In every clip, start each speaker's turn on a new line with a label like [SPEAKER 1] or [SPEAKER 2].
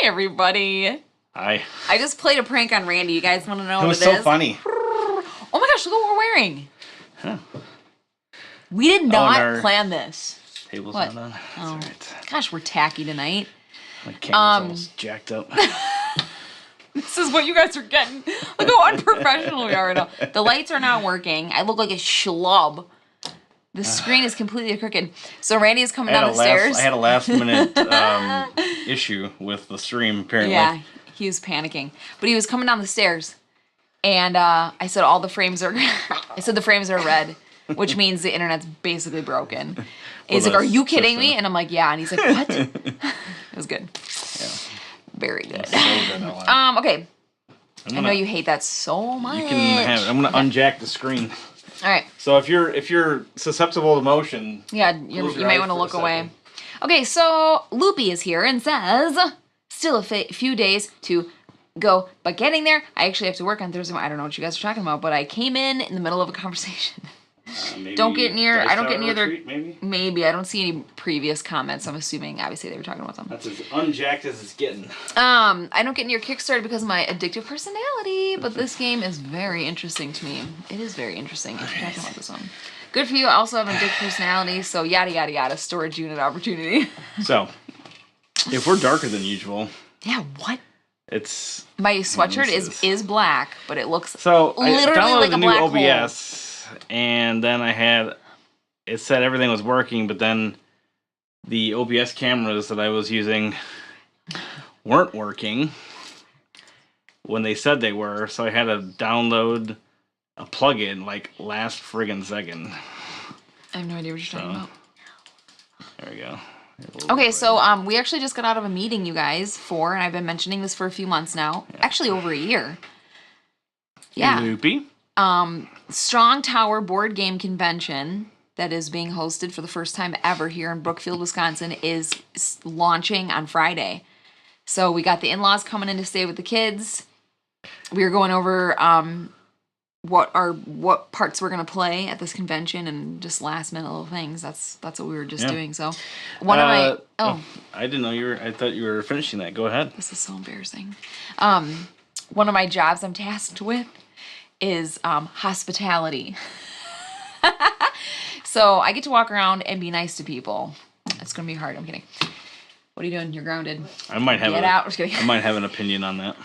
[SPEAKER 1] Hi, everybody.
[SPEAKER 2] Hi.
[SPEAKER 1] I just played a prank on Randy. You guys want to know what it is?
[SPEAKER 2] It was so funny.
[SPEAKER 1] Oh my gosh, look what we're wearing. Huh. We did not plan this.
[SPEAKER 2] Table's
[SPEAKER 1] what?
[SPEAKER 2] not on. That's all right.
[SPEAKER 1] Gosh, we're tacky tonight.
[SPEAKER 2] My camera's all jacked up.
[SPEAKER 1] This is what you guys are getting. Look how unprofessional we are right now. The lights are not working. I look like a schlub. The screen is completely crooked. So Randy is coming down the stairs.
[SPEAKER 2] I had a last minute issue with the stream, apparently.
[SPEAKER 1] Yeah, he was panicking. But he was coming down the stairs. And I said the frames are red, which means the internet's basically broken. And he's like, are you kidding me? And I'm like, yeah. And he's like, what? It was good. Yeah. Very good.
[SPEAKER 2] So good.
[SPEAKER 1] Okay. I know you hate that so much.
[SPEAKER 2] You can have it. I'm gonna unjack the screen.
[SPEAKER 1] All right.
[SPEAKER 2] So if you're susceptible to motion,
[SPEAKER 1] yeah, you might want to look away. Okay, so Loopy is here and says, still a few days to go, but getting there, I actually have to work on Thursday. I don't know what you guys are talking about, but I came in the middle of a conversation. Don't get near. I don't get near their. Maybe I don't see any previous comments. I'm assuming obviously they were talking about something.
[SPEAKER 2] That's as unjacked as it's getting.
[SPEAKER 1] I don't get near Kickstarter because of my addictive personality, but this game is very interesting to me. It is very interesting. If you're talking about this one. Good for you. I also have an addictive personality, so yada yada yada. Storage unit opportunity.
[SPEAKER 2] So, if we're darker than usual.
[SPEAKER 1] Yeah. What?
[SPEAKER 2] It's
[SPEAKER 1] my sweatshirt is black, but it looks
[SPEAKER 2] so
[SPEAKER 1] literally
[SPEAKER 2] I downloaded
[SPEAKER 1] like
[SPEAKER 2] the
[SPEAKER 1] a
[SPEAKER 2] new
[SPEAKER 1] black
[SPEAKER 2] OBS.
[SPEAKER 1] hole.
[SPEAKER 2] And then it said everything was working, but then the OBS cameras that I was using weren't working when they said they were, so I had to download a plugin like last friggin' second.
[SPEAKER 1] I have no idea what you're talking about.
[SPEAKER 2] There we go.
[SPEAKER 1] Okay, so we actually just got out of a meeting, you guys, and I've been mentioning this for a few months now. Yeah. Actually, over a year. Yeah.
[SPEAKER 2] Loopy.
[SPEAKER 1] Strong Tower board game convention that is being hosted for the first time ever here in Brookfield, Wisconsin is launching on Friday. So we got the in-laws coming in to stay with the kids. We were going over what parts we're gonna play at this convention and just last minute little things. That's what we were just doing. So one of my
[SPEAKER 2] I didn't know you were. I thought you were finishing that. Go ahead.
[SPEAKER 1] This is so embarrassing. One of my jobs I'm tasked with is hospitality. So I get to walk around and be nice to people. It's gonna be hard. I'm kidding. What are you doing? You're grounded.
[SPEAKER 2] I might have I might have an opinion on that.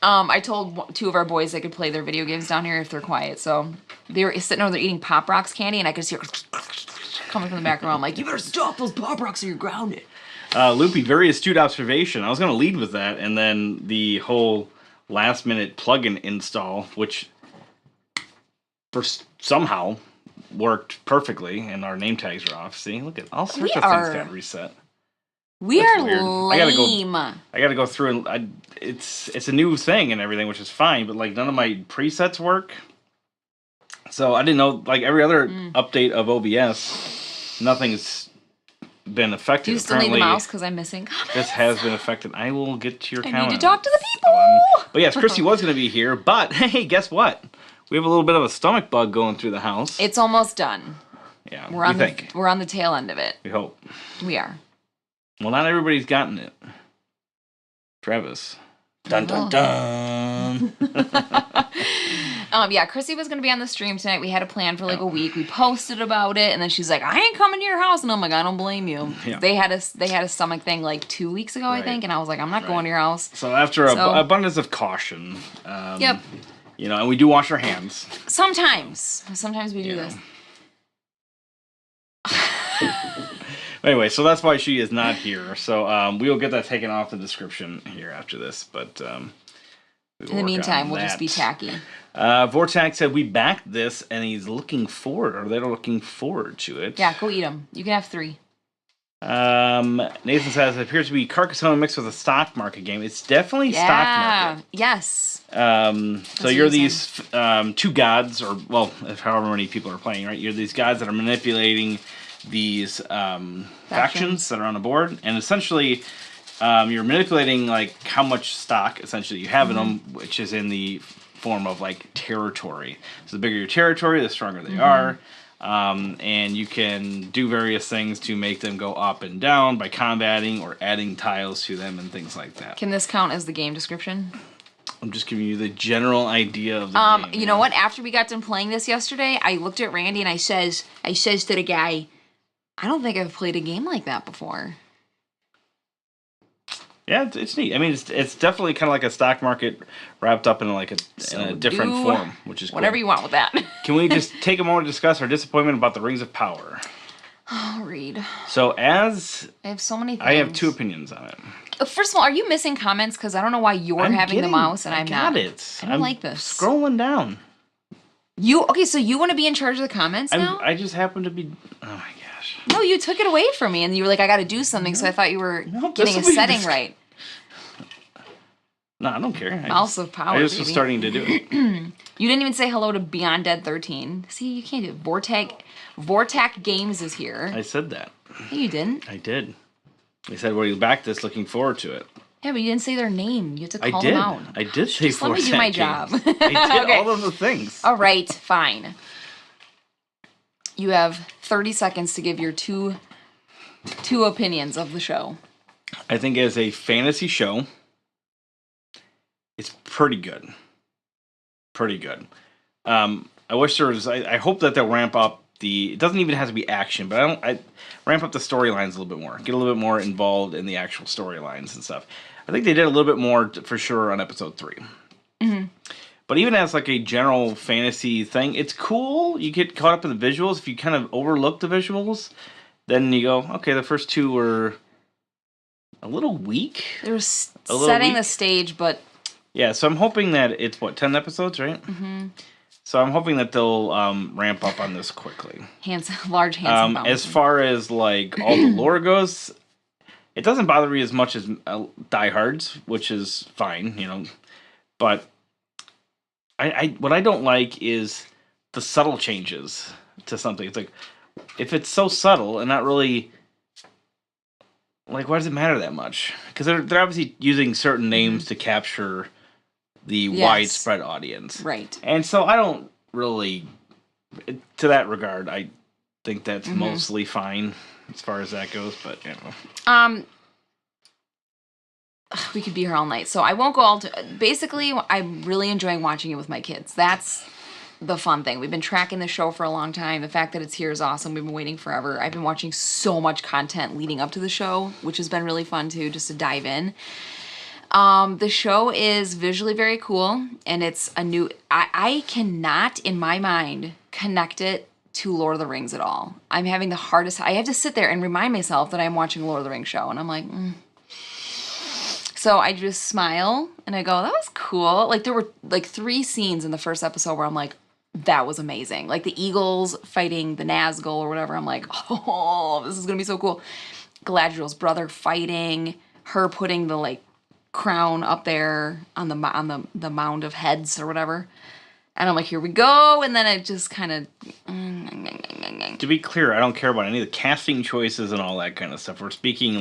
[SPEAKER 1] I told two of our boys they could play their video games down here if they're quiet. So they were sitting over there eating Pop Rocks candy, and I could see coming from the back room. I'm like, you better stop those Pop Rocks or you're grounded.
[SPEAKER 2] Loopy, very astute observation. I was gonna lead with that, and then the whole last-minute plugin install, which somehow worked perfectly, and our name tags are off. See, look at all sorts of things got reset.
[SPEAKER 1] We are lame.
[SPEAKER 2] I gotta go through and it's a new thing and everything, which is fine, but like none of my presets work. So I didn't know, like every other update of OBS, nothing's been affected.
[SPEAKER 1] Do you still need the mouse because I'm missing comments?
[SPEAKER 2] This has been affected. I will get to your comment.
[SPEAKER 1] I need to talk to the people.
[SPEAKER 2] But yes, Chrissie was going to be here, but hey, guess what? We have a little bit of a stomach bug going through the house.
[SPEAKER 1] It's almost done.
[SPEAKER 2] Yeah,
[SPEAKER 1] we're on the tail end of it.
[SPEAKER 2] We hope.
[SPEAKER 1] We are.
[SPEAKER 2] Well, not everybody's gotten it. Travis. Dun dun dun.
[SPEAKER 1] Yeah, Chrissie was gonna be on the stream tonight. We had a plan for like a week. We posted about it, and then she's like, "I ain't coming to your house," and I'm like, "I don't blame you." Yeah. They had a stomach thing like 2 weeks ago, I think, and I was like, "I'm not going to your house."
[SPEAKER 2] So after abundance of caution,
[SPEAKER 1] yep.
[SPEAKER 2] You know, and we do wash our hands.
[SPEAKER 1] Sometimes we do this.
[SPEAKER 2] Anyway, so that's why she is not here. So we will get that taken off the description here after this. But
[SPEAKER 1] in the meantime, we'll just be tacky.
[SPEAKER 2] Vortex said we backed this, and he's looking forward, or they're looking forward to it.
[SPEAKER 1] Yeah, go eat them. You can have 3.
[SPEAKER 2] Nathan says it appears to be Carcassonne mixed with a stock market game. It's definitely stock market.
[SPEAKER 1] Yes.
[SPEAKER 2] So you're these 2 gods, or well, however many people are playing, right? You're these gods that are manipulating these factions that are on the board, and essentially you're manipulating like how much stock essentially you have in them, which is in the form of like territory. So the bigger your territory, the stronger they are. And you can do various things to make them go up and down by combating or adding tiles to them and things like that.
[SPEAKER 1] Can this count as the game description?
[SPEAKER 2] I'm just giving you the general idea of the game.
[SPEAKER 1] You know what? After we got done playing this yesterday, I looked at Randy and I says to the guy, I don't think I've played a game like that before.
[SPEAKER 2] Yeah, it's neat. I mean, it's definitely kind of like a stock market wrapped up in like in a different form, which is cool.
[SPEAKER 1] Whatever you want with that.
[SPEAKER 2] Can we just take a moment to discuss our disappointment about the Rings of Power?
[SPEAKER 1] Oh, read.
[SPEAKER 2] So
[SPEAKER 1] I have so many things.
[SPEAKER 2] I have 2 opinions on it.
[SPEAKER 1] First of all, are you missing comments? Because I don't know why you're having the mouse and I'm not. I don't like this.
[SPEAKER 2] Scrolling down.
[SPEAKER 1] So you want to be in charge of the comments now?
[SPEAKER 2] I just happen to be. Oh my gosh.
[SPEAKER 1] No, you took it away from me and you were like, I got to do something. So I thought you were getting a setting right.
[SPEAKER 2] No, I don't care.
[SPEAKER 1] Mouse of power.
[SPEAKER 2] I just was starting to do it.
[SPEAKER 1] You didn't even say hello to Beyond Dead 13. See, you can't do it. Vortac Games is here.
[SPEAKER 2] I said that.
[SPEAKER 1] No, you didn't.
[SPEAKER 2] I did. I said, well, you back this, looking forward to it.
[SPEAKER 1] Yeah, but you didn't say their name. You have to call them out.
[SPEAKER 2] I did say
[SPEAKER 1] Just let me do my job.
[SPEAKER 2] I did all of the things.
[SPEAKER 1] All right, fine. You have 30 seconds to give your two opinions of the show.
[SPEAKER 2] I think as a fantasy show, it's pretty good. Pretty good. I wish there was. I hope that they'll ramp up it doesn't even have to be action, but I ramp up the storylines a little bit more. Get a little bit more involved in the actual storylines and stuff. I think they did a little bit more for sure on episode 3. Mm-hmm. But even as like a general fantasy thing, it's cool. You get caught up in the visuals. If you kind of overlook the visuals, then you go, okay, the first 2 were a little weak.
[SPEAKER 1] They were setting the stage, but...
[SPEAKER 2] Yeah, so I'm hoping that it's, 10 episodes, right? Mm-hmm. So I'm hoping that they'll ramp up on this quickly.
[SPEAKER 1] Large handsome bounces.
[SPEAKER 2] As far as like all the lore goes, it doesn't bother me as much as diehards, which is fine, you know. But what I don't like is the subtle changes to something. It's like, if it's so subtle and not really, like, why does it matter that much? Because they're obviously using certain names to capture the widespread audience.
[SPEAKER 1] Right.
[SPEAKER 2] And so I don't really, to that regard, I think that's mostly fine as far as that goes, but, you know.
[SPEAKER 1] We could be here all night, so I won't go all basically, I'm really enjoying watching it with my kids. That's the fun thing. We've been tracking the show for a long time. The fact that it's here is awesome. We've been waiting forever. I've been watching so much content leading up to the show, which has been really fun, too, just to dive in. The show is visually very cool, and it's a new... I cannot, in my mind, connect it to Lord of the Rings at all. I'm having the hardest... I have to sit there and remind myself that I'm watching a Lord of the Rings show, and I'm like... So I just smile, and I go, that was cool. Like, there were, 3 scenes in the first episode where I'm like, that was amazing. Like, the Eagles fighting the Nazgul or whatever. I'm like, oh, this is going to be so cool. Galadriel's brother fighting, her putting the, crown up there on the mound of heads or whatever. And I'm like, here we go. And then it just kind of...
[SPEAKER 2] To be clear, I don't care about any of the casting choices and all that kind of stuff. We're speaking,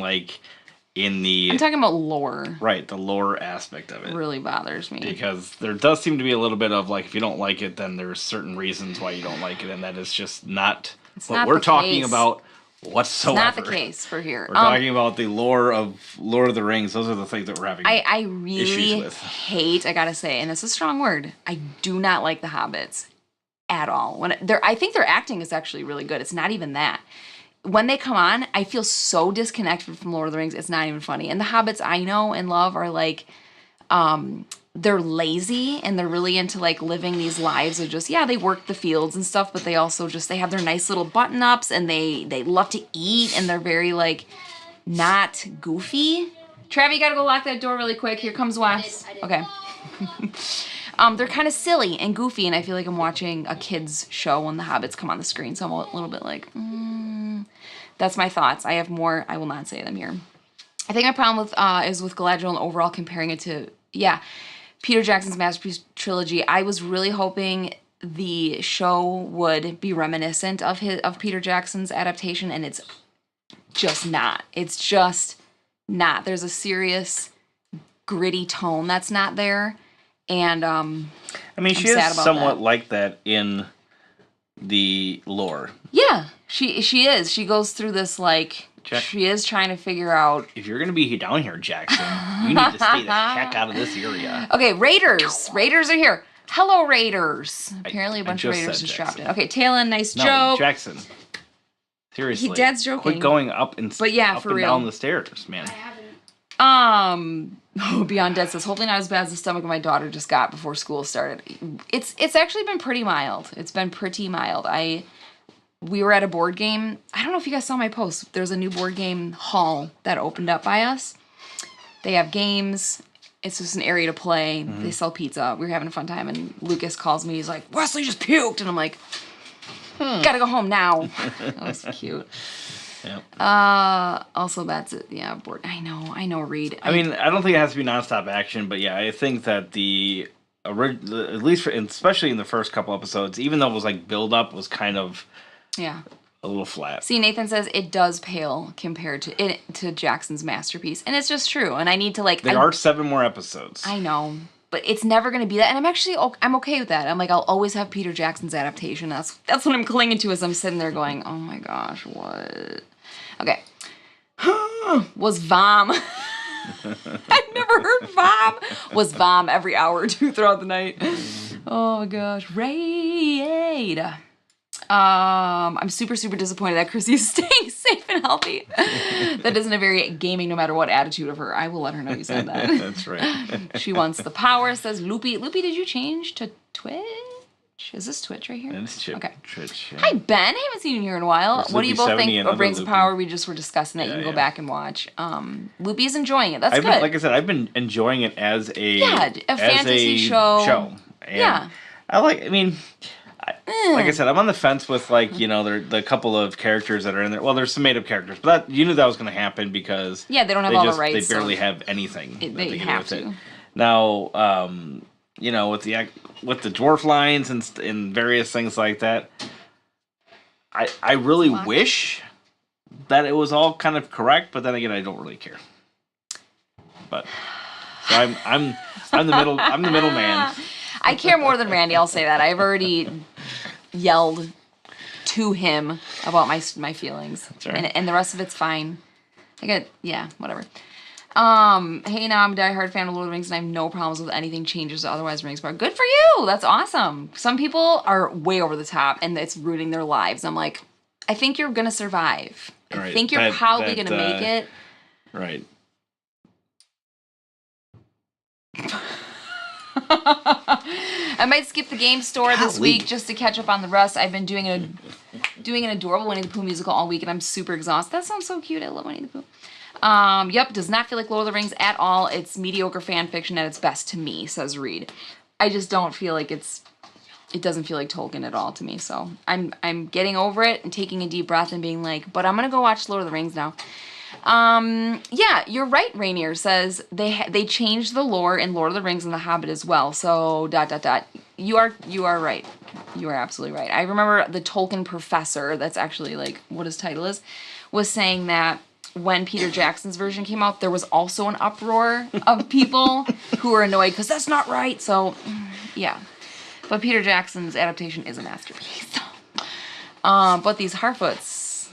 [SPEAKER 2] in the...
[SPEAKER 1] I'm talking about lore.
[SPEAKER 2] Right, the lore aspect of it.
[SPEAKER 1] It really bothers me.
[SPEAKER 2] Because there does seem to be a little bit of, if you don't like it, then there's certain reasons why you don't like it, and that is just not what we're talking about whatsoever.
[SPEAKER 1] It's not the case for here.
[SPEAKER 2] We're talking about the lore of Lord of the Rings. Those are the things that we're having
[SPEAKER 1] I really
[SPEAKER 2] issues with.
[SPEAKER 1] Hate, I gotta say, and it's a strong word, I do not like the Hobbits at all. I think their acting is actually really good. It's not even that. When they come on, I feel so disconnected from Lord of the Rings, it's not even funny. And the Hobbits I know and love are they're lazy and they're really into living these lives of just, they work the fields and stuff, but they also they have their nice little button-ups and they love to eat and they're very not goofy. Trav, you gotta go lock that door really quick. Here comes Wes. Okay. They're kind of silly and goofy, and I feel like I'm watching a kid's show when the Hobbits come on the screen, so I'm a little bit that's my thoughts. I have more. I will not say them here. I think my problem is with Galadriel and overall comparing it to, Peter Jackson's masterpiece trilogy. I was really hoping the show would be reminiscent of Peter Jackson's adaptation, and it's just not. It's just not. There's a serious, gritty tone that's not there. And
[SPEAKER 2] she is somewhat like that in the lore.
[SPEAKER 1] Yeah, she is. She goes through this like she is trying to figure out.
[SPEAKER 2] If you're gonna be down here, Jackson, you need to stay the heck out of this area.
[SPEAKER 1] Okay, Raiders. Raiders are here. Hello, Raiders. Apparently, a bunch of Raiders just dropped in. Okay, Talon, nice joke.
[SPEAKER 2] Jackson. Seriously.
[SPEAKER 1] Dad's joking.
[SPEAKER 2] Quit going up and
[SPEAKER 1] But yeah,
[SPEAKER 2] up
[SPEAKER 1] for
[SPEAKER 2] and
[SPEAKER 1] real.
[SPEAKER 2] down the stairs, man.
[SPEAKER 1] Beyond Dead says, hopefully not as bad as the stomach my daughter just got before school started. It's actually been pretty mild. It's been pretty mild. We were at a board game. I don't know if you guys saw my post. There's a new board game hall that opened up by us. They have games. It's just an area to play. Mm-hmm. They sell pizza. We were having a fun time, and Lucas calls me. He's like, Wesley just puked. And I'm like, gotta go home now. That was cute.
[SPEAKER 2] Yep.
[SPEAKER 1] Also, that's it. Yeah, board. I know, Reed.
[SPEAKER 2] I mean, I don't think it has to be nonstop action, but yeah, I think that the at least especially in the first couple episodes, even though it was like build up, was kind of a little flat.
[SPEAKER 1] See, Nathan says it does pale compared to Jackson's masterpiece, and it's just true. And I need to like.
[SPEAKER 2] There are 7 more episodes.
[SPEAKER 1] I know, but it's never going to be that. And I'm okay with that. I'm like, I'll always have Peter Jackson's adaptation. That's what I'm clinging to as I'm sitting there going, oh my gosh, what? Okay. Was Vom. I've never heard Vom. Was Vom every hour or two throughout the night. Oh my gosh. Raid. I'm super, super disappointed that Chrissie is staying safe and healthy. That isn't a very gaming no matter what attitude of her. I will let her know you said that.
[SPEAKER 2] That's right.
[SPEAKER 1] She wants the power, says Loopy. Loopy, did you change to Twitch? Is this Twitch right here?
[SPEAKER 2] It's
[SPEAKER 1] okay.
[SPEAKER 2] Twitch. Yeah.
[SPEAKER 1] Hi, Ben. I haven't seen you here in a while. What do you both think of Rings of Power? We just were discussing that. You can go back and watch. Loopy's enjoying it. That's good.
[SPEAKER 2] Like I said, I've been enjoying it as a
[SPEAKER 1] fantasy show.
[SPEAKER 2] And like I said, I'm on the fence with the couple of characters that are in there. Well, there's some made up characters, but you knew that was going to happen because
[SPEAKER 1] they don't have all the rights.
[SPEAKER 2] They barely have anything.
[SPEAKER 1] They have to.
[SPEAKER 2] It. Now, with the dwarf lines and various things like that, I really wish that it was all kind of correct, but then again, I don't really care. But so I'm the middle. I'm the middle man.
[SPEAKER 1] I care more than Randy. I'll say that. I've already yelled to him about my feelings, right. and the rest of it's fine. Whatever. Hey, now I'm a diehard fan of Lord of the Rings, and I have no problems with anything changes to otherwise Rings part. Good for you. That's awesome. Some people are way over the top, and it's ruining their lives. I'm like, I think you're gonna survive. I think you're probably gonna make it.
[SPEAKER 2] Right.
[SPEAKER 1] I might skip the game store this week just to catch up on the rest. I've been doing an adorable Winnie the Pooh musical all week, and I'm super exhausted. That sounds so cute. I love Winnie the Pooh. Yep, does not feel like Lord of the Rings at all. It's mediocre fan fiction at its best to me, says Reed. I just don't feel like it doesn't feel like Tolkien at all to me. So I'm getting over it and taking a deep breath and being like, but I'm gonna go watch Lord of the Rings now. Yeah, you're right, Rainier says they changed the lore in Lord of the Rings and The Hobbit as well. So ... You are right. You are absolutely right. I remember the Tolkien professor, that's actually like what his title is, was saying that when Peter Jackson's version came out, there was also an uproar of people who were annoyed because that's not right. So, yeah. But Peter Jackson's adaptation is a masterpiece. But these Harfoots.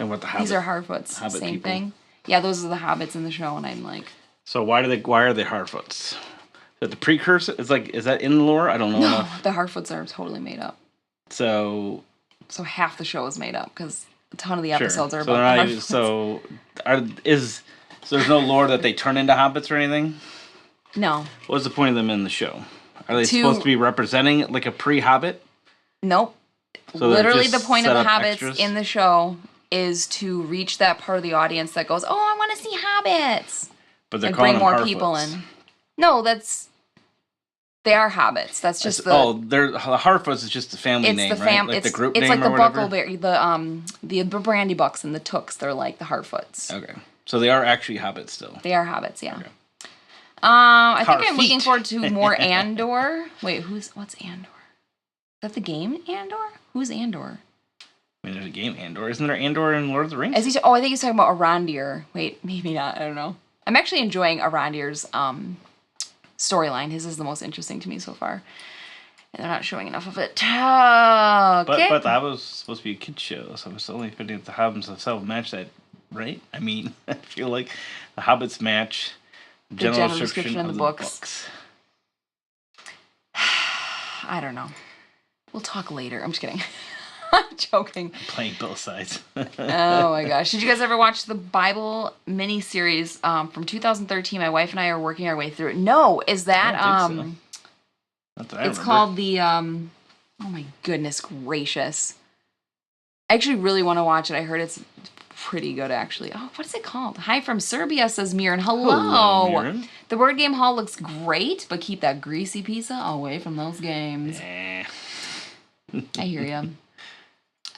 [SPEAKER 2] And what the Hobbit?
[SPEAKER 1] These are Harfoots. Same people. Thing. Yeah, those are the hobbits in the show, and I'm like.
[SPEAKER 2] So why are they Harfoots? Is that the precursor? Is that in the lore? I don't know.
[SPEAKER 1] No, the Harfoots are totally made up.
[SPEAKER 2] So
[SPEAKER 1] half the show is made up because a ton of the episodes are about the Harfoots.
[SPEAKER 2] So there's no lore that they turn into hobbits or anything?
[SPEAKER 1] No.
[SPEAKER 2] What's the point of them in the show? Are they supposed to be representing like a pre-hobbit?
[SPEAKER 1] Nope.
[SPEAKER 2] So
[SPEAKER 1] literally the point of the hobbits extras? In the show is to reach that part of the audience that goes, oh, I want to see hobbits.
[SPEAKER 2] But they're calling
[SPEAKER 1] bring more
[SPEAKER 2] Harfoots.
[SPEAKER 1] People in. No, they are hobbits. That's just the
[SPEAKER 2] Harfoots is just the family name, right? Like the group name or whatever?
[SPEAKER 1] It's like the Brandy Bucks and the Tooks. They're like the Harfoots.
[SPEAKER 2] Okay. So they are actually hobbits still.
[SPEAKER 1] They are hobbits, yeah. Okay. I think I'm looking forward to more Andor. Wait, what's Andor? Is that the game Andor? Who's Andor?
[SPEAKER 2] I mean, there's a game Andor. Isn't there Andor in Lord of the Rings?
[SPEAKER 1] I think he's talking about Arondir. Wait, maybe not. I don't know. I'm actually enjoying Arondir's storyline. His is the most interesting to me so far. And they're not showing enough of it. Okay.
[SPEAKER 2] But that was supposed to be a kid's show, so it's only fitting that the Hobbits themselves match that, right? I mean, I feel like the Hobbits match the general description of the books.
[SPEAKER 1] I don't know. We'll talk later. I'm just kidding. I'm joking.
[SPEAKER 2] I'm playing both sides.
[SPEAKER 1] Oh my gosh. Did you guys ever watch the Bible miniseries from 2013? My wife and I are working our way through it. No, is that
[SPEAKER 2] I don't think so. Not that I
[SPEAKER 1] it's
[SPEAKER 2] remember.
[SPEAKER 1] called the oh my goodness gracious. I actually really want to watch it. I heard it's pretty good actually. Oh, what is it called? Hi from Serbia, says Miran. Hello.
[SPEAKER 2] Miran.
[SPEAKER 1] The board game hall looks great, but keep that greasy pizza away from those games. I hear you.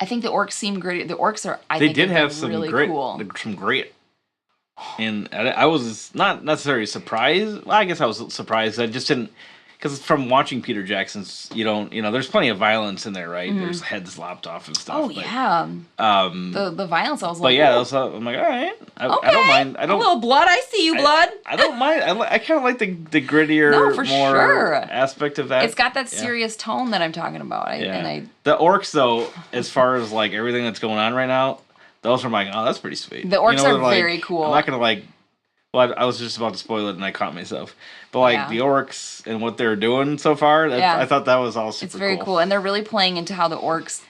[SPEAKER 1] I think the orcs seem great. The orcs are. I think
[SPEAKER 2] did have some
[SPEAKER 1] really
[SPEAKER 2] great,
[SPEAKER 1] cool.
[SPEAKER 2] some great. And I was not necessarily surprised. Well, I guess I was surprised. I just didn't, because from watching Peter Jackson's, there's plenty of violence in there, right?
[SPEAKER 1] Mm-hmm.
[SPEAKER 2] There's heads lopped off and stuff.
[SPEAKER 1] Oh
[SPEAKER 2] but,
[SPEAKER 1] yeah. The violence. I was like.
[SPEAKER 2] But yeah, I'm like, all right. I don't mind. I don't.
[SPEAKER 1] A little blood. I see you, blood.
[SPEAKER 2] I don't mind. I kind of like the grittier, more
[SPEAKER 1] sure.
[SPEAKER 2] aspect of that.
[SPEAKER 1] It's got that serious tone that I'm talking about.
[SPEAKER 2] The orcs, though, as far as like everything that's going on right now, those are like, oh, that's pretty sweet.
[SPEAKER 1] The orcs are very cool.
[SPEAKER 2] I'm not gonna like. Well, I was just about to spoil it and I caught myself. But like the orcs and what they're doing so far, I thought that was all super cool.
[SPEAKER 1] It's very cool, and they're really playing into how the orcs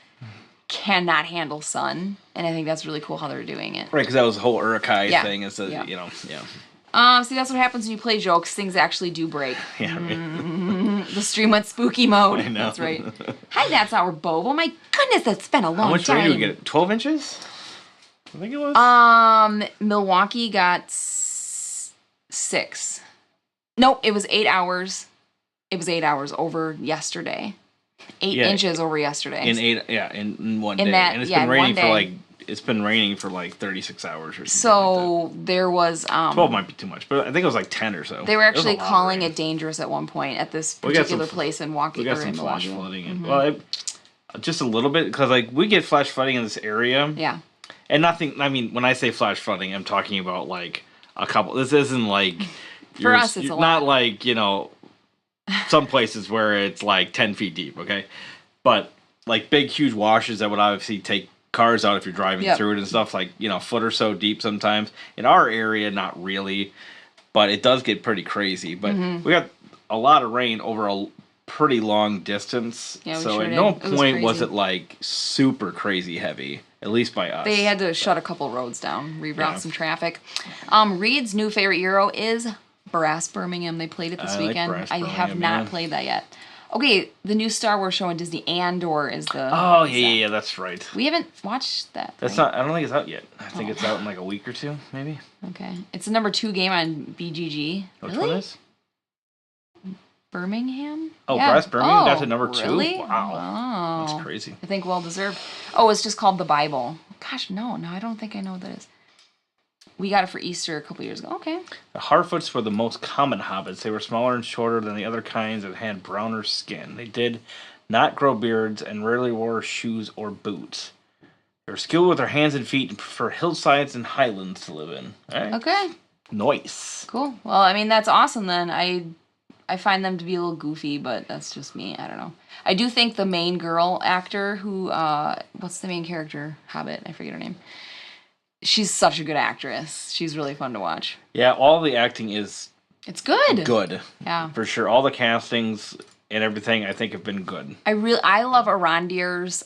[SPEAKER 1] cannot handle sun, and I think that's really cool how they're doing it.
[SPEAKER 2] Right, because that was the whole Uruk-hai thing. It's see,
[SPEAKER 1] that's what happens when you play jokes. Things actually do break.
[SPEAKER 2] Yeah, right.
[SPEAKER 1] The stream went spooky mode.
[SPEAKER 2] I know.
[SPEAKER 1] That's right. Hi, that's our Bob. Oh my goodness, that's been a long time.
[SPEAKER 2] How much rain did we get? 12 inches? I think it was.
[SPEAKER 1] Milwaukee got 6. Nope, it was 8 hours. It was 8 hours over yesterday. 8 inches over yesterday.
[SPEAKER 2] In one day. And it's been raining for like 36 hours or something.
[SPEAKER 1] So
[SPEAKER 2] like that.
[SPEAKER 1] There was
[SPEAKER 2] 12 might be too much, but I think it was like 10 or so.
[SPEAKER 1] They were actually calling it dangerous at one point at this particular place in Milwaukee.
[SPEAKER 2] We got some flash flooding. Mm-hmm. Well, just a little bit, because like we get flash flooding in this area.
[SPEAKER 1] Yeah.
[SPEAKER 2] And nothing. I mean, when I say flash flooding, I'm talking about like a couple. This isn't like
[SPEAKER 1] for us. It's a lot.
[SPEAKER 2] Not like some places where it's like 10 feet deep. Okay, but like big, huge washes that would obviously take cars out if you're driving through it and stuff, like a foot or so deep sometimes. In our area, not really, but it does get pretty crazy. But we got a lot of rain over a pretty long distance. Yeah, so at no point was it like super crazy heavy. At least by us.
[SPEAKER 1] They had to shut a couple roads down, reroute some traffic. Reed's new favorite Euro is Brass Birmingham. They played it this weekend. I have not played that yet. Okay, the new Star Wars show on Disney, Andor is the...
[SPEAKER 2] Oh, yeah, that's right.
[SPEAKER 1] We haven't watched that.
[SPEAKER 2] That's not... I don't think it's out yet. I think it's out in like a week or two, maybe.
[SPEAKER 1] Okay. It's the number 2 game on BGG.
[SPEAKER 2] Which one is?
[SPEAKER 1] Birmingham?
[SPEAKER 2] Oh, yeah. Brass Birmingham got to number 2?
[SPEAKER 1] Really?
[SPEAKER 2] Wow. That's crazy.
[SPEAKER 1] I think well deserved. Oh, it's just called The Bible. Gosh, no, I don't think I know what that is. We got it for Easter a couple years ago. Okay.
[SPEAKER 2] The Harfoots were the most common hobbits. They were smaller and shorter than the other kinds and had browner skin. They did not grow beards and rarely wore shoes or boots. They were skilled with their hands and feet and prefer hillsides and highlands to live in. All right.
[SPEAKER 1] Okay.
[SPEAKER 2] Nice.
[SPEAKER 1] Cool. Well, I mean, that's awesome then. I find them to be a little goofy, but that's just me. I don't know. I do think the main girl actor who, what's the main character? Hobbit. I forget her name. She's such a good actress. She's really fun to watch.
[SPEAKER 2] Yeah, all the acting is...
[SPEAKER 1] It's good.
[SPEAKER 2] Good.
[SPEAKER 1] Yeah.
[SPEAKER 2] For sure. All the castings and everything, I think, have been good.
[SPEAKER 1] I love Arondir's,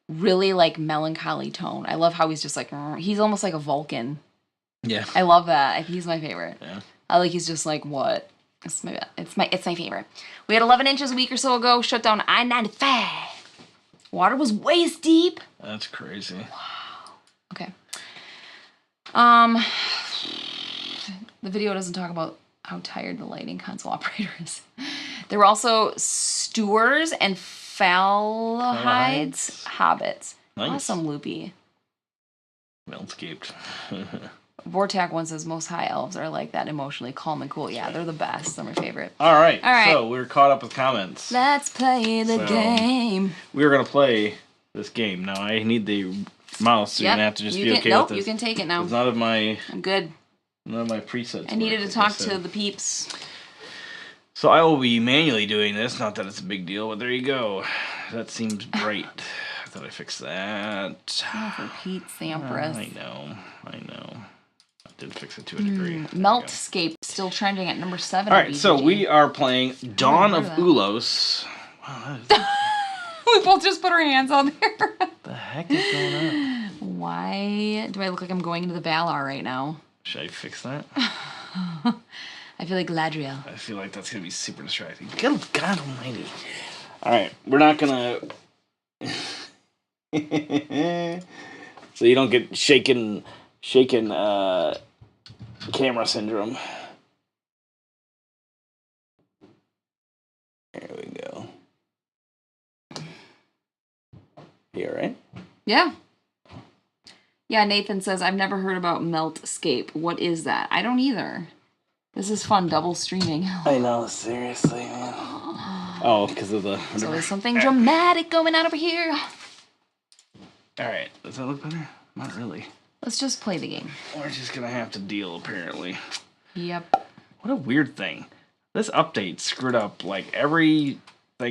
[SPEAKER 1] really, like, melancholy tone. I love how he's just like, he's almost like a Vulcan.
[SPEAKER 2] Yeah.
[SPEAKER 1] I love that. He's my favorite.
[SPEAKER 2] Yeah.
[SPEAKER 1] He's just like, what? It's my favorite. We had 11 inches a week or so ago. Shut down I-95. Water was waist deep.
[SPEAKER 2] That's crazy.
[SPEAKER 1] Wow. Okay. The video doesn't talk about how tired the lighting console operator is. There were also stewards and Falhides hobbits.
[SPEAKER 2] Nice.
[SPEAKER 1] Awesome, Loopy.
[SPEAKER 2] Well-escaped.
[SPEAKER 1] Vortak one says most high elves are like that, emotionally calm and cool. Yeah, they're the best. They're my favorite.
[SPEAKER 2] All right. So we're caught up with comments.
[SPEAKER 1] Let's play the game.
[SPEAKER 2] We're going to play this game. Now, I need the mouse, so you're going to have to just be okay with this.
[SPEAKER 1] You can take it now.
[SPEAKER 2] It's not of my...
[SPEAKER 1] I'm good.
[SPEAKER 2] None of my presets.
[SPEAKER 1] I needed to talk to the peeps.
[SPEAKER 2] So I will be manually doing this. Not that it's a big deal, but there you go. That seems bright. I thought I fixed that.
[SPEAKER 1] Oh, for Pete Sampras.
[SPEAKER 2] I know. I did fix it to a degree.
[SPEAKER 1] Meltscape still trending at number 7.
[SPEAKER 2] All right, so we are playing Dawn of Ulos. Wow,
[SPEAKER 1] we both just put our hands on there.
[SPEAKER 2] What the heck is going on?
[SPEAKER 1] Why do I look like I'm going into the Valar right now?
[SPEAKER 2] Should I fix that?
[SPEAKER 1] I feel like Galadriel.
[SPEAKER 2] I feel like that's going to be super distracting. Good God almighty. All right, we're not going to... So you don't get shaken camera syndrome. There we go. Here, right?
[SPEAKER 1] Yeah. Yeah, Nathan says, I've never heard about Meltscape. What is that? I don't either. This is fun, double streaming.
[SPEAKER 2] I know, seriously, man. Oh, because of the...
[SPEAKER 1] So there's something dramatic going on over here.
[SPEAKER 2] Alright, does that look better? Not really.
[SPEAKER 1] Let's just play the game.
[SPEAKER 2] We're just going to have to deal, apparently.
[SPEAKER 1] Yep.
[SPEAKER 2] What a weird thing. This update screwed up, like, everything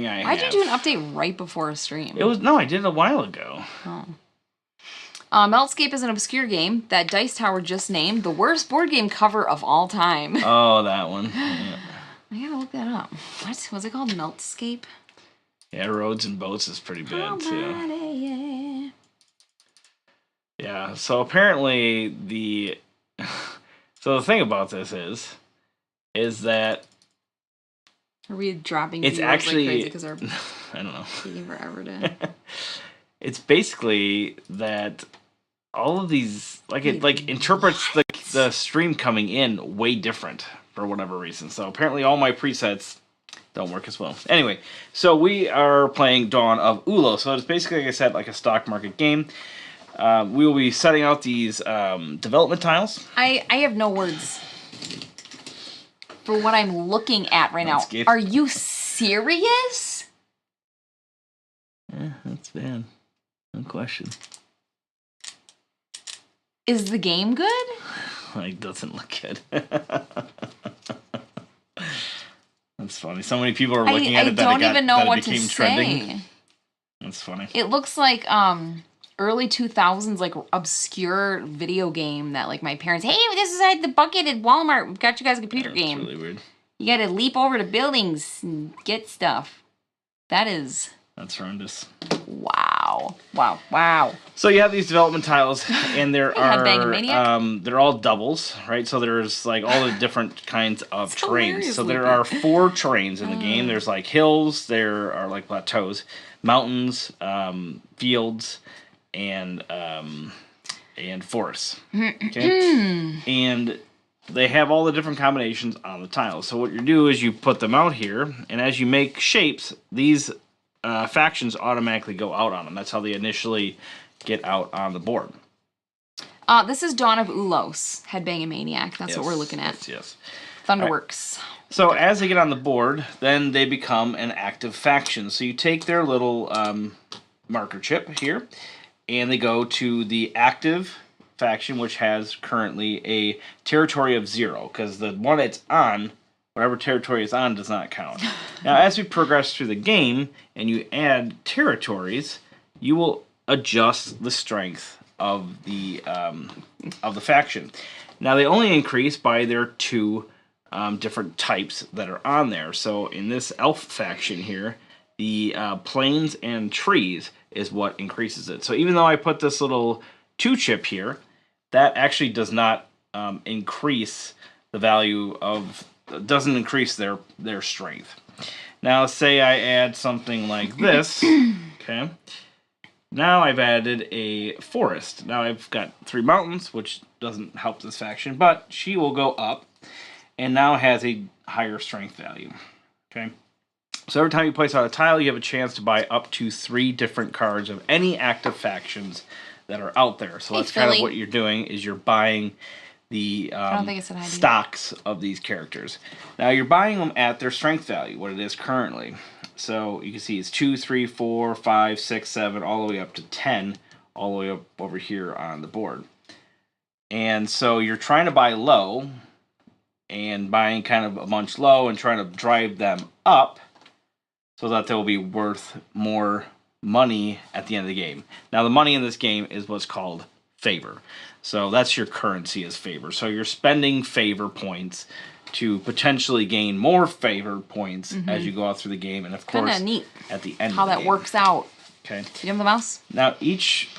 [SPEAKER 2] I had.
[SPEAKER 1] Why'd you do an update right before a stream?
[SPEAKER 2] No, I did it a while ago.
[SPEAKER 1] Oh. Meltscape is an obscure game that Dice Tower just named the worst board game cover of all time.
[SPEAKER 2] Oh, that one. Yeah.
[SPEAKER 1] I gotta look that up. What? Was it called Meltscape?
[SPEAKER 2] Yeah, Roads and Boats is pretty bad, too.
[SPEAKER 1] Yeah.
[SPEAKER 2] Yeah, so apparently So the thing about this is that...
[SPEAKER 1] Are we dropping
[SPEAKER 2] it's actually...
[SPEAKER 1] like crazy because our...
[SPEAKER 2] I don't know.
[SPEAKER 1] Taking forever to...
[SPEAKER 2] It's basically that all of these, like, it like interprets the stream coming in way different for whatever reason. So apparently all my presets don't work as well. Anyway, so we are playing Dawn of Ulos. So it's basically, like I said, like a stock market game. We will be setting out these development tiles.
[SPEAKER 1] I have no words for what I'm looking at right now. Are you serious?
[SPEAKER 2] Yeah, that's bad. No question.
[SPEAKER 1] Is the game good?
[SPEAKER 2] It doesn't look good. That's funny. So many people are looking at it that it became trending. That's funny.
[SPEAKER 1] It looks like early 2000s like obscure video game that like my parents, hey, this is like the bucket at Walmart. We've got you guys a computer game.
[SPEAKER 2] That's really weird.
[SPEAKER 1] You got to leap over to buildings and get stuff. That's
[SPEAKER 2] horrendous.
[SPEAKER 1] Wow.
[SPEAKER 2] So you have these development tiles, and they're all doubles, right? So there's like all the different kinds of terrains. So there are 4 terrains in the game. There's like hills, there are like plateaus, mountains, fields, and forests. Okay, and they have all the different combinations on the tiles. So what you do is you put them out here, and as you make shapes, these factions automatically go out on them. That's how they initially get out on the board.
[SPEAKER 1] This is Dawn of Ulos, Headbanging Maniac. That's what we're looking at.
[SPEAKER 2] Yes.
[SPEAKER 1] Thunderworks.
[SPEAKER 2] Right. So as they get on the board, then they become an active faction. So you take their little marker chip here, and they go to the active faction, which has currently a territory of 0, because the one it's on, whatever territory it's on, does not count. Now, as we progress through the game and you add territories, you will adjust the strength of the faction. Now, they only increase by their 2 different types that are on there. So, in this elf faction here, the plains and trees is what increases it. So, even though I put this little 2 chip here, that actually does not increase the value of... doesn't increase their strength. Now, say I add something like this, okay? Now I've added a forest. Now I've got 3 mountains, which doesn't help this faction, but she will go up, and now has a higher strength value, okay? So every time you place out a tile, you have a chance to buy up to 3 different cards of any active factions that are out there. So that's kind of what you're doing, is you're buying the stocks of these characters. Now you're buying them at their strength value, what it is currently. So you can see it's 2, 3, 4, 5, 6, 7, all the way up to 10, all the way up over here on the board. And so you're trying to buy low, and buying kind of a bunch low and trying to drive them up so that they'll be worth more money at the end of the game. Now, the money in this game is what's called favor. So that's your currency is favor. So you're spending favor points to potentially gain more favor points as you go out through the game. And of course,
[SPEAKER 1] kind of neat
[SPEAKER 2] at the end
[SPEAKER 1] how
[SPEAKER 2] of the
[SPEAKER 1] that
[SPEAKER 2] game.
[SPEAKER 1] works out.
[SPEAKER 2] Okay.
[SPEAKER 1] You have the mouse?
[SPEAKER 2] Now, each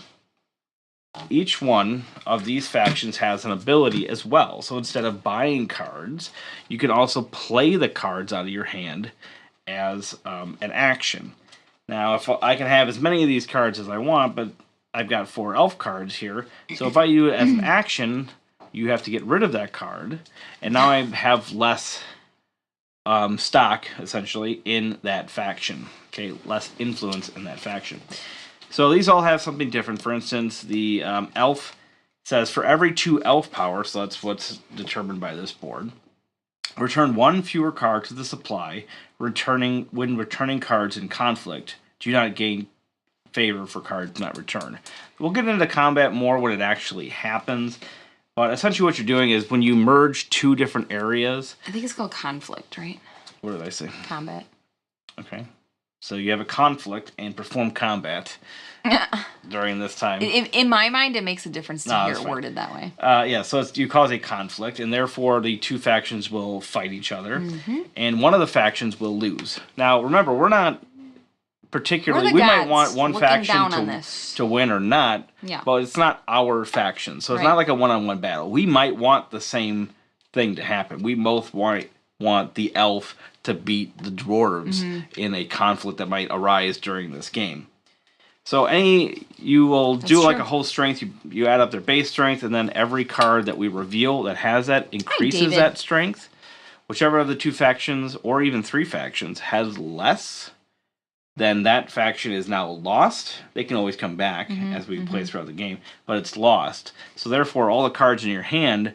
[SPEAKER 2] one of these factions has an ability as well. So instead of buying cards, you can also play the cards out of your hand as an action. Now, if I can have as many of these cards as I want, but I've got 4 elf cards here. So if I do it as an action, you have to get rid of that card. And now I have less stock, essentially, in that faction. Okay, less influence in that faction. So these all have something different. For instance, the elf says for every 2 elf power, so that's what's determined by this board, return 1 fewer card to the supply. When returning cards in conflict, do not gain favor for cards not returned. We'll get into combat more when it actually happens. But essentially what you're doing is when you merge 2 different areas...
[SPEAKER 1] I think it's called conflict, right?
[SPEAKER 2] What did I say?
[SPEAKER 1] Combat.
[SPEAKER 2] Okay. So you have a conflict and perform combat during this time.
[SPEAKER 1] In my mind, it makes a difference to hear it worded that way.
[SPEAKER 2] Yeah, so you cause a conflict, and therefore the 2 factions will fight each other, and one of the factions will lose. Now, remember, we're not particularly... We might want one faction to win or not, but it's not our faction, so it's not like a one-on-one battle. We might want the same thing to happen. We both want the elf to beat the dwarves in a conflict that might arise during this game. So you will do like a whole strength. You add up their base strength, and then every card that we reveal that has that increases that strength. Whichever of the 2 factions, or even 3 factions, has less, then that faction is now lost. They can always come back as we play throughout the game, but it's lost. So therefore, all the cards in your hand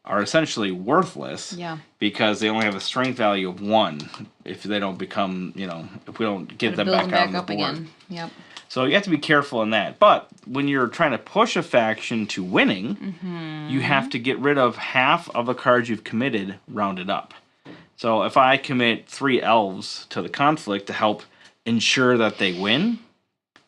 [SPEAKER 2] are essentially worthless because they only have a strength value of 1 if they don't become, if we don't get them back on the board.
[SPEAKER 1] Again. Yep.
[SPEAKER 2] So you have to be careful in that. But when you're trying to push a faction to winning, you have to get rid of half of the cards you've committed rounded up. So if I commit 3 elves to the conflict to help ensure that they win,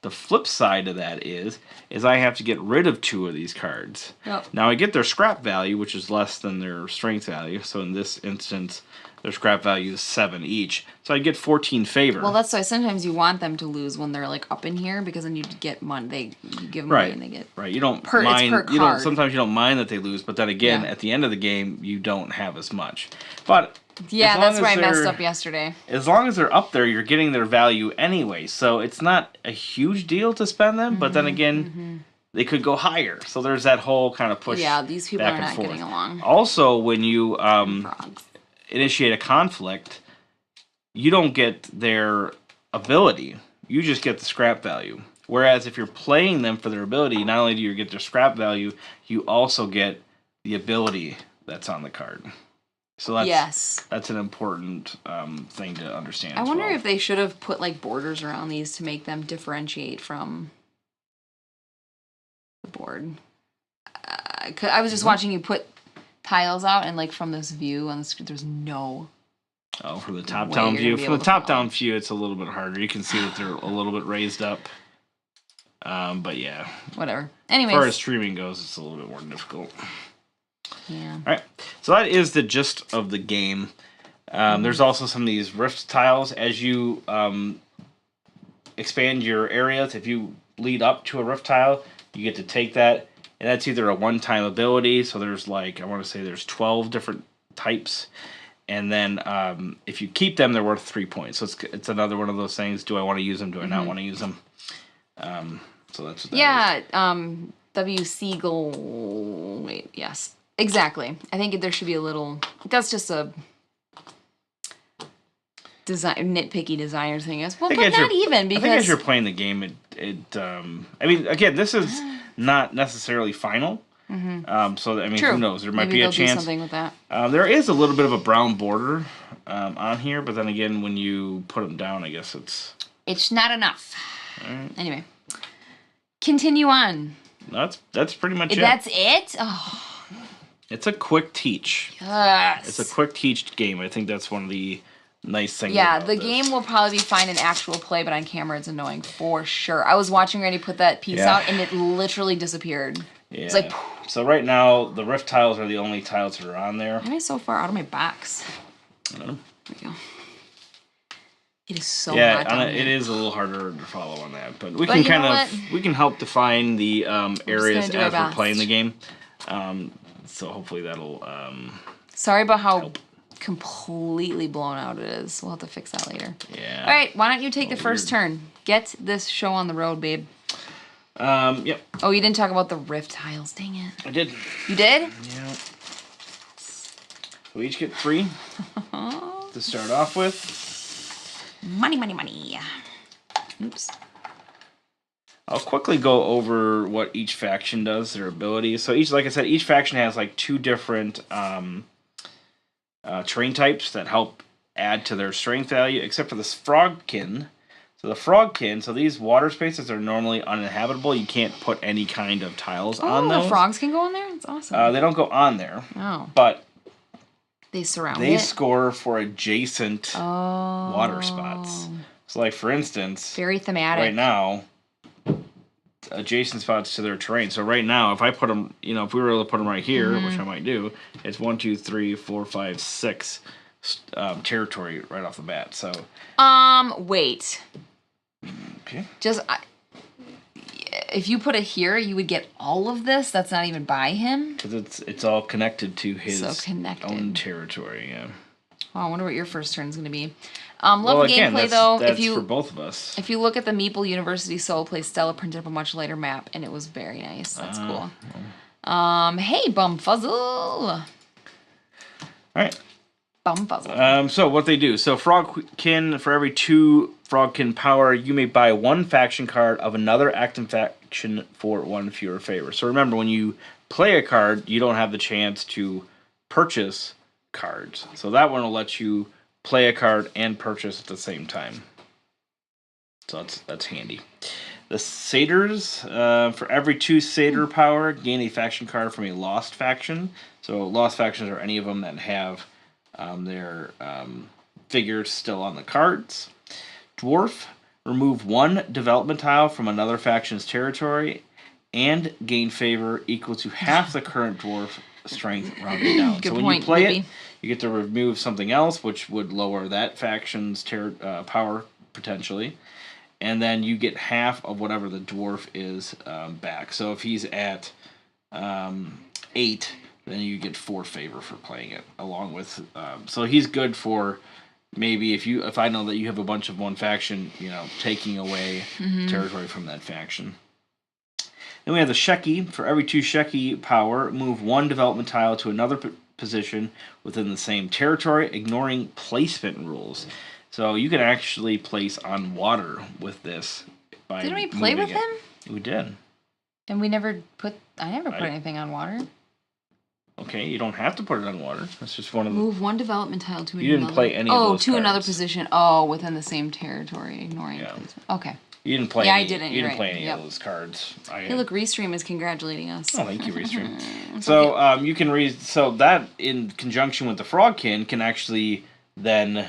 [SPEAKER 2] the flip side of that is I have to get rid of 2 of these cards.
[SPEAKER 1] Yep.
[SPEAKER 2] Now I get their scrap value, which is less than their strength value. So in this instance, their scrap value is 7 each. So I get 14 favor.
[SPEAKER 1] Well, that's why sometimes you want them to lose when they're like up in here, because then you get money. You give them money and they get
[SPEAKER 2] You don't
[SPEAKER 1] mind. It's per card.
[SPEAKER 2] Sometimes you don't mind that they lose, but then again, at the end of the game, you don't have as much. But
[SPEAKER 1] yeah, that's where I messed up yesterday.
[SPEAKER 2] As long as they're up there, you're getting their value anyway. So it's not a huge deal to spend them, but then again, they could go higher. So there's that whole kind of push.
[SPEAKER 1] Yeah, these people are not getting along.
[SPEAKER 2] Also, when you initiate a conflict, you don't get their ability. You just get the scrap value. Whereas if you're playing them for their ability, not only do you get their scrap value, you also get the ability that's on the card. So that's an important thing to understand.
[SPEAKER 1] I wonder if they should have put like borders around these to make them differentiate from the board. I was just watching you put tiles out, and like from this view on the screen, there's no.
[SPEAKER 2] Oh, from the top-down view. From the top-down view, it's a little bit harder. You can see that they're a little bit raised up. But yeah.
[SPEAKER 1] Whatever. Anyways.
[SPEAKER 2] As far as streaming goes, it's a little bit more difficult.
[SPEAKER 1] Yeah.
[SPEAKER 2] All right. So that is the gist of the game. There's also some of these rift tiles. As you expand your areas, if you lead up to a rift tile, you get to take that. And that's either a one-time ability. So there's like, I want to say there's 12 different types. And then if you keep them, they're worth 3 points. So it's another one of those things. Do I want to use them? Do I not want to use them? So that's what that is.
[SPEAKER 1] W. Siegel. Wait, yes. Exactly. I think there should be a little... That's just a nitpicky designer thing. Well, but not even, because...
[SPEAKER 2] I think as you're playing the game, I mean, again, this is not necessarily final. So, I mean,
[SPEAKER 1] True.
[SPEAKER 2] Who knows? There might
[SPEAKER 1] Maybe
[SPEAKER 2] be a
[SPEAKER 1] they'll
[SPEAKER 2] chance.
[SPEAKER 1] Do something with that.
[SPEAKER 2] There is a little bit of a brown border on here, but then again, when you put them down, I guess it's...
[SPEAKER 1] It's not enough.
[SPEAKER 2] Right.
[SPEAKER 1] Anyway. Continue on.
[SPEAKER 2] That's pretty much it.
[SPEAKER 1] That's it? Oh.
[SPEAKER 2] It's a quick teach.
[SPEAKER 1] Yes.
[SPEAKER 2] It's a quick teach game. I think that's one of the nice things.
[SPEAKER 1] Yeah,
[SPEAKER 2] about
[SPEAKER 1] the
[SPEAKER 2] this.
[SPEAKER 1] game will probably be fine in actual play, but on camera it's annoying for sure. I was watching Randy put that piece out, and it literally disappeared.
[SPEAKER 2] Yeah.
[SPEAKER 1] It's like,
[SPEAKER 2] so right now, the rift tiles are the only tiles that are on there.
[SPEAKER 1] why am I so far out of my box?
[SPEAKER 2] I don't know.
[SPEAKER 1] There we go. It is so hot down
[SPEAKER 2] it
[SPEAKER 1] here.
[SPEAKER 2] is a little harder to follow on that, but we can we can help define the areas as we're playing the game. So hopefully that'll.
[SPEAKER 1] Sorry about how completely blown out it is. We'll have to fix that later.
[SPEAKER 2] Yeah.
[SPEAKER 1] All right, why don't you take the first turn? Get this show on the road, babe.
[SPEAKER 2] Yep.
[SPEAKER 1] Oh, you didn't talk about the rift tiles. Dang it.
[SPEAKER 2] I did.
[SPEAKER 1] You did?
[SPEAKER 2] Yeah. We each get 3 to start off with.
[SPEAKER 1] Money, money, money. Oops.
[SPEAKER 2] I'll quickly go over what each faction does, their abilities. So like I said, each faction has like 2 different terrain types that help add to their strength value, except for this frogkin. So the frogkin, so these water spaces are normally uninhabitable. You can't put any kind of tiles on those.
[SPEAKER 1] Oh, frogs can go in there? That's awesome.
[SPEAKER 2] They don't go on there.
[SPEAKER 1] Oh.
[SPEAKER 2] But
[SPEAKER 1] they surround it?
[SPEAKER 2] They score for adjacent water spots. So like for instance,
[SPEAKER 1] very thematic.
[SPEAKER 2] Right now, adjacent spots to their terrain. So right now, if I put them, if we were able to put them right here, which I might do, it's 1, 2, 3, 4, 5, 6 territory right off the bat. So.
[SPEAKER 1] Wait.
[SPEAKER 2] Okay.
[SPEAKER 1] If you put it here, you would get all of this. That's not even by him.
[SPEAKER 2] Because it's all connected to his own territory. Yeah.
[SPEAKER 1] Oh, I wonder what your first turn is going to be. Love the gameplay though.
[SPEAKER 2] That's for both of us.
[SPEAKER 1] If you look at the Meeple University solo play, Stella printed up a much lighter map, and it was very nice. That's cool. Hey, Bumfuzzle. All
[SPEAKER 2] right.
[SPEAKER 1] Bumfuzzle.
[SPEAKER 2] So what they do. So Frogkin, for every 2 Frogkin power, you may buy 1 faction card of another active faction for 1 fewer favor. So remember, when you play a card, you don't have the chance to purchase cards. So that one will let you play a card and purchase at the same time. So that's handy. The Satyrs, for every 2 Satyr power, gain a faction card from a lost faction. So lost factions are any of them that have their figures still on the cards. Dwarf, remove 1 development tile from another faction's territory and gain favor equal to half the current dwarf strength rounded down. So when you play it, you get to remove something else, which would lower that faction's power potentially. And then you get half of whatever the dwarf is back. So if he's at 8, then you get 4 favor for playing it, along with. So he's good for maybe if I know that you have a bunch of one faction, taking away territory from that faction. Then we have the Sheki. For every 2 Sheki power, move 1 development tile to another position within the same territory, ignoring placement rules. So you can actually place on water with this.
[SPEAKER 1] Didn't we play with him?
[SPEAKER 2] We did.
[SPEAKER 1] And I never put anything on water.
[SPEAKER 2] Okay, you don't have to put it on water. That's just one of the...
[SPEAKER 1] Move 1 development tile to another...
[SPEAKER 2] You didn't play any of those
[SPEAKER 1] to
[SPEAKER 2] cards.
[SPEAKER 1] Another position. Oh, within the same territory, ignoring placement. Okay.
[SPEAKER 2] You didn't play
[SPEAKER 1] I didn't.
[SPEAKER 2] You didn't play any of those cards.
[SPEAKER 1] Hey, look, Restream is congratulating us.
[SPEAKER 2] Oh, thank you, Restream. So, you can so that, in conjunction with the Frogkin, can actually then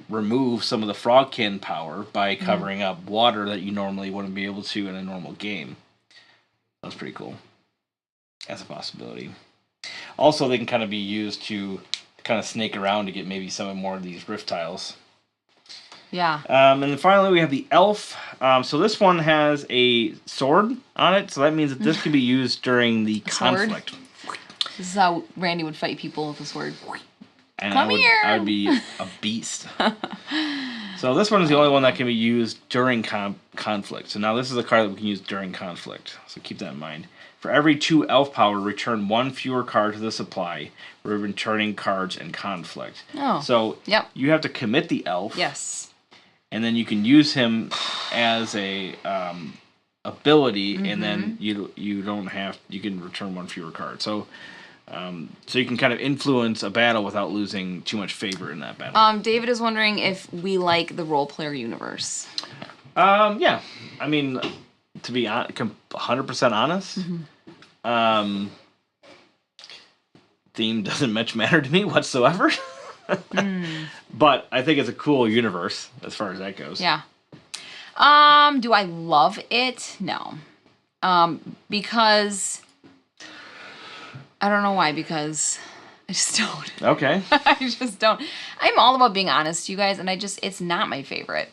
[SPEAKER 2] remove some of the Frogkin power by covering up water that you normally wouldn't be able to in a normal game. That's pretty cool. That's a possibility. Also, they can kind of be used to kind of snake around to get maybe some more of these rift tiles.
[SPEAKER 1] Yeah.
[SPEAKER 2] And then finally, we have the Elf. So this one has a sword on it, so that means that this can be used during the conflict.
[SPEAKER 1] This is how Randy would fight people with a sword.
[SPEAKER 2] And I would be a beast. So this one is the only one that can be used during conflict. So now this is a card that we can use during conflict. So keep that in mind. For every 2 elf power, return 1 fewer card to the supply. We're returning cards in conflict.
[SPEAKER 1] Oh.
[SPEAKER 2] So you have to commit the elf.
[SPEAKER 1] Yes.
[SPEAKER 2] And then you can use him as a ability, and then you don't have, you can return 1 fewer card. So so you can kind of influence a battle without losing too much favor in that battle.
[SPEAKER 1] David is wondering if we like the role player universe.
[SPEAKER 2] Yeah. I mean, to be 100% honest, theme doesn't much matter to me whatsoever. But I think it's a cool universe as far as that goes.
[SPEAKER 1] Yeah. Do I love it? No. Because I don't know why, because I just don't.
[SPEAKER 2] Okay.
[SPEAKER 1] I just don't. I'm all about being honest, you guys, and it's not my favorite.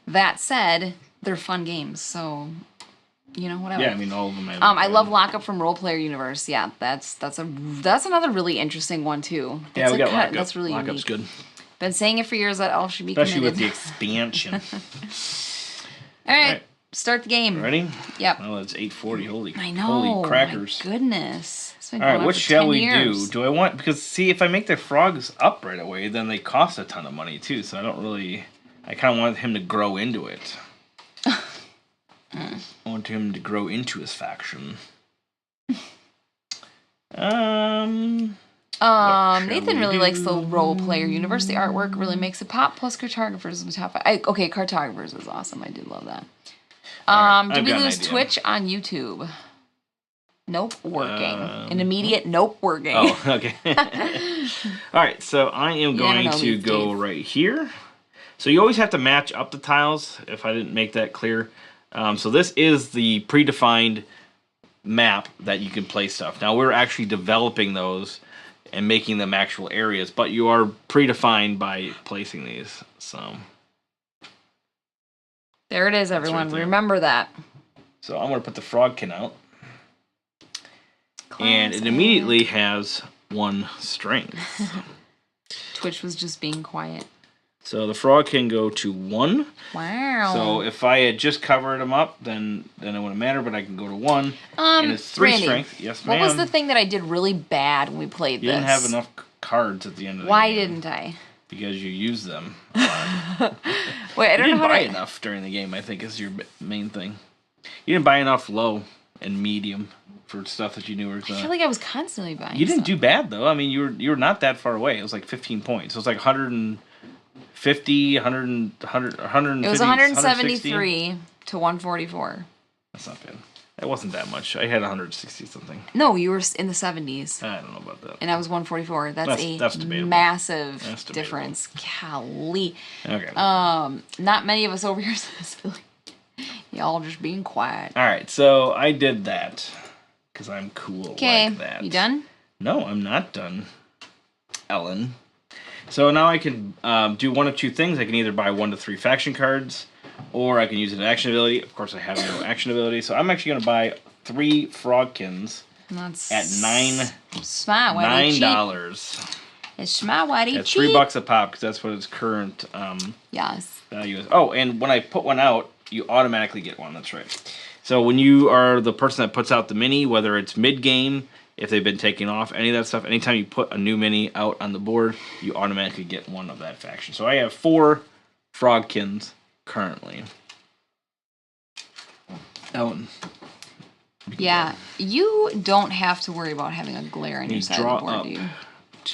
[SPEAKER 1] That said, they're fun games, so whatever.
[SPEAKER 2] Yeah, I mean all of them.
[SPEAKER 1] I love Lockup from Role Player Universe. Yeah, that's another really interesting one too.
[SPEAKER 2] Yeah, we got Lockup.
[SPEAKER 1] That's really
[SPEAKER 2] Lockup's
[SPEAKER 1] unique.
[SPEAKER 2] Good.
[SPEAKER 1] Been saying it for years that Elf should be
[SPEAKER 2] Especially
[SPEAKER 1] committed.
[SPEAKER 2] with the expansion.
[SPEAKER 1] All right, start the game.
[SPEAKER 2] Ready?
[SPEAKER 1] Yep.
[SPEAKER 2] Oh, it's 8:40. Holy,
[SPEAKER 1] I know.
[SPEAKER 2] Holy crackers.
[SPEAKER 1] My goodness.
[SPEAKER 2] All right, what shall we do? Do I want, because see, if I make the frogs up right away, then they cost a ton of money too. So I kind of want him to grow into it. I want him to grow into his faction.
[SPEAKER 1] Nathan really likes the Role Player Universe. The artwork really makes it pop. Plus, cartographers is my top 5. Okay, cartographers is awesome. I did love that. Did we lose Twitch on YouTube? Nope, working. An immediate nope, working.
[SPEAKER 2] Oh, okay. All right, so I am going to go right here. So you always have to match up the tiles, if I didn't make that clear. So this is the predefined map that you can place stuff. Now, we're actually developing those and making them actual areas, but you are predefined by placing these. So
[SPEAKER 1] there it is, everyone. Right, remember that.
[SPEAKER 2] So I'm going to put the frogkin out. And it immediately has 1 strength.
[SPEAKER 1] Twitch was just being quiet.
[SPEAKER 2] So the frog can go to 1.
[SPEAKER 1] Wow.
[SPEAKER 2] So if I had just covered him up, then it wouldn't matter, but I can go to 1. And it's 3
[SPEAKER 1] Randy,
[SPEAKER 2] strength. Yes, ma'am.
[SPEAKER 1] What was the thing that I did really bad when we played this?
[SPEAKER 2] You didn't have enough cards at the end of the game.
[SPEAKER 1] Why didn't I?
[SPEAKER 2] Because you used them a lot.
[SPEAKER 1] Wait, I don't know how to...
[SPEAKER 2] buy enough during the game, I think, is your main thing. You didn't buy enough low and medium for stuff that you knew were going.
[SPEAKER 1] I feel like I was constantly buying.
[SPEAKER 2] You didn't do bad though. I mean, you were not that far away. It was like 15 points. It was like 150, 100, 150.
[SPEAKER 1] It was 173 to 144.
[SPEAKER 2] That's not bad. That wasn't that much. I had 160 something.
[SPEAKER 1] No, you were in the 70s.
[SPEAKER 2] I don't know about that.
[SPEAKER 1] And I was 144. That's
[SPEAKER 2] debatable.
[SPEAKER 1] Massive difference. Golly.
[SPEAKER 2] Okay.
[SPEAKER 1] Not many of us over here. Y'all just being quiet.
[SPEAKER 2] All right, so I did that because I'm cool like that.
[SPEAKER 1] You done?
[SPEAKER 2] No, I'm not done, Ellen. So now I can do one of two things. I can either buy 1 to 3 faction cards, or I can use an action ability. Of course, I have no action ability, so I'm actually going to buy 3 frogkins at $9.
[SPEAKER 1] It's $9.
[SPEAKER 2] It's $3 a pop because that's what its current
[SPEAKER 1] yes
[SPEAKER 2] value is. Oh, and when I put one out, you automatically get one. That's right. So when you are the person that puts out the mini, whether it's mid-game, if they've been taking off, any of that stuff, anytime you put a new mini out on the board, you automatically get one of that faction. So I have 4 frogkins currently. Ellen.
[SPEAKER 1] Yeah, you don't have to worry about having a glare on your side of the board, do you?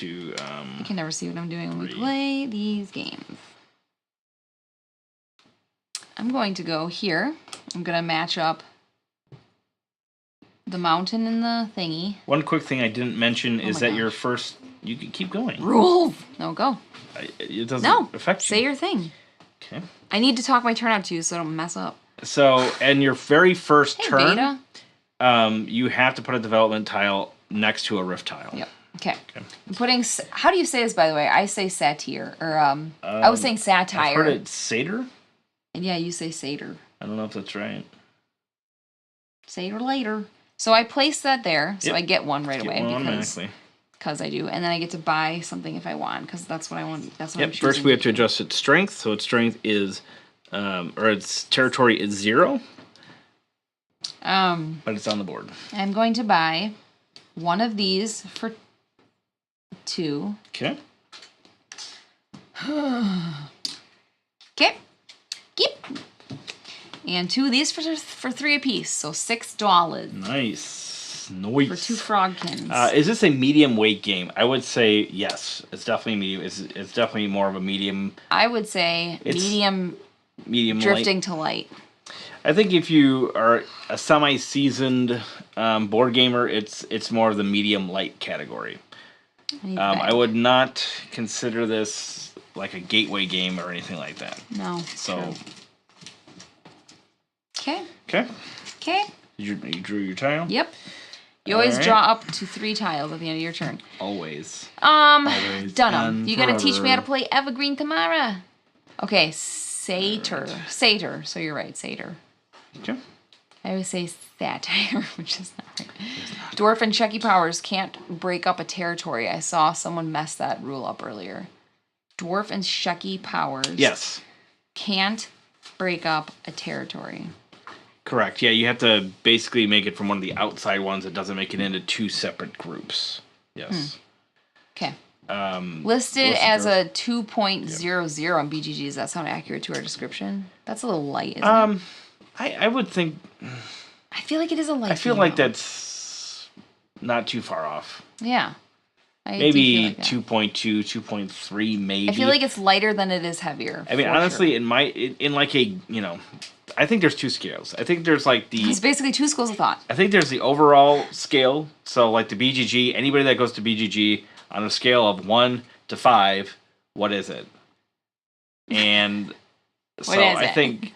[SPEAKER 1] You can never see what I'm doing when we play these games. I'm going to go here. I'm going to match up the mountain and the thingy.
[SPEAKER 2] One quick thing I didn't mention is that your first... You can keep going.
[SPEAKER 1] Rules! No, go.
[SPEAKER 2] It doesn't affect you.
[SPEAKER 1] Say your thing.
[SPEAKER 2] Okay.
[SPEAKER 1] I need to talk my turn out too, so I don't mess up.
[SPEAKER 2] So, and your very first turn,
[SPEAKER 1] Beta.
[SPEAKER 2] You have to put a development tile next to a rift tile.
[SPEAKER 1] Yep. Okay. I'm putting... How do you say this, by the way? I say satire, or I was saying satire.
[SPEAKER 2] I've heard it satyr?
[SPEAKER 1] And yeah, you say satyr.
[SPEAKER 2] I don't know if that's right.
[SPEAKER 1] Satyr later. So I place that there, so I get one right away because I do, and then I get to buy something if I want, because that's what I want. That's what I'm choosing.
[SPEAKER 2] First we have to adjust its strength. So its strength is, or its territory is 0. But it's on the board.
[SPEAKER 1] I'm going to buy one of these for 2.
[SPEAKER 2] Okay.
[SPEAKER 1] Okay. Keep. And 2 of these for 3 apiece, so $6.
[SPEAKER 2] Nice.
[SPEAKER 1] For 2 frogkins.
[SPEAKER 2] Is this a medium weight game? I would say yes. It's definitely medium. It's definitely more of a medium.
[SPEAKER 1] I would say medium drifting
[SPEAKER 2] light.
[SPEAKER 1] To light.
[SPEAKER 2] I think if you are a semi-seasoned board gamer, it's more of the medium light category. I would not consider this like a gateway game or anything like that.
[SPEAKER 1] No.
[SPEAKER 2] So.
[SPEAKER 1] Okay.
[SPEAKER 2] Okay.
[SPEAKER 1] Okay.
[SPEAKER 2] You drew your tile?
[SPEAKER 1] Yep. You always draw up to 3 tiles at the end of your turn.
[SPEAKER 2] Always.
[SPEAKER 1] Always Dunham. You gotta teach me how to play Evergreen Tamara. Okay, Satyr. Satyr. So you're right, Satyr.
[SPEAKER 2] Okay.
[SPEAKER 1] I always say satire, which is not right. Dwarf and Chucky powers can't break up a territory. I saw someone mess that rule up earlier. Dwarf and Chucky powers.
[SPEAKER 2] Yes.
[SPEAKER 1] Can't break up a territory.
[SPEAKER 2] Correct. Yeah, you have to basically make it from one of the outside ones that doesn't make it into 2 separate groups. Yes.
[SPEAKER 1] Okay. Listed as a 2.00 on BGG. Does that sound accurate to our description? That's a little light, isn't it?
[SPEAKER 2] I would think.
[SPEAKER 1] I feel like it is a light.
[SPEAKER 2] I feel like that's not too far off.
[SPEAKER 1] Yeah.
[SPEAKER 2] Maybe like 2.2, 2.3, maybe.
[SPEAKER 1] I feel like it's lighter than it is heavier.
[SPEAKER 2] I mean, honestly, in like a, I think there's 2 scales. I think there's like the...
[SPEAKER 1] It's basically 2 schools of thought.
[SPEAKER 2] I think there's the overall scale. So like the BGG, anybody that goes to BGG on a scale of 1 to 5, what is it? And so I think,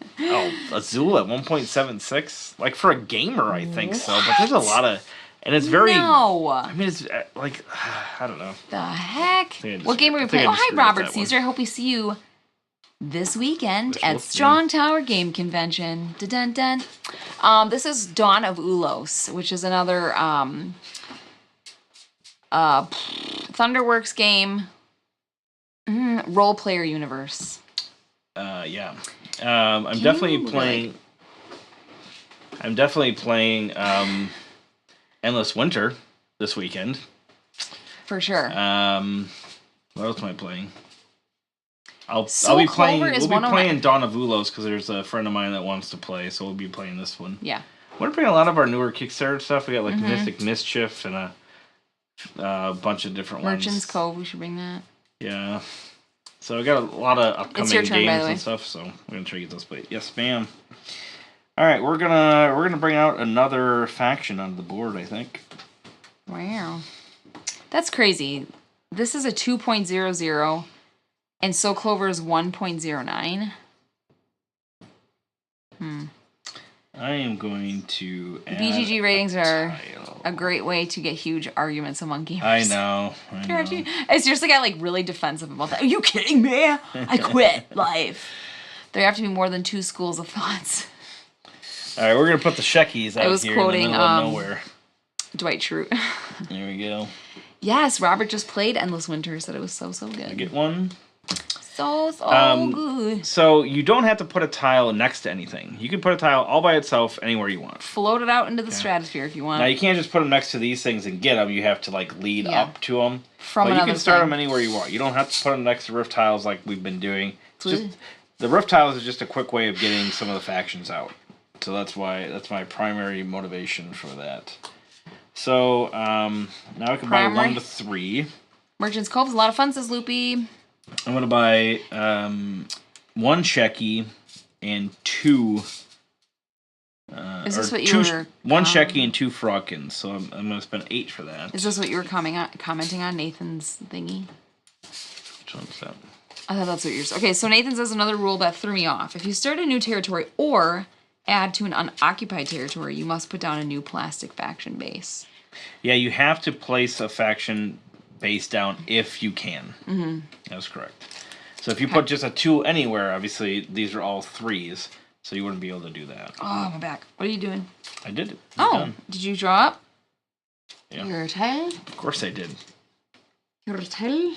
[SPEAKER 2] Azul at 1.76? Like for a gamer, I think so. But there's a lot of... And it's very...
[SPEAKER 1] No.
[SPEAKER 2] I mean, it's like... I don't know.
[SPEAKER 1] The heck? What game are we playing? Oh, hi, Robert Caesar. I hope we see you this weekend at Strong Tower Game Convention. Dun dun dun. This is Dawn of Ulos, which is another Thunderworks game. Role player universe.
[SPEAKER 2] Yeah. I'm definitely playing Endless Winter this weekend.
[SPEAKER 1] For sure.
[SPEAKER 2] What else am I playing? I'll be playing. We'll be playing Dawn of Ulos because there's a friend of mine that wants to play, so we'll be playing this one.
[SPEAKER 1] Yeah.
[SPEAKER 2] We're playing a lot of our newer Kickstarter stuff. We got like Mystic Mischief and a bunch of different
[SPEAKER 1] Merchant's
[SPEAKER 2] ones.
[SPEAKER 1] Cove. We should bring that.
[SPEAKER 2] Yeah. So we got a lot of upcoming
[SPEAKER 1] games
[SPEAKER 2] and stuff. So we're gonna try to get those played. Yes, ma'am. All right, we're gonna bring out another faction onto the board, I think.
[SPEAKER 1] Wow, that's crazy. This is a 2.00, and So Clover is 1.09.
[SPEAKER 2] I am going to add
[SPEAKER 1] BGG ratings are
[SPEAKER 2] tile.
[SPEAKER 1] a great way to get huge arguments among gamers.
[SPEAKER 2] I know.
[SPEAKER 1] I seriously got like really defensive about that. Are you kidding me? I quit life. There have to be more than 2 schools of thoughts.
[SPEAKER 2] All right, we're gonna put the Sheckies out here in the middle of nowhere.
[SPEAKER 1] Dwight Schrute.
[SPEAKER 2] There we go.
[SPEAKER 1] Yes, Robert just played Endless Winter. Said it was so good.
[SPEAKER 2] I get one.
[SPEAKER 1] So good.
[SPEAKER 2] So you don't have to put a tile next to anything. You can put a tile all by itself anywhere you want.
[SPEAKER 1] Float it out into the stratosphere if you want.
[SPEAKER 2] Now you can't just put them next to these things and get them. You have to like lead up to them.
[SPEAKER 1] But
[SPEAKER 2] you can start them anywhere you want. You don't have to put them next to roof tiles like we've been doing. It's just, the roof tiles is just a quick way of getting some of the factions out. So that's my primary motivation for that. So now I can buy 1 to 3.
[SPEAKER 1] Merchant's Cove is a lot of fun, says Loopy.
[SPEAKER 2] I'm gonna buy 1 Shecky and 2.
[SPEAKER 1] Is this what you were?
[SPEAKER 2] 1 Shecky and 2 Frogkins. So I'm gonna spend 8 for that.
[SPEAKER 1] Is this what you were commenting on Nathan's thingy?
[SPEAKER 2] Which one's that?
[SPEAKER 1] I thought that's what you're saying. Okay, so Nathan says another rule that threw me off. If you start a new territory or add to an unoccupied territory, you must put down a new plastic faction base.
[SPEAKER 2] Yeah, you have to place a faction base down if you can. Mm-hmm. That's correct. So if you put just a 2 anywhere, obviously these are all 3s, so you wouldn't be able to do that.
[SPEAKER 1] Oh, my back. What are you doing?
[SPEAKER 2] I did it.
[SPEAKER 1] Done. Did you draw up?
[SPEAKER 2] Yeah.
[SPEAKER 1] Your tile?
[SPEAKER 2] Of course I did.
[SPEAKER 1] Your tile?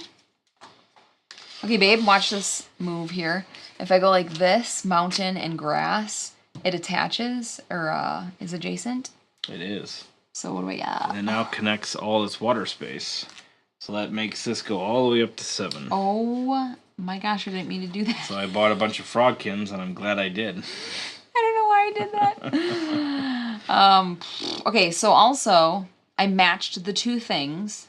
[SPEAKER 1] Okay, babe, watch this move here. If I go like this, mountain and grass, it attaches or is adjacent.
[SPEAKER 2] It is.
[SPEAKER 1] So what do we got?
[SPEAKER 2] And it now connects all this water space. So that makes this go all the way up to 7.
[SPEAKER 1] Oh my gosh, I didn't mean to do that.
[SPEAKER 2] So I bought a bunch of Frogkins, and I'm glad I did.
[SPEAKER 1] I don't know why I did that. Okay, so also, I matched the 2 things.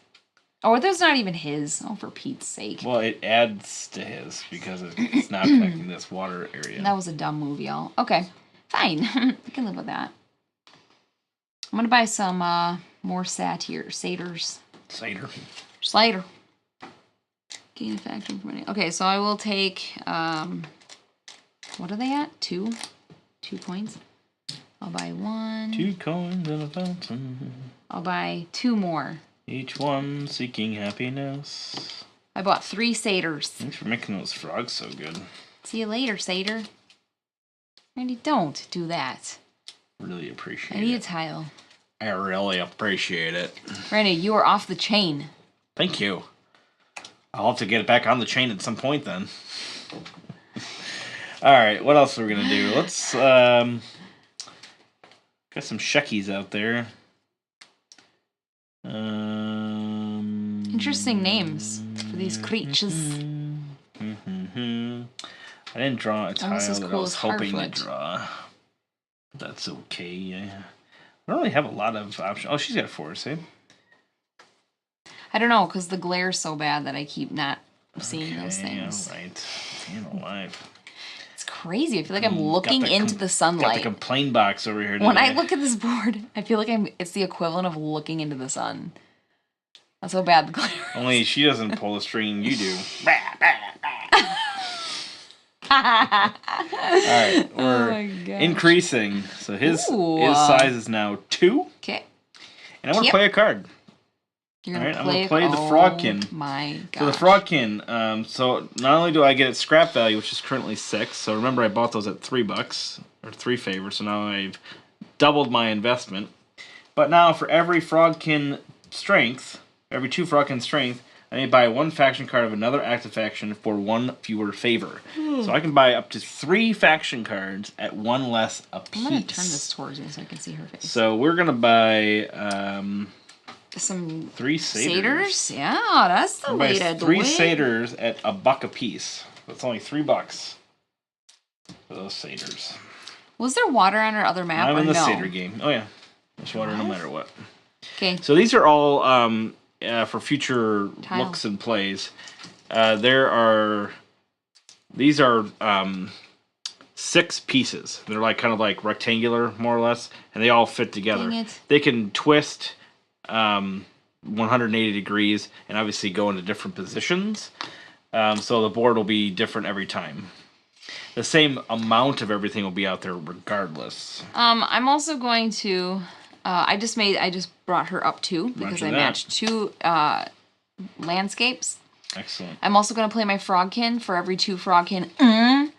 [SPEAKER 1] Oh, that's not even his. Oh, for Pete's sake.
[SPEAKER 2] Well, it adds to his, because it's now connecting this water area.
[SPEAKER 1] That was a dumb move, y'all. Okay, fine. I can live with that. I'm going to buy some more satyrs.
[SPEAKER 2] Satyr.
[SPEAKER 1] Slider. Gain a factor for money. Okay, so I will take, what are they at? 2? 2 coins? I'll buy 1.
[SPEAKER 2] 2 coins and a fountain.
[SPEAKER 1] I'll buy 2 more.
[SPEAKER 2] Each one seeking happiness.
[SPEAKER 1] I bought 3 satyrs.
[SPEAKER 2] Thanks for making those frogs so good.
[SPEAKER 1] See you later, satyr. Randy, don't do that.
[SPEAKER 2] Really appreciate
[SPEAKER 1] I need
[SPEAKER 2] it.
[SPEAKER 1] a tile.
[SPEAKER 2] I really appreciate it.
[SPEAKER 1] Randy, you are off the chain.
[SPEAKER 2] Thank you. I'll have to get it back on the chain at some point then. Alright, what else are we going to do? Let's, got some Sheckies out there.
[SPEAKER 1] Interesting names for these creatures.
[SPEAKER 2] I didn't draw a tile
[SPEAKER 1] Almost as
[SPEAKER 2] that
[SPEAKER 1] cool
[SPEAKER 2] I was
[SPEAKER 1] as
[SPEAKER 2] hoping
[SPEAKER 1] Harfoot.
[SPEAKER 2] to draw. That's okay. I don't really have a lot of options. Oh, she's got a forest, eh?
[SPEAKER 1] I don't know, because the glare's so bad that I keep not seeing those things.
[SPEAKER 2] Alright. Staying alive.
[SPEAKER 1] It's crazy. I feel like I'm looking into the sunlight.
[SPEAKER 2] Got the complaint box over here today.
[SPEAKER 1] When I look at this board, I feel like it's the equivalent of looking into the sun. That's how bad the glare is.
[SPEAKER 2] Only she doesn't pull the string, you do. Alright, we're increasing. So his size is now 2.
[SPEAKER 1] Okay.
[SPEAKER 2] And I'm going to play a card.
[SPEAKER 1] You're going
[SPEAKER 2] I'm going
[SPEAKER 1] to
[SPEAKER 2] play the Frogkin.
[SPEAKER 1] Oh my god.
[SPEAKER 2] So the Frogkin, so not only do I get its scrap value, which is currently 6, so remember I bought those at $3, or 3 favors, so now I've doubled my investment. But now for every Frogkin strength, every 2 Frogkin strength, I may buy 1 faction card of another active faction for 1 fewer favor. So I can buy up to 3 faction cards at 1 less apiece.
[SPEAKER 1] I'm going to turn this towards you so I can see her face.
[SPEAKER 2] So we're going to buy
[SPEAKER 1] some
[SPEAKER 2] 3 satyrs.
[SPEAKER 1] Yeah, that's the way to do it.
[SPEAKER 2] 3 satyrs at $1 a piece. That's only $3 for those satyrs.
[SPEAKER 1] Was there water on our other map?
[SPEAKER 2] I'm in the
[SPEAKER 1] no?
[SPEAKER 2] satyr game. Oh yeah, there's water no matter what.
[SPEAKER 1] Okay.
[SPEAKER 2] So these are all for future
[SPEAKER 1] Tile.
[SPEAKER 2] looks and plays. These are 6 pieces. They're like kind of like rectangular, more or less, and they all fit together.
[SPEAKER 1] Dang it.
[SPEAKER 2] They can twist 180 degrees and obviously go into different positions. So the board will be different every time. The same amount of everything will be out there regardless.
[SPEAKER 1] I'm also going to. I just brought her up 2 because I matched 2 landscapes.
[SPEAKER 2] Excellent.
[SPEAKER 1] I'm also going to play my Frogkin. For every 2 Frogkin,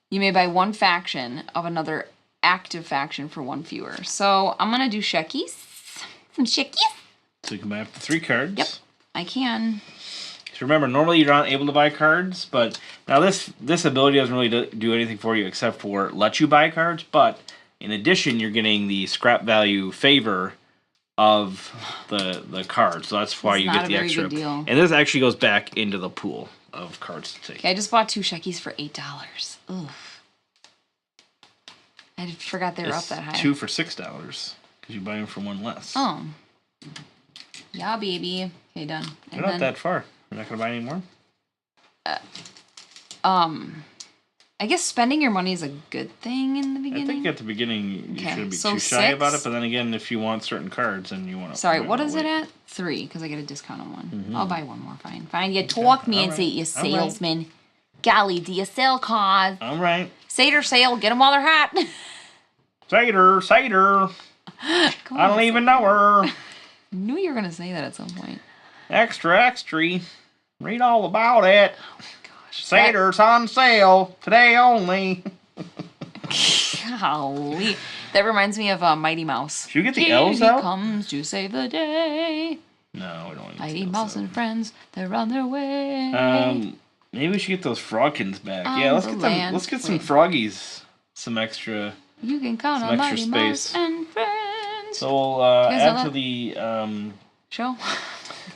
[SPEAKER 1] you may buy 1 faction of another active faction for 1 fewer. So I'm going to do Sheckies. Some Sheckies.
[SPEAKER 2] So you can buy up to 3 cards.
[SPEAKER 1] Yep, I can.
[SPEAKER 2] So remember, normally you're not able to buy cards, but now this ability doesn't really do anything for you except for let you buy cards, but in addition, you're getting the scrap value favor of the card, so that's why you get the extra.
[SPEAKER 1] Good deal.
[SPEAKER 2] And this actually goes back into the pool of cards to take.
[SPEAKER 1] Okay, I just bought 2 Sheckies for $8. Oof. I forgot they were up that high.
[SPEAKER 2] 2 for $6 because you buy them for 1 less.
[SPEAKER 1] Oh. Yeah, baby. Okay, done.
[SPEAKER 2] They're not that far. You're not gonna buy any more.
[SPEAKER 1] I guess spending your money is a good thing in the beginning.
[SPEAKER 2] I think at the beginning you shouldn't be
[SPEAKER 1] so
[SPEAKER 2] too shy
[SPEAKER 1] 6?
[SPEAKER 2] about it, but then again, if you want certain cards, then you want to.
[SPEAKER 1] Sorry, what is it at? 3, because I get a discount on 1. I'll buy 1 more. Fine, fine. You talk me into you salesman. Golly, do you sell cards?
[SPEAKER 2] All right.
[SPEAKER 1] Satyr sale, get them while they're hot.
[SPEAKER 2] Satyr. I don't even know her.
[SPEAKER 1] Knew you were gonna say that at some point.
[SPEAKER 2] Extra. Read all about it.
[SPEAKER 1] Oh my gosh.
[SPEAKER 2] Satyr's on sale today only.
[SPEAKER 1] Golly. That reminds me of Mighty Mouse.
[SPEAKER 2] Should we get the elves out?
[SPEAKER 1] He comes to save the day.
[SPEAKER 2] No, we don't need
[SPEAKER 1] Mighty Mouse and friends, they're on their way.
[SPEAKER 2] Maybe we should get those Frogkins back. Yeah, let's get them. Let's get some Froggies. Some extra.
[SPEAKER 1] You can count on Mighty Mouse and friends.
[SPEAKER 2] So we'll add to the
[SPEAKER 1] show.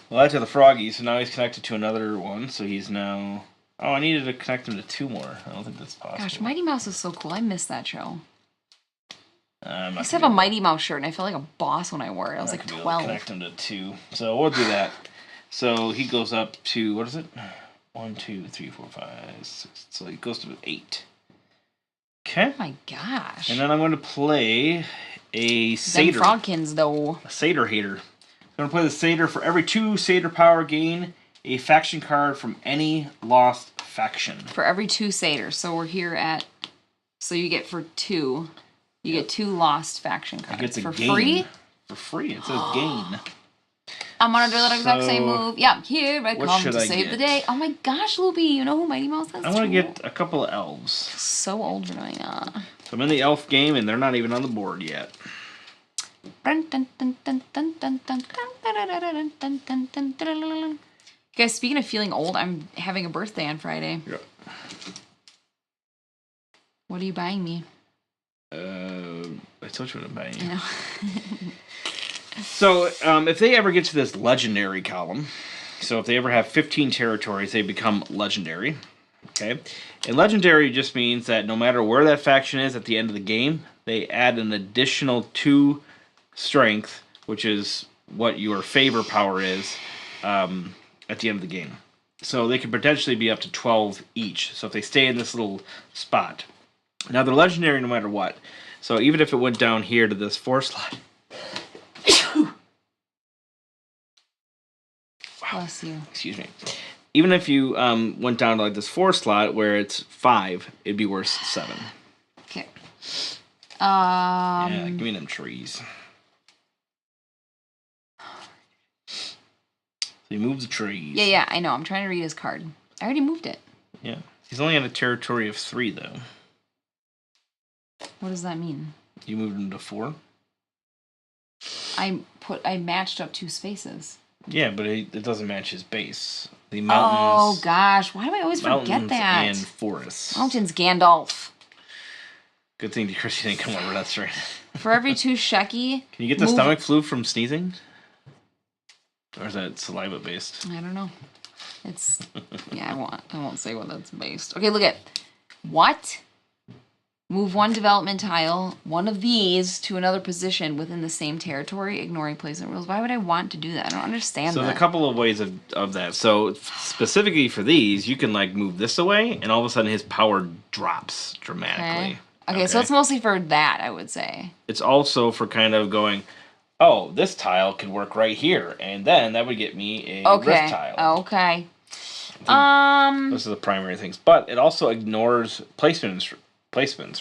[SPEAKER 2] We'll add to the Froggy. So now he's connected to another one. So he's now. Oh, I needed to connect him to 2 more. I don't think that's possible.
[SPEAKER 1] Gosh, Mighty Mouse is so cool. I miss that show.
[SPEAKER 2] I
[SPEAKER 1] used to have a Mighty Mouse shirt, and I felt like a boss when I wore it. I was like 12.
[SPEAKER 2] Connect him to 2. So we'll do that. So he goes up to, what is it? 1, 2, 3, 4, 5, 6. So he goes to 8. Okay.
[SPEAKER 1] Oh my gosh.
[SPEAKER 2] And then I'm going to play a satyr.
[SPEAKER 1] Them Frogkins, though.
[SPEAKER 2] A satyr hater. Gonna play the Satyr. For every 2 Satyr power, gain a faction card from any lost faction.
[SPEAKER 1] For every 2 satyrs. So we're here at... So you get for 2. You get 2 lost faction cards.
[SPEAKER 2] It gets a
[SPEAKER 1] for
[SPEAKER 2] gain.
[SPEAKER 1] Free?
[SPEAKER 2] For free. It says gain.
[SPEAKER 1] I'm gonna do that exact same move. Yeah, here I come to save
[SPEAKER 2] get?
[SPEAKER 1] the day. Oh my gosh, Loopy, you know who Mighty Mouse is?
[SPEAKER 2] I want to get a couple of elves.
[SPEAKER 1] So old for doing that.
[SPEAKER 2] So I'm in the elf game, and they're not even on the board yet.
[SPEAKER 1] Guys, speaking of feeling old, I'm having a birthday on Friday.
[SPEAKER 2] Yeah.
[SPEAKER 1] What are you buying me?
[SPEAKER 2] I told you what I'm buying you.
[SPEAKER 1] I know.
[SPEAKER 2] So, if they ever get to this legendary column, so if they ever have 15 territories, they become legendary. Okay? And legendary just means that no matter where that faction is at the end of the game, they add an additional 2 strength, which is what your favor power is, at the end of the game. So they could potentially be up to 12 each. So if they stay in this little spot. Now, they're legendary no matter what. So even if it went down here to this 4 slot...
[SPEAKER 1] Bless you.
[SPEAKER 2] Excuse me. Even if you went down to like this 4 slot where it's 5, it'd be worth 7.
[SPEAKER 1] Okay.
[SPEAKER 2] Yeah, give me them trees. So you move the trees.
[SPEAKER 1] Yeah, I know. I'm trying to read his card. I already moved it.
[SPEAKER 2] Yeah. He's only on a territory of 3, though.
[SPEAKER 1] What does that mean?
[SPEAKER 2] You moved him to 4?
[SPEAKER 1] I matched up 2 spaces.
[SPEAKER 2] Yeah, but it doesn't match his base. The mountains.
[SPEAKER 1] Oh gosh, why do I always forget that?
[SPEAKER 2] And forests.
[SPEAKER 1] Mountains, Gandalf.
[SPEAKER 2] Good thing Chrissie didn't come over. That's right.
[SPEAKER 1] For every 2 Shecky.
[SPEAKER 2] Can you get the stomach flu from sneezing? Or is that saliva based?
[SPEAKER 1] I don't know. It's yeah. I won't say what that's based. Okay, look at what. Move 1 development tile, 1 of these, to another position within the same territory, ignoring placement rules. Why would I want to do that? I don't understand
[SPEAKER 2] So
[SPEAKER 1] that.
[SPEAKER 2] there's a couple of ways of that. So specifically for these, you can like move this away, and all of a sudden his power drops dramatically.
[SPEAKER 1] Okay, so it's mostly for that, I would say.
[SPEAKER 2] It's also for kind of going, oh, this tile could work right here, and then that would get me a rift tile.
[SPEAKER 1] Okay.
[SPEAKER 2] Those are the primary things. But it also ignores placements,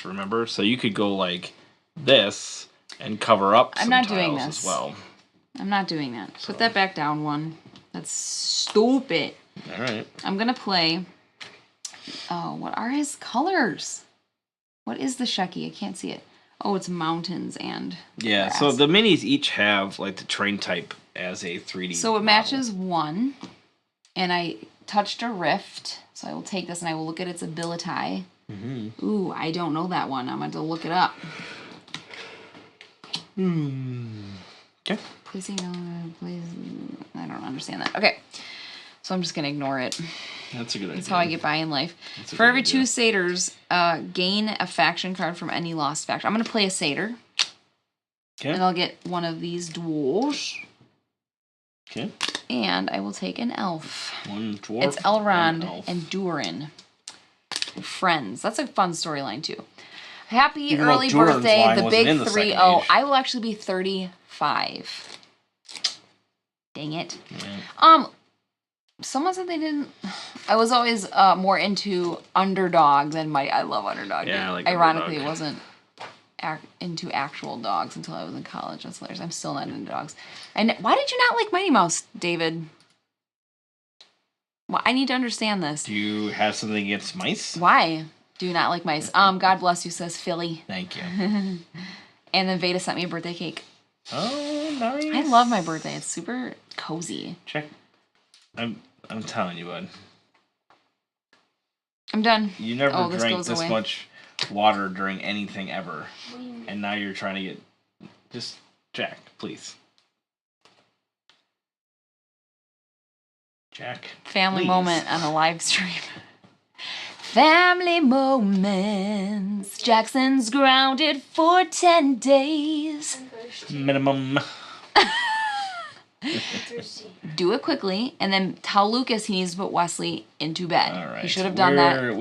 [SPEAKER 2] remember? So you could go like this and cover up some tiles as well.
[SPEAKER 1] I'm not doing that. Put that back down 1. That's stupid.
[SPEAKER 2] All right.
[SPEAKER 1] I'm going to play... Oh, what are his colors? What is the Shecky? I can't see it. Oh, it's mountains and grass.
[SPEAKER 2] So the minis each have like the terrain type as a 3D
[SPEAKER 1] So it matches 1. And I touched a rift. So I will take this and I will look at its ability. Mm-hmm. Ooh, I don't know that one. I'm going to look it up.
[SPEAKER 2] Okay.
[SPEAKER 1] Please, I don't understand that. Okay. So I'm just going to ignore it.
[SPEAKER 2] That's a good idea.
[SPEAKER 1] That's how I get by in life. For every 2 satyrs, gain a faction card from any lost faction. I'm going to play a satyr.
[SPEAKER 2] Okay.
[SPEAKER 1] And I'll get 1 of these dwarves.
[SPEAKER 2] Okay.
[SPEAKER 1] And I will take an elf.
[SPEAKER 2] 1 dwarf.
[SPEAKER 1] It's Elrond and Durin. Friends. That's a fun storyline too. Happy early birthday, the big 3-0. I will actually be 35. Dang it. Yeah. Someone said they didn't. I was always more into underdogs and I love underdog.
[SPEAKER 2] Yeah, I like
[SPEAKER 1] Ironically,
[SPEAKER 2] underdog.
[SPEAKER 1] I wasn't into actual dogs until I was in college. That's hilarious. I'm still not into dogs. And why did you not like Mighty Mouse, David? Well, I need to understand this.
[SPEAKER 2] Do you have something against mice?
[SPEAKER 1] Why do you not like mice? God bless you, says Philly.
[SPEAKER 2] Thank you.
[SPEAKER 1] And then Veda sent me a birthday cake.
[SPEAKER 2] Oh, nice.
[SPEAKER 1] I love my birthday. It's super cozy.
[SPEAKER 2] Check. I'm telling you, bud.
[SPEAKER 1] I'm done.
[SPEAKER 2] You never drank this much water during anything ever. And now you're trying to get... Just, Jack, please. Jack.
[SPEAKER 1] Family moment on a live stream. Family moments. Jackson's grounded for 10 days.
[SPEAKER 2] Minimum.
[SPEAKER 1] Do it quickly, and then tell Lucas he needs to put Wesley into bed.
[SPEAKER 2] All right.
[SPEAKER 1] He should have done that 20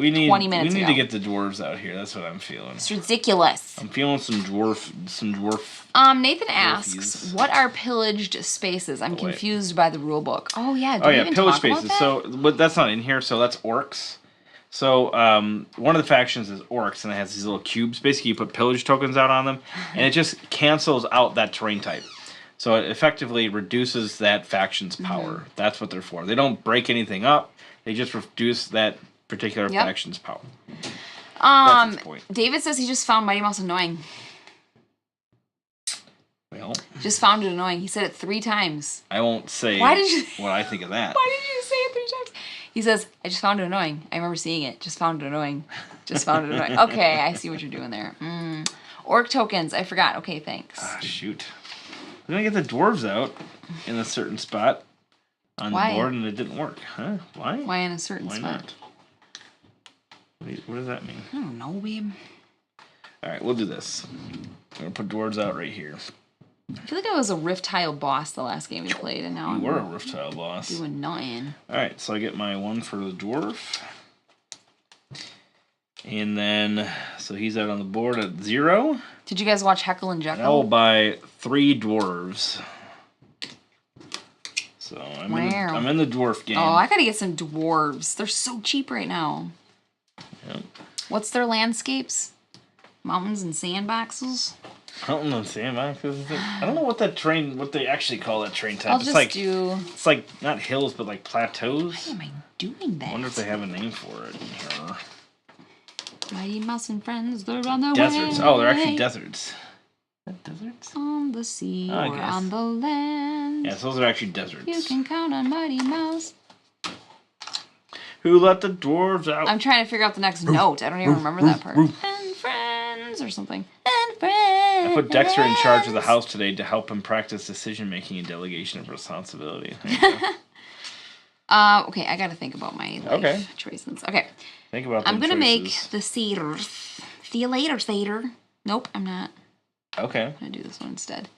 [SPEAKER 1] minutes ago.
[SPEAKER 2] We need to get the dwarves out here. That's what I'm feeling.
[SPEAKER 1] It's ridiculous.
[SPEAKER 2] I'm feeling some dwarf.
[SPEAKER 1] Nathan asks, what are pillaged spaces? I'm confused by the rule book. Oh, yeah.
[SPEAKER 2] Pillaged spaces. So, but that's not in here, so that's orcs. So, one of the factions is orcs, and it has these little cubes. Basically, you put pillage tokens out on them, and it just cancels out that terrain type. So it effectively reduces that faction's power. That's what they're for. They don't break anything up. They just reduce that particular faction's power. That's its point.
[SPEAKER 1] David says he just found Mighty Mouse annoying.
[SPEAKER 2] Well,
[SPEAKER 1] just found it annoying. He said it 3 times.
[SPEAKER 2] I won't say what I think of that.
[SPEAKER 1] Why did you say it 3 times? He says, I just found it annoying. I remember seeing it. Just found it annoying. Just found it annoying. Okay, I see what you're doing there. Orc tokens. I forgot. Okay, thanks.
[SPEAKER 2] Ah, shoot. We're going to get the dwarves out in a certain spot on the board, and it didn't work. Huh? Why?
[SPEAKER 1] Why in a certain spot?
[SPEAKER 2] Not? What does that mean?
[SPEAKER 1] I don't know, babe.
[SPEAKER 2] All right, we'll do this. We're going to put dwarves out right here.
[SPEAKER 1] I feel like I was a Rift Tile boss the last game we played, and now
[SPEAKER 2] you were a Rift Tile boss.
[SPEAKER 1] Doing nothing.
[SPEAKER 2] All right, so I get my 1 for the dwarf. And then, so he's out on the board at 0.
[SPEAKER 1] Did you guys watch Heckle and Jekyll?
[SPEAKER 2] I will buy 3 dwarves. So I'm in the dwarf game.
[SPEAKER 1] Oh, I gotta get some dwarves. They're so cheap right now.
[SPEAKER 2] Yep.
[SPEAKER 1] What's their landscapes? Mountains and sandboxes?
[SPEAKER 2] Mountains and sandboxes? I don't know what they actually call that terrain type.
[SPEAKER 1] It's
[SPEAKER 2] like not hills, but like plateaus.
[SPEAKER 1] Why am I doing that?
[SPEAKER 2] I wonder if they have a name for it in here.
[SPEAKER 1] Mighty Mouse and friends, they're on their way.
[SPEAKER 2] Deserts. Oh, they're actually deserts. Is that deserts?
[SPEAKER 1] On the sea or on the land.
[SPEAKER 2] Yes, those are actually deserts.
[SPEAKER 1] You can count on Mighty Mouse.
[SPEAKER 2] Who let the dwarves out?
[SPEAKER 1] I'm trying to figure out the next note. I don't even remember that part. And friends or something. And friends.
[SPEAKER 2] I put Dexter in charge of the house today to help him practice decision-making and delegation of responsibility.
[SPEAKER 1] Okay, I gotta think about my life choices. Okay.
[SPEAKER 2] Think about
[SPEAKER 1] I'm gonna make the cedars. See you later, Cedar. Nope, I'm not.
[SPEAKER 2] Okay.
[SPEAKER 1] I'm gonna do this one instead.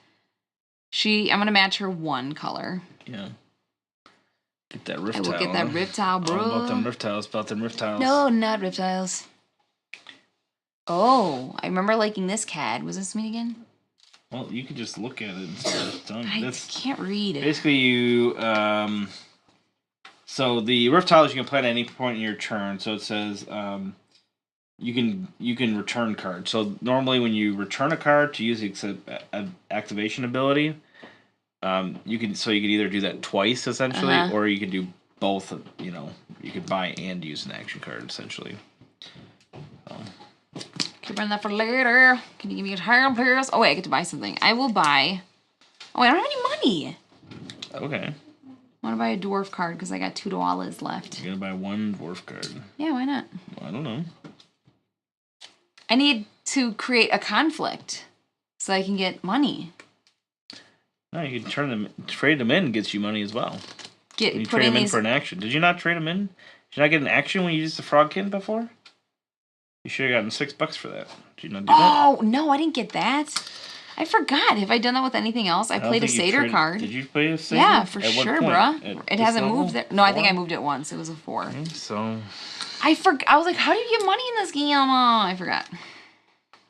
[SPEAKER 1] I'm gonna match her 1 color.
[SPEAKER 2] Yeah. Get that rift tile.
[SPEAKER 1] I will get that rift tile, bro.
[SPEAKER 2] About them rift tiles.
[SPEAKER 1] No, not rift tiles. Oh, I remember liking this CAD. Was this me again?
[SPEAKER 2] Well, you could just look at it and see it's done.
[SPEAKER 1] I can't read it.
[SPEAKER 2] Basically, you so the rift tiles you can play at any point in your turn. So it says you can return cards. So normally when you return a card to use the activation ability, you can either do that twice essentially, or you can do both. You know, you could buy and use an action card essentially.
[SPEAKER 1] Keep running that for later. Can you give me a time, please? Oh wait, I get to buy something. I will buy. Oh, I don't have any money.
[SPEAKER 2] Okay.
[SPEAKER 1] I want to buy a dwarf card because I got 2 dollars left.
[SPEAKER 2] You're gonna buy 1 dwarf card.
[SPEAKER 1] Yeah, why not?
[SPEAKER 2] Well, I don't know.
[SPEAKER 1] I need to create a conflict so I can get money.
[SPEAKER 2] No, you can trade them in, gets you money as well. You trade them in for an action. Did you not trade them in? Did you not get an action when you used the Frogkin before? You should have gotten $6 for that. Did you not do that?
[SPEAKER 1] Oh, no, I didn't get that. I forgot. Have I done that with anything else? I played a Satyr card.
[SPEAKER 2] Did you play a Satyr?
[SPEAKER 1] Yeah, for sure, bruh. It hasn't moved there. No, 4? I think I moved it once. It was a 4.
[SPEAKER 2] Okay, so...
[SPEAKER 1] I was like, how do you get money in this game? I forgot.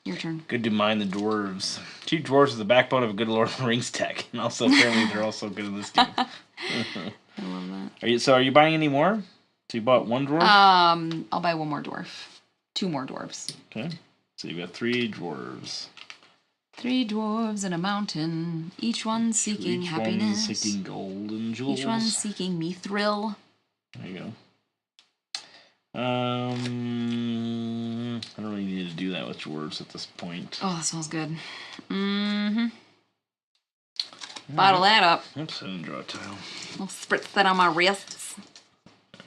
[SPEAKER 1] Your turn.
[SPEAKER 2] Good to mine the dwarves. 2 dwarves is the backbone of a good Lord of the Rings deck. And also, apparently, they're also good in this game.
[SPEAKER 1] I love that.
[SPEAKER 2] Are you buying any more? So you bought 1 dwarf?
[SPEAKER 1] I'll buy 1 more dwarf. 2 more dwarves.
[SPEAKER 2] Okay. So you've got 3 dwarves.
[SPEAKER 1] 3 dwarves in a mountain, each one seeking happiness.
[SPEAKER 2] Each one seeking gold and jewels.
[SPEAKER 1] Each one seeking me thrill.
[SPEAKER 2] There you go. I don't really need to do that with dwarves at this point.
[SPEAKER 1] Oh, that smells good. Mm-hmm. Bottle that up.
[SPEAKER 2] Oops, I didn't draw a tile.
[SPEAKER 1] I'll spritz that on my wrists.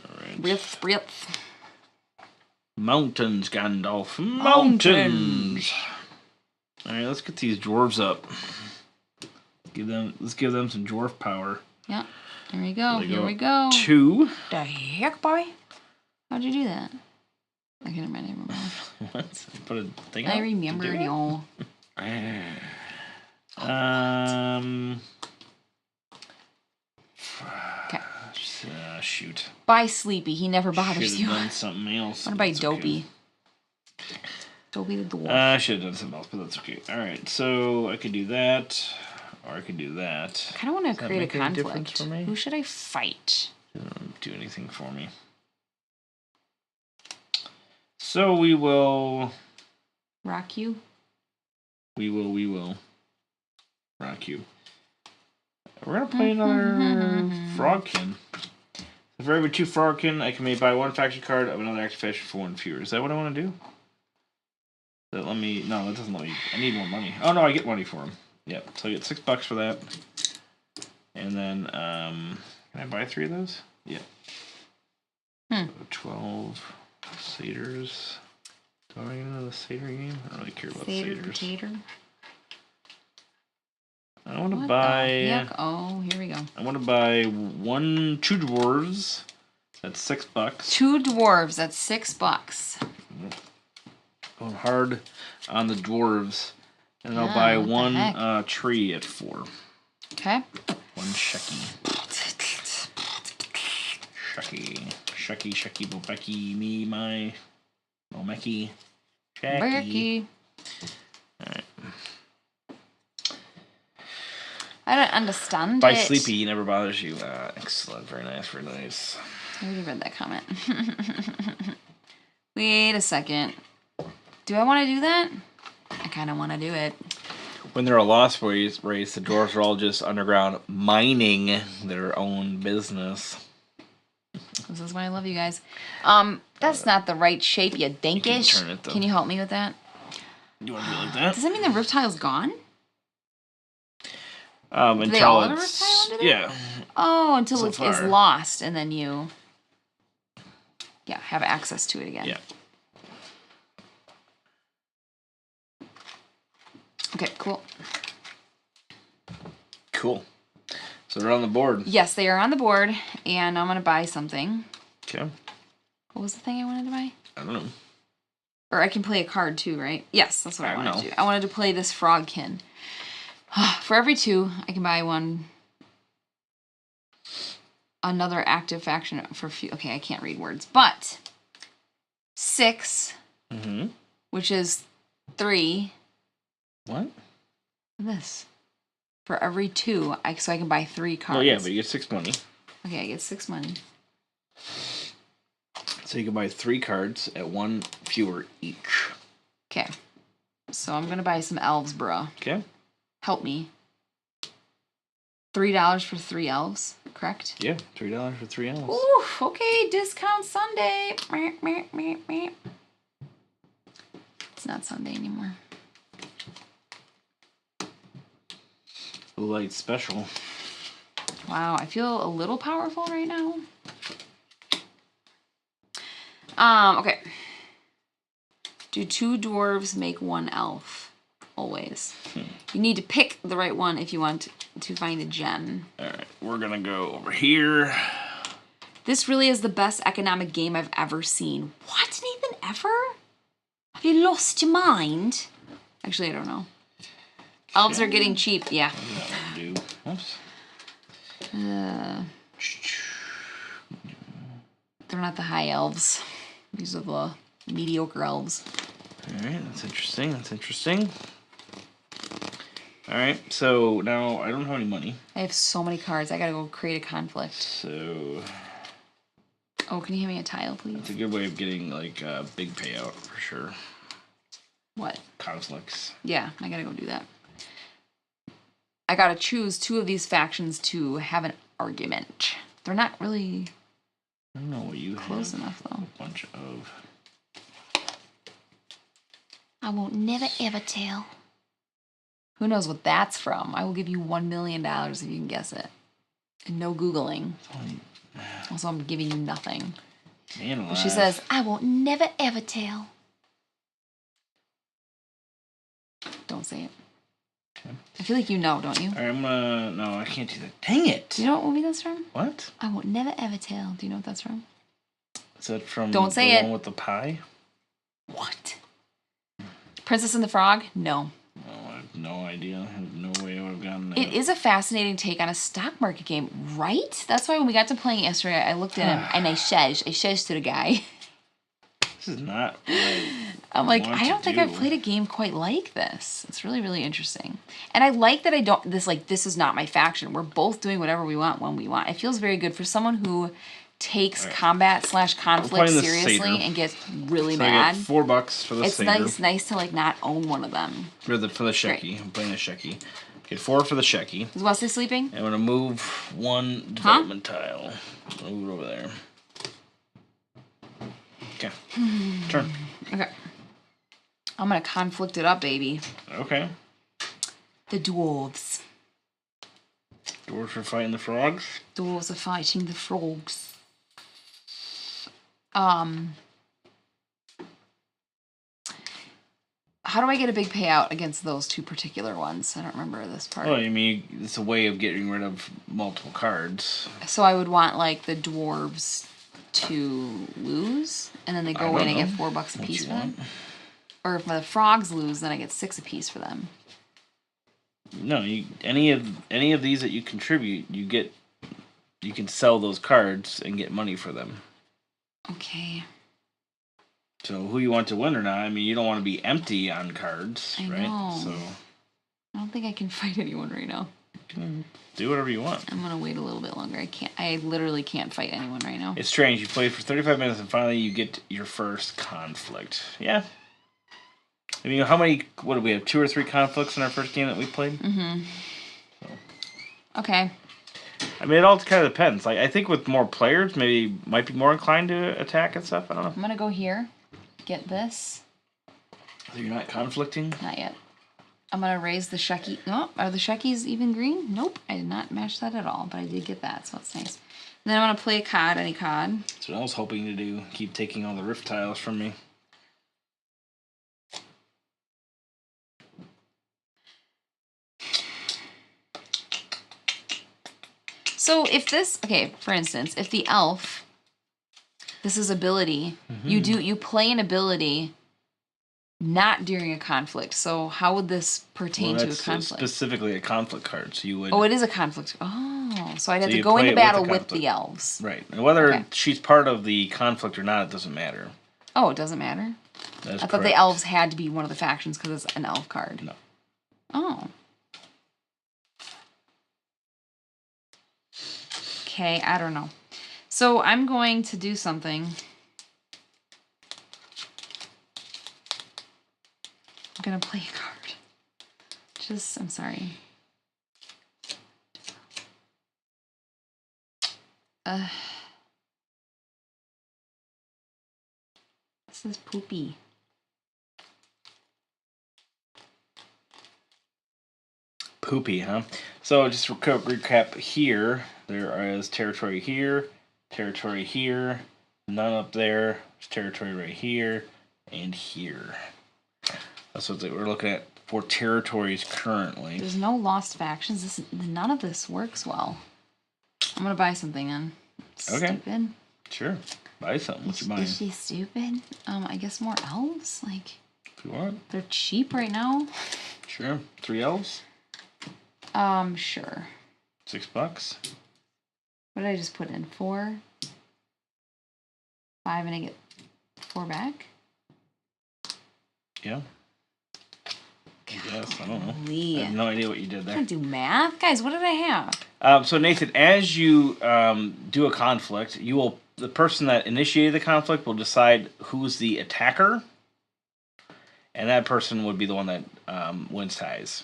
[SPEAKER 2] Alright.
[SPEAKER 1] Spritz.
[SPEAKER 2] Mountains, Gandalf. Mountains! Alright, let's get these dwarves up. Let's give them some dwarf power.
[SPEAKER 1] Yeah. Here we go. Here we go.
[SPEAKER 2] 2.
[SPEAKER 1] The heck, boy? How'd you do that? I can't remember.
[SPEAKER 2] What? Put a thing
[SPEAKER 1] I remember, y'all.
[SPEAKER 2] shoot.
[SPEAKER 1] Buy Sleepy. He never bothers
[SPEAKER 2] Should've
[SPEAKER 1] you.
[SPEAKER 2] done something else.
[SPEAKER 1] I'm gonna buy
[SPEAKER 2] That's
[SPEAKER 1] Dopey.
[SPEAKER 2] Okay.
[SPEAKER 1] Dopey the dwarf.
[SPEAKER 2] I should have done something else, but that's okay. Alright, so I could do that. Or I could do that.
[SPEAKER 1] I kind of want to create a
[SPEAKER 2] make any difference
[SPEAKER 1] conflict.
[SPEAKER 2] for me?
[SPEAKER 1] Who should I fight?
[SPEAKER 2] Doesn't do anything for me. So we will.
[SPEAKER 1] Rock you?
[SPEAKER 2] We will. Rock you. We're gonna play another Frogkin. So for every 2 Frogkin, I can maybe buy 1 faction card of another active faction for 1 fewer. Is that what I want to do? That let me. No, that doesn't let me. I need more money. Oh no, I get money for them. Yep. So I get $6 for that. And then, can I buy 3 of those? Yeah. So 12 satyrs. Do I know the satyr game? I don't really care about satyrs.
[SPEAKER 1] Potato.
[SPEAKER 2] I want to buy.
[SPEAKER 1] Yuck. Oh, here we go.
[SPEAKER 2] I want to buy 2 dwarves. That's $6.
[SPEAKER 1] 2 dwarves. That's $6.
[SPEAKER 2] Going hard on the dwarves. And I'll
[SPEAKER 1] Yeah,
[SPEAKER 2] buy
[SPEAKER 1] what the
[SPEAKER 2] 1
[SPEAKER 1] heck?
[SPEAKER 2] tree at 4.
[SPEAKER 1] Okay.
[SPEAKER 2] 1 shecky. Shecky, Becky, me, my, Momeki, Jackie.
[SPEAKER 1] Becky.
[SPEAKER 2] Alright.
[SPEAKER 1] I don't understand
[SPEAKER 2] By
[SPEAKER 1] it.
[SPEAKER 2] Sleepy, he never bothers you. Excellent, very nice, very nice.
[SPEAKER 1] I already read that comment. Wait a second. Do I want to do that? I kind of want to do it.
[SPEAKER 2] When they're a lost race, the dwarves are all just underground mining their own business.
[SPEAKER 1] This is why I love you guys. That's not the right shape, you dinkish.
[SPEAKER 2] turn it, though.
[SPEAKER 1] Can you help me with that?
[SPEAKER 2] You want to do it like that?
[SPEAKER 1] Does that mean the roof tile's gone?
[SPEAKER 2] Until
[SPEAKER 1] they all have a roof
[SPEAKER 2] it's
[SPEAKER 1] tile under there?
[SPEAKER 2] yeah.
[SPEAKER 1] Oh, until
[SPEAKER 2] So
[SPEAKER 1] it is
[SPEAKER 2] far.
[SPEAKER 1] lost, and then you, have access to it again.
[SPEAKER 2] Yeah.
[SPEAKER 1] Okay, cool.
[SPEAKER 2] Cool. So they're on the board.
[SPEAKER 1] Yes, they are on the board, and I'm gonna buy something.
[SPEAKER 2] Okay.
[SPEAKER 1] What was the thing I wanted to buy?
[SPEAKER 2] I don't know.
[SPEAKER 1] Or I can play a card too, right? Yes, that's what I wanted
[SPEAKER 2] know.
[SPEAKER 1] to do. I wanted to play this Frogkin. For every 2, I can buy 1. Another active faction for few. Okay, I can't read words, but 6, which is 3.
[SPEAKER 2] What?
[SPEAKER 1] This for every 2, so I can buy 3 cards.
[SPEAKER 2] Well, yeah, but you get 6 money.
[SPEAKER 1] Okay, I get 6 money.
[SPEAKER 2] So you can buy 3 cards at 1 fewer each.
[SPEAKER 1] Okay, so I'm gonna buy some elves, bro.
[SPEAKER 2] Okay.
[SPEAKER 1] Help me. $3 for 3 elves, correct?
[SPEAKER 2] Yeah, $3 for 3 elves.
[SPEAKER 1] Oof, okay, discount Sunday. Meh, meh, meh, meh. It's not Sunday anymore.
[SPEAKER 2] Light special.
[SPEAKER 1] Wow, I feel a little powerful right now. Okay. Do 2 dwarves make 1 elf? Always. You need to pick the right one if you want to find a gem.
[SPEAKER 2] Alright, we're gonna go over here.
[SPEAKER 1] This really is the best economic game I've ever seen. What, Nathan? Ever? Have you lost your mind? Actually, I don't know. Elves are getting cheap, yeah.
[SPEAKER 2] What does that one do? Oops.
[SPEAKER 1] They're not the high elves. These are the mediocre elves.
[SPEAKER 2] Alright, that's interesting. That's interesting. Alright, so now I don't have any money.
[SPEAKER 1] I have so many cards. I gotta go create a conflict.
[SPEAKER 2] So
[SPEAKER 1] Oh, can you hand me a tile, please?
[SPEAKER 2] it's a good way of getting like a big payout for sure.
[SPEAKER 1] What?
[SPEAKER 2] Conflicts.
[SPEAKER 1] Yeah, I gotta go do that. I gotta choose 2 of these factions to have an argument. They're not really
[SPEAKER 2] I don't know what you
[SPEAKER 1] close
[SPEAKER 2] have.
[SPEAKER 1] enough, though.
[SPEAKER 2] A bunch of.
[SPEAKER 1] I won't never ever tell. Who knows what that's from? I will give you $1 million if you can guess it. And no Googling. Also, I'm giving you nothing.
[SPEAKER 2] Man alive.
[SPEAKER 1] She says, I won't never ever tell. Don't say it.
[SPEAKER 2] Okay.
[SPEAKER 1] I feel like you know, don't you?
[SPEAKER 2] Alright, I'm gonna. No, I can't do that. Dang it!
[SPEAKER 1] Do you know what movie that's from?
[SPEAKER 2] What?
[SPEAKER 1] I won't never ever tell. Do you know what that's from?
[SPEAKER 2] Is that from
[SPEAKER 1] Don't say
[SPEAKER 2] the
[SPEAKER 1] it.
[SPEAKER 2] one with the pie?
[SPEAKER 1] What? Princess and the Frog? No.
[SPEAKER 2] Oh, I have no idea. I have no way I would have on that.
[SPEAKER 1] It is a fascinating take on a stock market game, right? That's why when we got to playing yesterday, I looked at him and I shush to the guy.
[SPEAKER 2] This is not what
[SPEAKER 1] I'm like, I don't think I've played a game quite like this. It's really, really interesting. And I like that I don't, this is not my faction. We're both doing whatever we want when we want. It feels very good for someone who takes combat/conflict seriously and gets really mad.
[SPEAKER 2] I get $4 for the Satyr.
[SPEAKER 1] It's nice to like not own one of them.
[SPEAKER 2] For the Shecky. I'm playing the Shecky. Get 4 for the Shecky.
[SPEAKER 1] Is Wesley sleeping?
[SPEAKER 2] I'm gonna move 1 development tile. Move it over there. Okay. Turn.
[SPEAKER 1] Okay. I'm gonna conflict it up, baby.
[SPEAKER 2] Okay.
[SPEAKER 1] The dwarves.
[SPEAKER 2] Dwarves are fighting the frogs?
[SPEAKER 1] Dwarves are fighting the frogs. How do I get a big payout against those 2 particular ones? I don't remember this part.
[SPEAKER 2] Well, I mean, it's a way of getting rid of multiple cards.
[SPEAKER 1] So I would want, like, the dwarves to lose, and then they go in and get $4 a piece for them? Or if the frogs lose, then I get 6 a piece for them.
[SPEAKER 2] No, any of these that you contribute, you can sell those cards and get money for them.
[SPEAKER 1] Okay.
[SPEAKER 2] So who you want to win or not? I mean, you don't want to be empty on cards, right?
[SPEAKER 1] Know.
[SPEAKER 2] So
[SPEAKER 1] I don't think I can fight anyone right now.
[SPEAKER 2] You can do whatever you want.
[SPEAKER 1] I'm gonna wait a little bit longer. I literally can't fight anyone right now.
[SPEAKER 2] It's strange. You play for 35 minutes and finally you get your first conflict. Yeah. I mean, what do we have? 2 or 3 conflicts in our first game that we played?
[SPEAKER 1] Mm-hmm.
[SPEAKER 2] So.
[SPEAKER 1] Okay.
[SPEAKER 2] I mean, it all kind of depends. Like, I think with more players, maybe might be more inclined to attack and stuff. I don't know.
[SPEAKER 1] I'm gonna go here. Get this.
[SPEAKER 2] So you're not conflicting?
[SPEAKER 1] Not yet. I'm gonna raise the Shecky. No, are the Sheckies even green? Nope, I did not match that at all, but I did get that, so it's nice. And then I'm gonna play a card, any card.
[SPEAKER 2] That's what I was hoping to do. Keep taking all the rift tiles from me.
[SPEAKER 1] So if this, okay, for instance, if the elf, this is ability, you play an ability not during a conflict. So how would this pertain to a conflict?
[SPEAKER 2] Specifically a conflict card. So you would.
[SPEAKER 1] Oh, it is a conflict. Oh, so I'd have to go into battle with the elves.
[SPEAKER 2] Right. And whether she's part of the conflict or not, it doesn't matter.
[SPEAKER 1] Oh, it doesn't matter?
[SPEAKER 2] That is
[SPEAKER 1] I thought the elves had to be one of the factions because it's an elf card.
[SPEAKER 2] No.
[SPEAKER 1] Oh. Okay, I don't know. So I'm going to do something. I'm going to play a card. I'm sorry. This is poopy.
[SPEAKER 2] Poopy, huh? So just to recap here, there is territory here, none up there, there's territory right here, and here. That's what we're looking at for territories currently.
[SPEAKER 1] There's no lost factions. None of this works well. I'm gonna buy something then. Stupid.
[SPEAKER 2] Sure. Buy something. What's your buying?
[SPEAKER 1] Is she stupid? I guess more elves? Like,
[SPEAKER 2] if you want.
[SPEAKER 1] They're cheap right now.
[SPEAKER 2] Sure. 3 elves?
[SPEAKER 1] Sure.
[SPEAKER 2] $6.
[SPEAKER 1] What did I just put in? 4? 5 and I get 4 back?
[SPEAKER 2] Yeah. Yes, I don't know.
[SPEAKER 1] Golly.
[SPEAKER 2] I have no idea what you did there.
[SPEAKER 1] I can't do math. Guys, what did I have?
[SPEAKER 2] So Nathan, as you do a conflict, the person that initiated the conflict will decide who's the attacker, and that person would be the one that wins ties.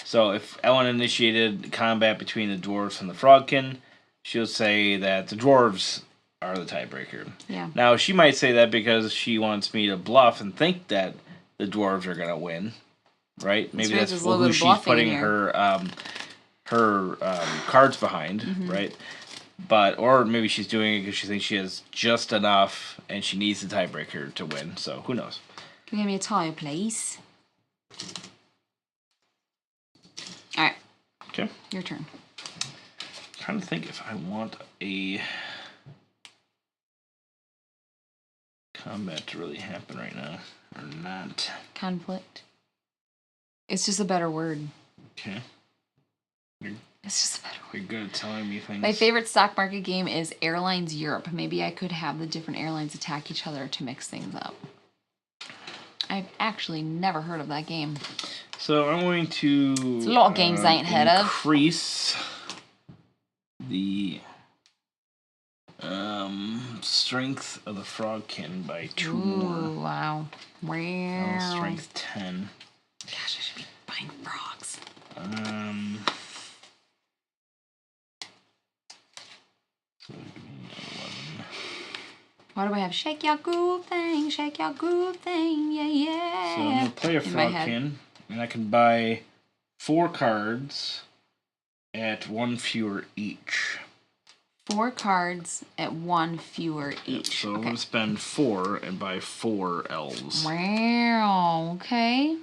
[SPEAKER 2] So if Ellen initiated combat between the dwarves and the frogkin, she'll say that the dwarves are the tiebreaker.
[SPEAKER 1] Yeah.
[SPEAKER 2] Now, she might say that because she wants me to bluff and think that the dwarves are going to win, right? Maybe that's who she's putting her cards behind, right? Or maybe she's doing it because she thinks she has just enough and she needs the tiebreaker to win. So who knows?
[SPEAKER 1] Can you give me a tile, please? All right.
[SPEAKER 2] Okay.
[SPEAKER 1] Your turn.
[SPEAKER 2] I'm trying to think if I want a combat to really happen right now or not.
[SPEAKER 1] Conflict. It's just a better word.
[SPEAKER 2] Okay.
[SPEAKER 1] It's just a better one.
[SPEAKER 2] You're good at telling me things.
[SPEAKER 1] My favorite stock market game is Airlines Europe. Maybe I could have the different airlines attack each other to mix things up. I've actually never heard of that game.
[SPEAKER 2] So I'm going to...
[SPEAKER 1] It's a lot of games I ain't heard of.
[SPEAKER 2] Increase the strength of the frogkin by 2 more.
[SPEAKER 1] Wow. Wow.
[SPEAKER 2] Strength 10.
[SPEAKER 1] Gosh, I should be buying frogs.
[SPEAKER 2] So 11.
[SPEAKER 1] Why do I have shake your groove thing, yeah, yeah.
[SPEAKER 2] So I'm going to play a frogkin, and I can buy 4 cards at 1 fewer each.
[SPEAKER 1] 4 cards at 1 fewer each.
[SPEAKER 2] So I'm going to spend 4 and buy 4 elves.
[SPEAKER 1] Wow, okay.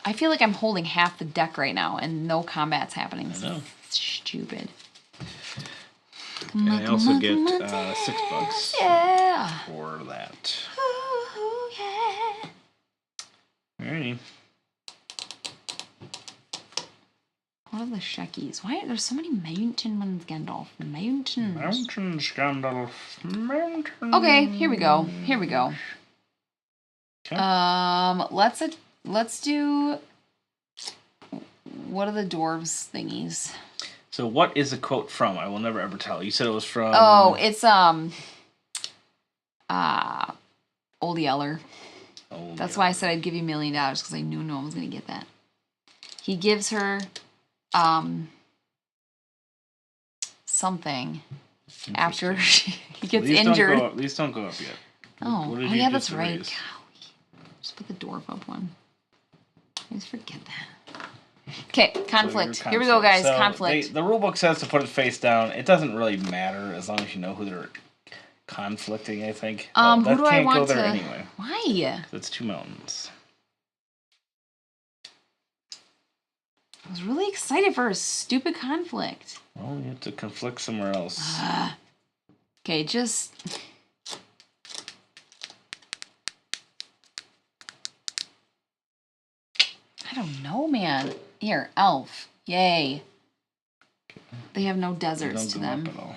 [SPEAKER 1] I feel like I'm holding half the deck right now, and no combat's happening. This is stupid.
[SPEAKER 2] And I also get $6 for that.
[SPEAKER 1] Ooh, yeah.
[SPEAKER 2] Alrighty.
[SPEAKER 1] What are the Sheckies? Why are there so many mountain ones, Gandalf? Mountains.
[SPEAKER 2] Mountains, Gandalf. Mountains.
[SPEAKER 1] Okay, here we go.
[SPEAKER 2] Okay.
[SPEAKER 1] Let's do. What are the dwarves thingies?
[SPEAKER 2] So what is the quote from? I will never ever tell. You said it was from...
[SPEAKER 1] Oh, it's Old Yeller. That's why I said I'd give you $1 million, because I knew no one was gonna get that. He gives her something after he gets injured.
[SPEAKER 2] These don't go up yet.
[SPEAKER 1] Oh yeah, that's right. Golly. Just put the dwarf up one. I always forget that. Okay, conflict. Here we go, guys.
[SPEAKER 2] So
[SPEAKER 1] conflict.
[SPEAKER 2] The rulebook says to put it face down. It doesn't really matter as long as you know who they're conflicting, I think.
[SPEAKER 1] Who do I want
[SPEAKER 2] go there
[SPEAKER 1] to...
[SPEAKER 2] anyway.
[SPEAKER 1] Why?
[SPEAKER 2] It's 2 mountains.
[SPEAKER 1] I was really excited for a stupid conflict.
[SPEAKER 2] Well, you have to conflict somewhere else.
[SPEAKER 1] Okay, just... I don't know, man. Here, elf. Yay. They have no deserts to them.
[SPEAKER 2] Up at all.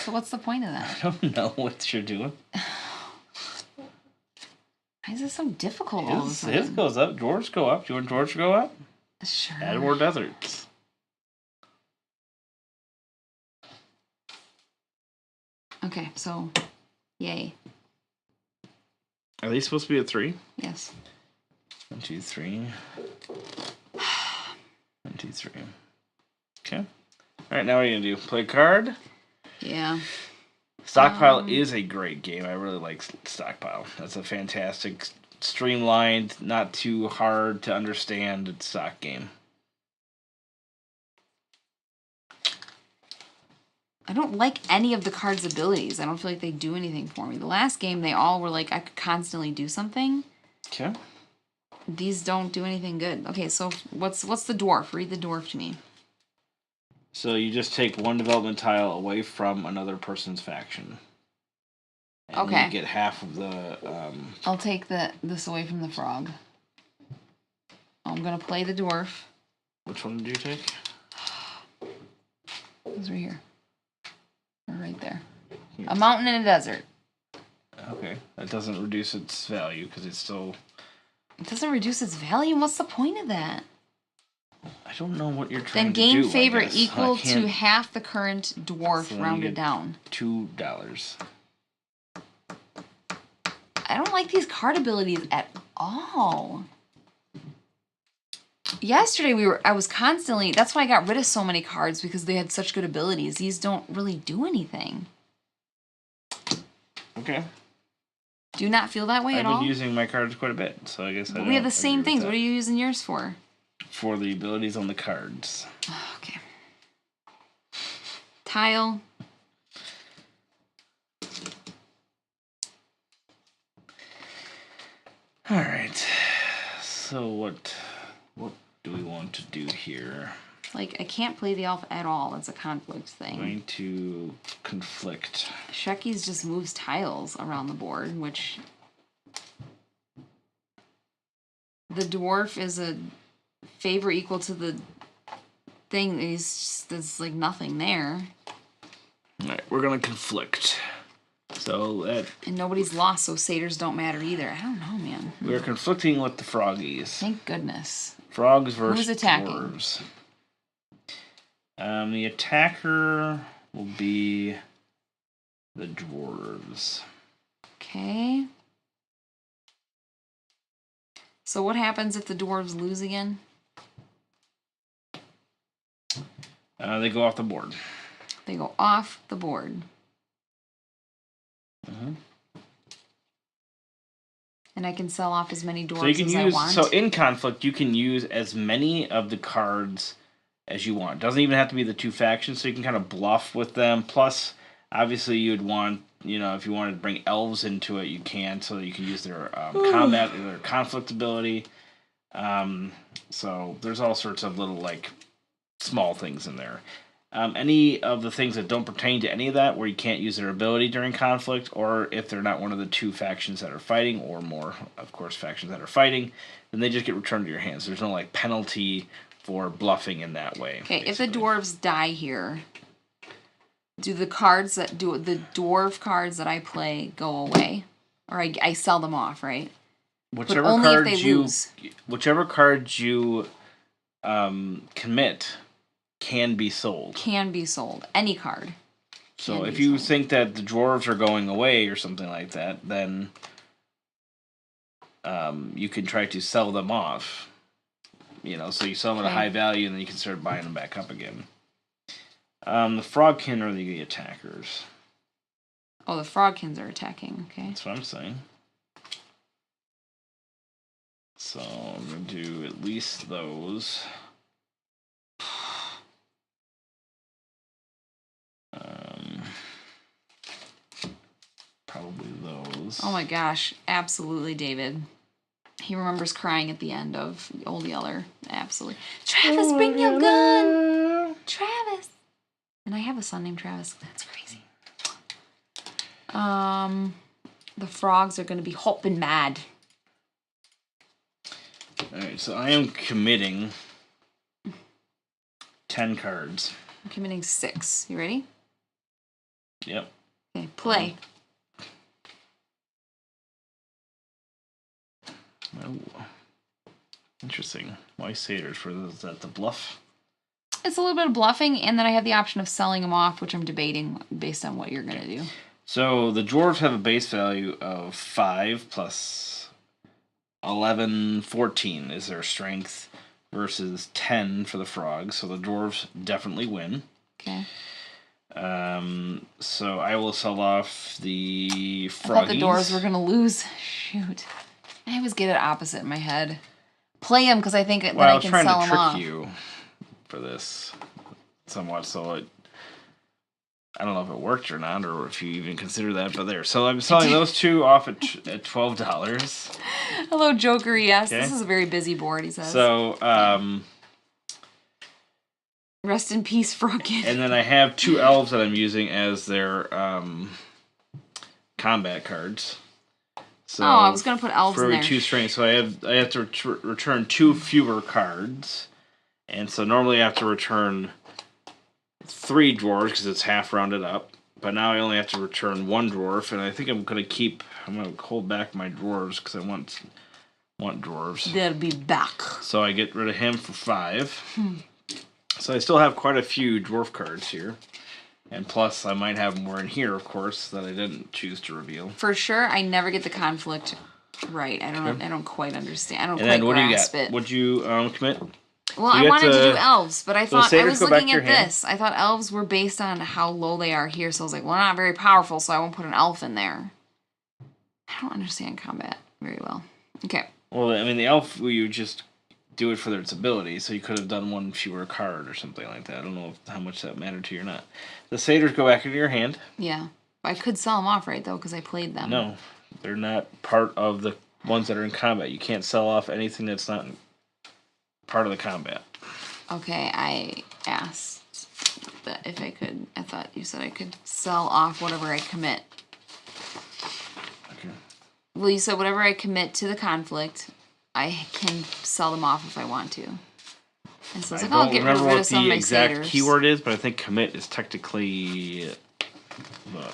[SPEAKER 1] So what's the point of that?
[SPEAKER 2] I don't know what you're doing.
[SPEAKER 1] Why is this so difficult?
[SPEAKER 2] His goes up. Dwarves go up. Do you want dwarves to go up?
[SPEAKER 1] Sure.
[SPEAKER 2] Add more deserts.
[SPEAKER 1] Okay, so, yay.
[SPEAKER 2] Are they supposed to be at 3?
[SPEAKER 1] Yes.
[SPEAKER 2] 1, 2, 3. 1, 2, 3. Okay. Alright, now what are you going to do? Play a card?
[SPEAKER 1] Yeah.
[SPEAKER 2] Stockpile is a great game. I really like Stockpile. That's a fantastic, streamlined, not too hard to understand stock game.
[SPEAKER 1] I don't like any of the cards' abilities. I don't feel like they do anything for me. The last game, they all were like, I could constantly do something.
[SPEAKER 2] Okay.
[SPEAKER 1] These don't do anything good. Okay, so what's the dwarf? Read the dwarf to me.
[SPEAKER 2] So you just take 1 development tile away from another person's faction. And
[SPEAKER 1] okay.
[SPEAKER 2] You get half of the...
[SPEAKER 1] I'll take this away from the frog. I'm going to play the dwarf.
[SPEAKER 2] Which one did you take?
[SPEAKER 1] It's right here. Or right there. Here. A mountain and a desert.
[SPEAKER 2] Okay. That doesn't reduce its value because it's still...
[SPEAKER 1] It doesn't reduce its value? What's the point of that?
[SPEAKER 2] I don't know what you're trying
[SPEAKER 1] then
[SPEAKER 2] to do.
[SPEAKER 1] Then gain favor equal to half the current dwarf so rounded down.
[SPEAKER 2] $2.
[SPEAKER 1] I don't like these card abilities at all. Yesterday I was constantly... That's why I got rid of so many cards, because they had such good abilities. These don't really do anything.
[SPEAKER 2] Okay.
[SPEAKER 1] Do you not feel that way at all?
[SPEAKER 2] I've been using my cards quite a bit, so I guess
[SPEAKER 1] we have the same things. What are you using yours for?
[SPEAKER 2] For the abilities on the cards.
[SPEAKER 1] Okay. Tile.
[SPEAKER 2] Alright. So what do we want to do here?
[SPEAKER 1] Like, I can't play the elf at all. That's a conflict thing.
[SPEAKER 2] I'm going to conflict.
[SPEAKER 1] Sheckies just moves tiles around the board, which... The dwarf is a favor equal to the thing. There's like nothing there.
[SPEAKER 2] Alright, we're gonna conflict. So that...
[SPEAKER 1] And nobody's lost, so satyrs don't matter either. I don't know, man.
[SPEAKER 2] We're conflicting with the froggies.
[SPEAKER 1] Thank goodness.
[SPEAKER 2] Frogs versus
[SPEAKER 1] Who's attacking?
[SPEAKER 2] dwarves. The attacker will be the dwarves.
[SPEAKER 1] Okay. So what happens if the dwarves lose again?
[SPEAKER 2] They go off the board.
[SPEAKER 1] They go off the board. And I can sell off as many dwarves as I want.
[SPEAKER 2] So in conflict, you can use as many of the cards as you want. It doesn't even have to be the two factions, so you can kind of bluff with them. Plus, obviously, you'd want, if you wanted to bring elves into it, you can, so that you can use their combat, their conflict ability. So there's all sorts of little, small things in there. Any of the things that don't pertain to any of that, where you can't use their ability during conflict, or if they're not one of the two factions that are fighting, or more, of course, factions that are fighting, then they just get returned to your hands. There's no penalty for bluffing in that way.
[SPEAKER 1] Okay, basically. If the dwarves die here, do the dwarf cards that I play go away, or I sell them off, right?
[SPEAKER 2] Whichever
[SPEAKER 1] but only
[SPEAKER 2] cards
[SPEAKER 1] if they lose.
[SPEAKER 2] Whichever cards you commit can be sold.
[SPEAKER 1] Can be sold. Any card.
[SPEAKER 2] So if you think that the dwarves are going away or something like that, then you can try to sell them off. So you sell them at a high value, and then you can start buying them back up again. The frogkin are the attackers.
[SPEAKER 1] Oh, the frogkins are attacking. Okay.
[SPEAKER 2] That's what I'm saying. So I'm going to do at least those. Probably those.
[SPEAKER 1] Oh my gosh, absolutely, David. He remembers crying at the end of Old Yeller. Absolutely. Travis, bring your gun! Travis! And I have a son named Travis. That's crazy. The frogs are going to be hopping mad.
[SPEAKER 2] Alright, so I am committing 10 cards.
[SPEAKER 1] I'm committing 6. You ready?
[SPEAKER 2] Yep.
[SPEAKER 1] Okay, play.
[SPEAKER 2] Oh. Interesting. Why satyrs? Is that the bluff?
[SPEAKER 1] It's a little bit of bluffing, and then I have the option of selling them off, which I'm debating based on what you're going to do.
[SPEAKER 2] So the dwarves have a base value of 5 plus 11, 14 is their strength versus 10 for the frogs. So the dwarves definitely win.
[SPEAKER 1] Okay.
[SPEAKER 2] So I will sell off the froggies.
[SPEAKER 1] I thought the dwarves were going to lose. Shoot. I always get it opposite in my head. Play them because I think that I can sell them off.
[SPEAKER 2] I was trying to trick you for this somewhat, so I don't know if it worked or not, or if you even consider that, but there. So I'm selling those two off at $12.
[SPEAKER 1] Hello, Joker, yes.
[SPEAKER 2] Okay.
[SPEAKER 1] This is a very busy board, he says.
[SPEAKER 2] So,
[SPEAKER 1] rest in peace, Frogkin.
[SPEAKER 2] And then I have 2 elves that I'm using as their combat cards. So
[SPEAKER 1] I was going to put elves in there.
[SPEAKER 2] For 2 strength, so I have to return 2 fewer cards. And so normally I have to return 3 dwarves because it's half rounded up. But now I only have to return 1 dwarf, and I think I'm going to hold back my dwarves because I want dwarves.
[SPEAKER 1] They'll be back.
[SPEAKER 2] So I get rid of him for 5. So I still have quite a few dwarf cards here. And plus, I might have more in here, of course, that I didn't choose to reveal.
[SPEAKER 1] For sure, I never get the conflict right. I don't quite understand. I don't
[SPEAKER 2] and
[SPEAKER 1] quite
[SPEAKER 2] then
[SPEAKER 1] grasp it.
[SPEAKER 2] Would you commit?
[SPEAKER 1] Well,
[SPEAKER 2] So
[SPEAKER 1] I wanted to do elves, but I thought I was looking at
[SPEAKER 2] hand.
[SPEAKER 1] this. I thought elves were based on how low they are here, so I was like, well, they're not very powerful, so I won't put an elf in there. I don't understand combat very well. Okay.
[SPEAKER 2] Well, I mean, the elf, you just do it for its ability, so you could have done 1 fewer card or something like that. I don't know how much that mattered to you or not. The satyrs go back into your hand.
[SPEAKER 1] Yeah. I could sell them off, right, though, because I played them.
[SPEAKER 2] No, they're not part of the ones that are in combat. You can't sell off anything that's not part of the combat.
[SPEAKER 1] Okay, I asked that if I could. I thought you said I could sell off whatever I commit.
[SPEAKER 2] Okay.
[SPEAKER 1] Well, you said whatever I commit to the conflict, I can sell them off if I want to. And so it's
[SPEAKER 2] I
[SPEAKER 1] like, I'll
[SPEAKER 2] don't
[SPEAKER 1] get
[SPEAKER 2] remember
[SPEAKER 1] rid of
[SPEAKER 2] what
[SPEAKER 1] some of
[SPEAKER 2] the
[SPEAKER 1] my
[SPEAKER 2] exact
[SPEAKER 1] satyrs.
[SPEAKER 2] keyword is, but I think commit is technically.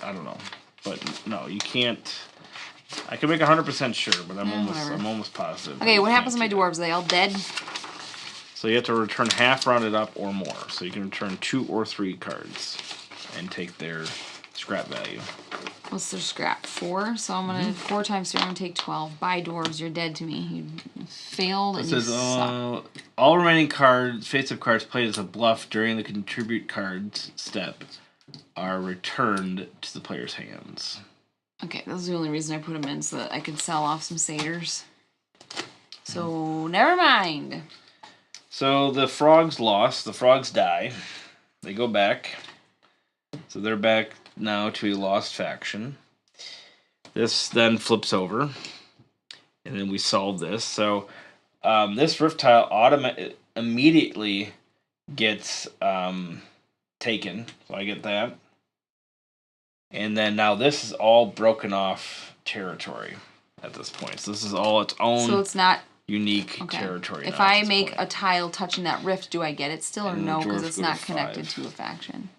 [SPEAKER 2] I don't know, but no, you can't. I can make 100% sure, but I'm almost positive.
[SPEAKER 1] Okay, what happens to my dwarves? Are they all dead?
[SPEAKER 2] So you have to return half rounded up or more. So you can return 2 or 3 cards and take their scrap value.
[SPEAKER 1] What's their scrap? 4? So I'm gonna 4 times 3. I'm gonna take 12. Bye, dwarves. You're dead to me. You failed and you suck.
[SPEAKER 2] All remaining cards, face-up cards played as a bluff during the contribute cards step are returned to the player's hands.
[SPEAKER 1] Okay, that's the only reason I put them in, so that I could sell off some satyrs. So never mind.
[SPEAKER 2] So the frogs lost. The frogs die. They go back. So they're back now to a lost faction. This then flips over. And then we solve this. So this rift tile immediately gets taken. So I get that. And then now this is all broken off territory at this point. So this is all its own
[SPEAKER 1] So it's not
[SPEAKER 2] unique territory.
[SPEAKER 1] If I make a tile touching that rift, do I get it still or no? Because it's not connected to a faction.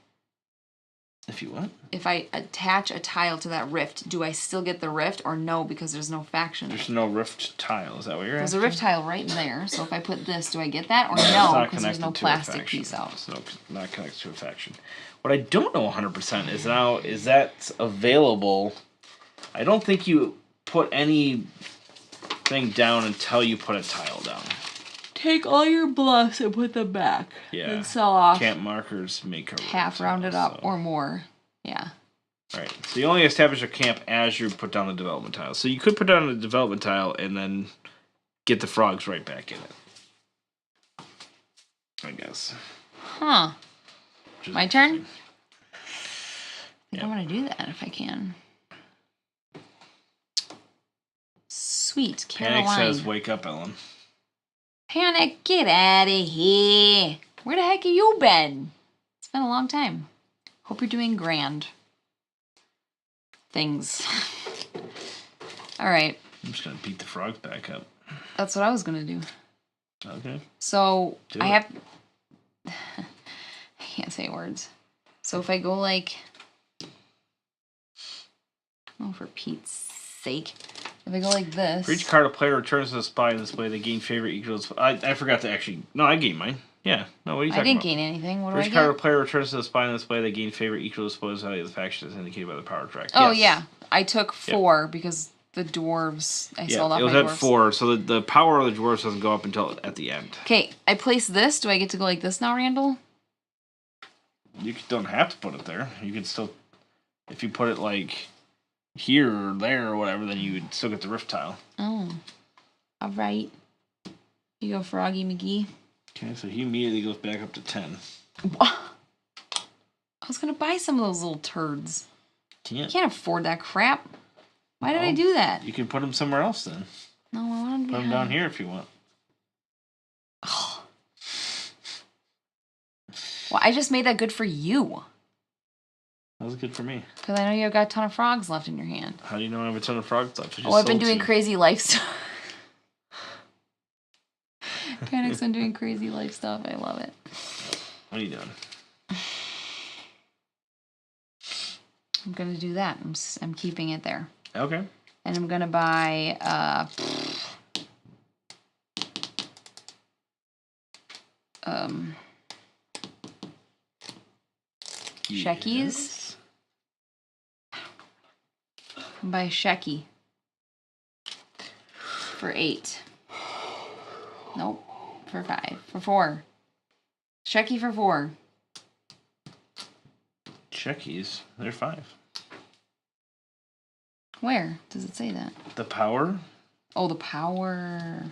[SPEAKER 2] If you what?
[SPEAKER 1] If I attach a tile to that rift, do I still get the rift or no? Because there's no faction.
[SPEAKER 2] There's no rift tile. Is that what you're asking?
[SPEAKER 1] There's a rift tile right there. So if I put this, do I get that or no? Because there's no plastic piece out.
[SPEAKER 2] It's not connected to a faction. What I don't know 100% is now is that available. I don't think you put anything down until you put a tile down.
[SPEAKER 1] Take all your bluffs and put them back.
[SPEAKER 2] Yeah.
[SPEAKER 1] And sell off.
[SPEAKER 2] Camp markers make a
[SPEAKER 1] half rounded up or more. Yeah.
[SPEAKER 2] Right. So you only establish a camp as you put down the development tile. So you could put down a development tile and then get the frogs right back in it. I guess.
[SPEAKER 1] Huh. My turn? I think I'm going to do that if I can. Sweet. Caroline.
[SPEAKER 2] Panic says, wake up, Ellen.
[SPEAKER 1] Panic, get out of here. Where the heck have you been? It's been a long time. Hope you're doing grand things. All right.
[SPEAKER 2] I'm just going to beat the frogs back up.
[SPEAKER 1] That's what I was going to do.
[SPEAKER 2] Okay.
[SPEAKER 1] So I have... I can't say words. So if I go like... Oh, for Pete's sake. If I go like this...
[SPEAKER 2] For each card a player returns to the spy in display, they gain favorite equals... I forgot to actually... No, I gained mine. Yeah. No, what are you talking about?
[SPEAKER 1] I didn't gain anything. What do I get?
[SPEAKER 2] For each card a player returns to the spy in display, they gain favorite equal disposed value of the faction as indicated by the power track.
[SPEAKER 1] Oh, yes. Yeah. I took 4 because the dwarves... I sold off my dwarves.
[SPEAKER 2] It was at 4, so the power of the dwarves doesn't go up until at the end.
[SPEAKER 1] Okay, I place this. Do I get to go like this now, Randall?
[SPEAKER 2] You don't have to put it there. You can still... If you put it like... here or there or whatever, then you would still get the rift tile.
[SPEAKER 1] Oh. All right. You go, Froggy McGee.
[SPEAKER 2] Okay, so he immediately goes back up to 10.
[SPEAKER 1] I was going to buy some of those little turds.
[SPEAKER 2] Can't.
[SPEAKER 1] Can't afford that crap. Why did I do that?
[SPEAKER 2] You can put them somewhere else then.
[SPEAKER 1] No, I want to
[SPEAKER 2] put them down here if you want.
[SPEAKER 1] Oh. Well, I just made that good for you.
[SPEAKER 2] That was good for me.
[SPEAKER 1] Because I know you've got a ton of frogs left in your hand.
[SPEAKER 2] How do you know I have a ton of frogs left?
[SPEAKER 1] I've been doing crazy life stuff. Panic's been doing crazy life stuff. I love it.
[SPEAKER 2] What are you doing?
[SPEAKER 1] I'm going to do that. I'm keeping it there.
[SPEAKER 2] Okay.
[SPEAKER 1] And I'm going to buy... Sheckies. Buy Shecky for 8. Nope, for 5. For 4. Shecky for 4.
[SPEAKER 2] Sheckies, they're 5.
[SPEAKER 1] Where does it say that?
[SPEAKER 2] The power.
[SPEAKER 1] Oh, the power.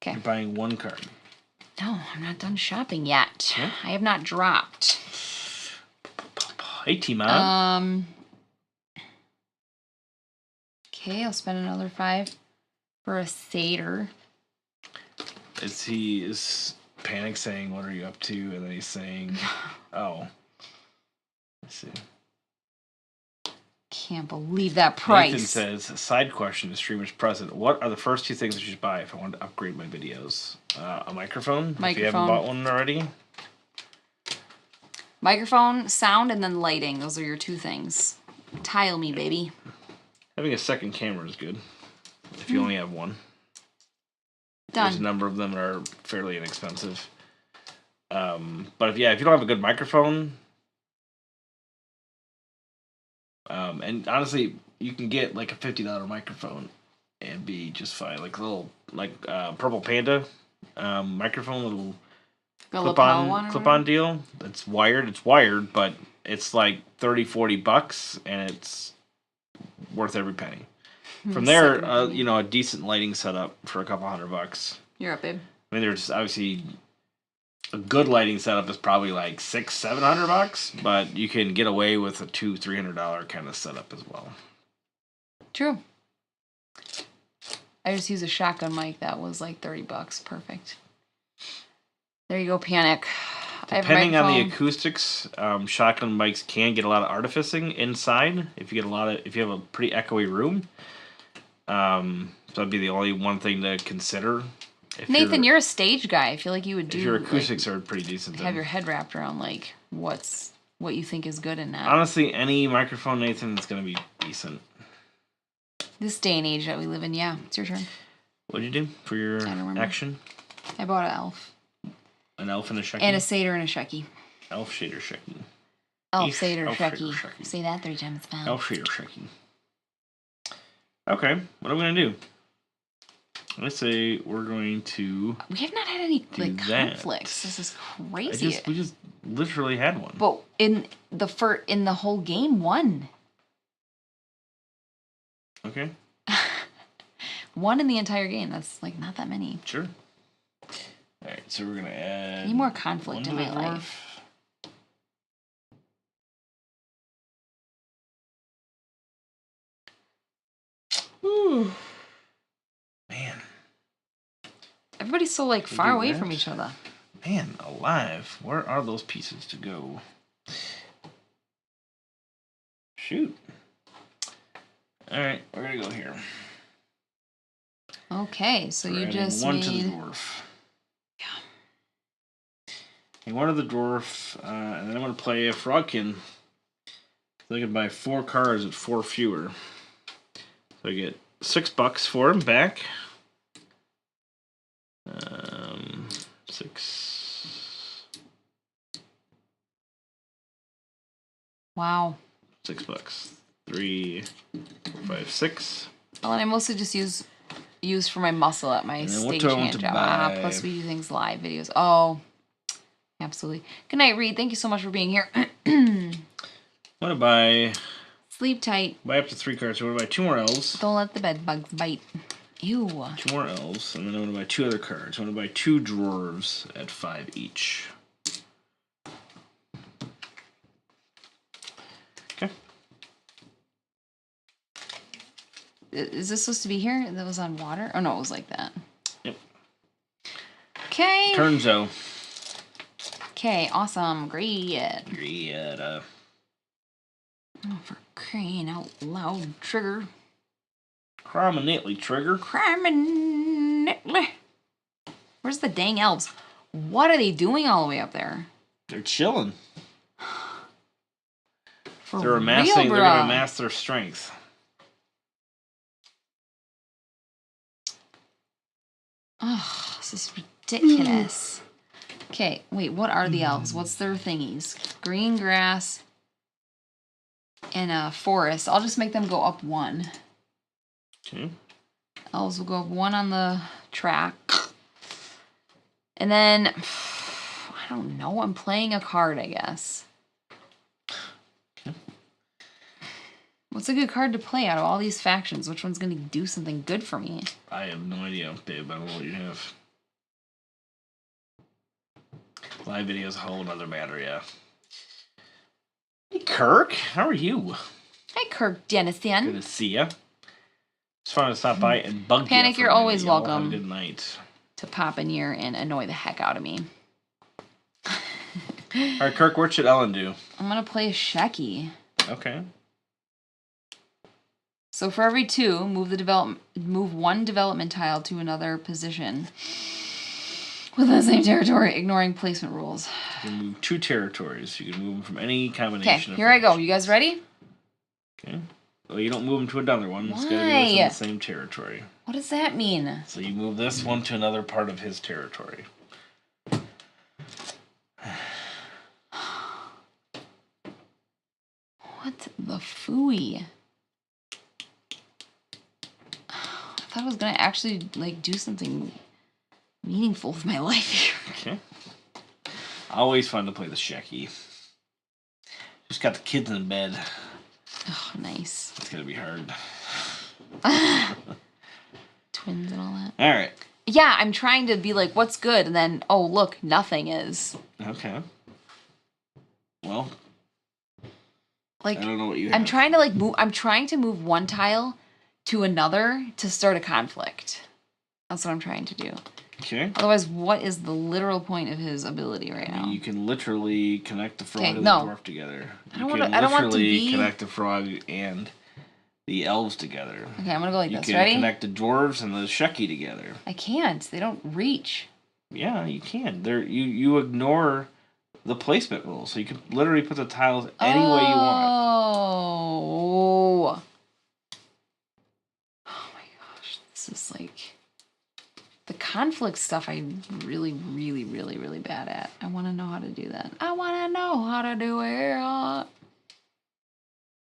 [SPEAKER 1] Okay.
[SPEAKER 2] You're buying 1 card.
[SPEAKER 1] No, I'm not done shopping yet.
[SPEAKER 2] Yeah?
[SPEAKER 1] I have not dropped.
[SPEAKER 2] Hey, T-Man.
[SPEAKER 1] Okay, I'll spend another 5 for a satyr.
[SPEAKER 2] Is Panic saying, what are you up to? And then he's saying, oh. Let's see.
[SPEAKER 1] can't believe that price.
[SPEAKER 2] Nathan says, side question to streamers present. What are the first 2 things I should buy if I want to upgrade my videos? A microphone? If you haven't bought one already.
[SPEAKER 1] Microphone, sound, and then lighting. Those are your 2 things. Tile me, baby.
[SPEAKER 2] Having a second camera is good. If you only have one.
[SPEAKER 1] Done.
[SPEAKER 2] There's a number of them that are fairly inexpensive. But if you don't have a good microphone, and honestly, you can get like a $50 microphone and be just fine. Like a little Purple Panda microphone, little clip-on deal. It's wired, but it's like $30-$40, and it's worth every penny. From there, a decent lighting setup for a couple $100.
[SPEAKER 1] You're up, babe.
[SPEAKER 2] I mean, there's obviously a good lighting setup is probably like $600-$700, but you can get away with a $200-$300 kind of setup as well.
[SPEAKER 1] True. I just used a shotgun mic that was like $30. Perfect. There you go, Panic.
[SPEAKER 2] Depending on the acoustics, shotgun mics can get a lot of artificing inside. If you have a pretty echoey room, so that'd be the only one thing to consider.
[SPEAKER 1] Nathan, you're a stage guy. I feel like you would do.
[SPEAKER 2] If your acoustics are pretty decent,
[SPEAKER 1] have your head wrapped around like what you think is good in that.
[SPEAKER 2] Honestly, any microphone, Nathan, is going to be decent.
[SPEAKER 1] This day and age that we live in, yeah. It's your turn.
[SPEAKER 2] What'd you do for your action?
[SPEAKER 1] I bought an elf.
[SPEAKER 2] An elf and a shecky?
[SPEAKER 1] And a satyr and a shecky.
[SPEAKER 2] Elf, shader, shecky.
[SPEAKER 1] Elf, satyr, shecky. Say that 3 times fast.
[SPEAKER 2] Elf, shader, shecky. Okay, what are we going to do? Let's say we're going to...
[SPEAKER 1] We have not had any conflicts. This is crazy.
[SPEAKER 2] We just literally had one.
[SPEAKER 1] But in the whole game, 1.
[SPEAKER 2] Okay.
[SPEAKER 1] 1 in the entire game. That's like not that many.
[SPEAKER 2] Sure. All right, so we're gonna add.
[SPEAKER 1] I need more conflict in my life.
[SPEAKER 2] Ooh. Man.
[SPEAKER 1] Everybody's so like far away from each other.
[SPEAKER 2] Man, alive. Where are those pieces to go? Shoot. All right, we're gonna go here.
[SPEAKER 1] Okay, so you just
[SPEAKER 2] one
[SPEAKER 1] made...
[SPEAKER 2] to the dwarf.
[SPEAKER 1] Yeah.
[SPEAKER 2] And one to the dwarf, and then I'm gonna play a frogkin. So I can buy 4 cards at 4 fewer. So I get $6 for him back. 6.
[SPEAKER 1] Wow.
[SPEAKER 2] $6. 3, 4, 5, 6.
[SPEAKER 1] Well, and I mostly just use for my muscle at my stagehand job. Plus we do things live videos. Oh, absolutely. Good night, Reed. Thank you so much for being here.
[SPEAKER 2] I'm gonna buy.
[SPEAKER 1] Sleep tight.
[SPEAKER 2] Buy up to 3 cards. So I'm gonna buy 2 more elves.
[SPEAKER 1] Don't let the bed bugs bite. Ew.
[SPEAKER 2] 2 more elves, and then I'm gonna buy 2 other cards. I'm gonna buy 2 dwarves at 5 each. Okay.
[SPEAKER 1] Is this supposed to be here? That was on water? Oh no, it was like that.
[SPEAKER 2] Yep.
[SPEAKER 1] Okay.
[SPEAKER 2] Turnzo.
[SPEAKER 1] Okay, awesome. Great.
[SPEAKER 2] Great.
[SPEAKER 1] Oh, for crying out loud, Trigger.
[SPEAKER 2] Criminally, Trigger.
[SPEAKER 1] Criminally. Where's the dang elves? What are they doing all the way up there?
[SPEAKER 2] They're chilling.
[SPEAKER 1] For
[SPEAKER 2] they're
[SPEAKER 1] amassing.
[SPEAKER 2] They're gonna amass their strength.
[SPEAKER 1] Oh, this is ridiculous. Okay, wait, what are the elves? What's their thingies? Green grass and a forest. I'll just make them go up 1.
[SPEAKER 2] Okay.
[SPEAKER 1] Elves will go up 1 on the track. And then, I don't know, I'm playing a card, I guess.
[SPEAKER 2] Okay.
[SPEAKER 1] What's a good card to play out of all these factions? Which one's going to do something good for me?
[SPEAKER 2] I have no idea, babe. I don't know what you have. Live video is a whole other matter, yeah. Hey, Kirk. How are you?
[SPEAKER 1] Hi, Kirk Dennison.
[SPEAKER 2] Good to see ya. Just wanted to stop by and bug you.
[SPEAKER 1] Panic, you're always welcome.
[SPEAKER 2] Have a good night.
[SPEAKER 1] To pop in here and annoy the heck out of me.
[SPEAKER 2] Alright, Kirk, what should Ellen do?
[SPEAKER 1] I'm going to play a Shecky.
[SPEAKER 2] Okay.
[SPEAKER 1] So for every 2, move 1 development tile to another position within the same territory, ignoring placement rules.
[SPEAKER 2] You can move 2 territories. You can move them from any combination.
[SPEAKER 1] Okay, here I go. You guys ready?
[SPEAKER 2] Okay. Well, you don't move them to another one.
[SPEAKER 1] Why?
[SPEAKER 2] It's got to be within the same territory.
[SPEAKER 1] What does that mean?
[SPEAKER 2] So you move this one to another part of his territory.
[SPEAKER 1] What the phooey? I thought I was gonna actually like do something meaningful with my life here.
[SPEAKER 2] Okay. Always fun to play the Shecky. Just got the kids in bed.
[SPEAKER 1] Oh, nice.
[SPEAKER 2] It's gonna be hard.
[SPEAKER 1] Twins and all that.
[SPEAKER 2] All right.
[SPEAKER 1] Yeah, I'm trying to be like, what's good? And then, oh, look, nothing is.
[SPEAKER 2] Okay. Well,
[SPEAKER 1] like,
[SPEAKER 2] I don't know what you have.
[SPEAKER 1] I'm trying to like move. I'm trying to move 1 tile to another to start a conflict. That's what I'm trying to do.
[SPEAKER 2] Okay.
[SPEAKER 1] Otherwise, what is the literal point of his ability right now?
[SPEAKER 2] You can literally connect the frog and the dwarf together.
[SPEAKER 1] I don't want to be...
[SPEAKER 2] connect the frog and the elves together.
[SPEAKER 1] Okay, I'm gonna go like this.
[SPEAKER 2] You
[SPEAKER 1] Ready?
[SPEAKER 2] can connect the dwarves and the Shecky together.
[SPEAKER 1] I can't. They don't reach.
[SPEAKER 2] Yeah, you can. You ignore the placement rules, so you can literally put the tiles any way you want.
[SPEAKER 1] Oh my gosh, this is like the conflict stuff. I'm really, really, really, really bad at. I want to know how to do that. I want to know how to do it.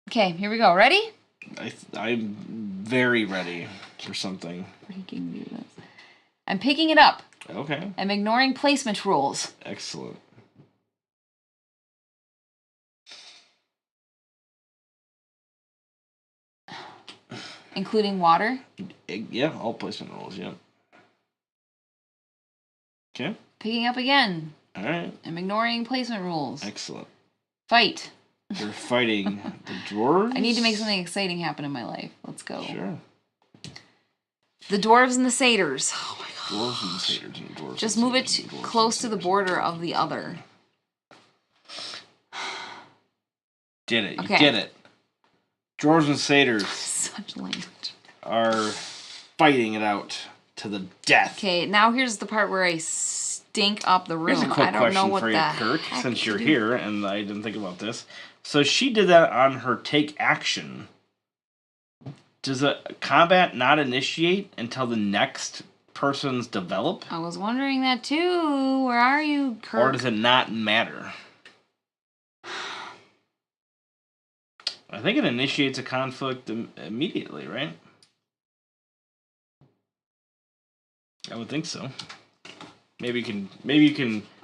[SPEAKER 1] Okay, here we go. Ready?
[SPEAKER 2] I'm very ready for something.
[SPEAKER 1] Freaking do this. I'm picking it up.
[SPEAKER 2] Okay.
[SPEAKER 1] I'm ignoring placement rules.
[SPEAKER 2] Excellent.
[SPEAKER 1] Including water?
[SPEAKER 2] Yeah, all placement rules, yeah. Okay.
[SPEAKER 1] Picking up again.
[SPEAKER 2] All right.
[SPEAKER 1] I'm ignoring placement rules.
[SPEAKER 2] Excellent.
[SPEAKER 1] Fight.
[SPEAKER 2] You're fighting the dwarves?
[SPEAKER 1] I need to make something exciting happen in my life. Let's go.
[SPEAKER 2] Sure.
[SPEAKER 1] The dwarves and the satyrs. Oh my god.
[SPEAKER 2] Dwarves and satyrs and dwarves.
[SPEAKER 1] Just move it close to the border of the other.
[SPEAKER 2] Did it.
[SPEAKER 1] Okay.
[SPEAKER 2] You did it. Dwarves and satyrs
[SPEAKER 1] Such language.
[SPEAKER 2] are fighting it out to the death.
[SPEAKER 1] Okay, now here's the part where I stink up the room.
[SPEAKER 2] Here's a quick
[SPEAKER 1] I don't know
[SPEAKER 2] question
[SPEAKER 1] what
[SPEAKER 2] for you,
[SPEAKER 1] the
[SPEAKER 2] Kirk,
[SPEAKER 1] heck
[SPEAKER 2] since you're
[SPEAKER 1] do.
[SPEAKER 2] here, and I didn't think about this. So she did that on her take action. Does a combat not initiate until the next person's develop?
[SPEAKER 1] I was wondering that too. Where are you, Kirk?
[SPEAKER 2] Or does it not matter? I think it initiates a conflict immediately, right? I would think so. Maybe you can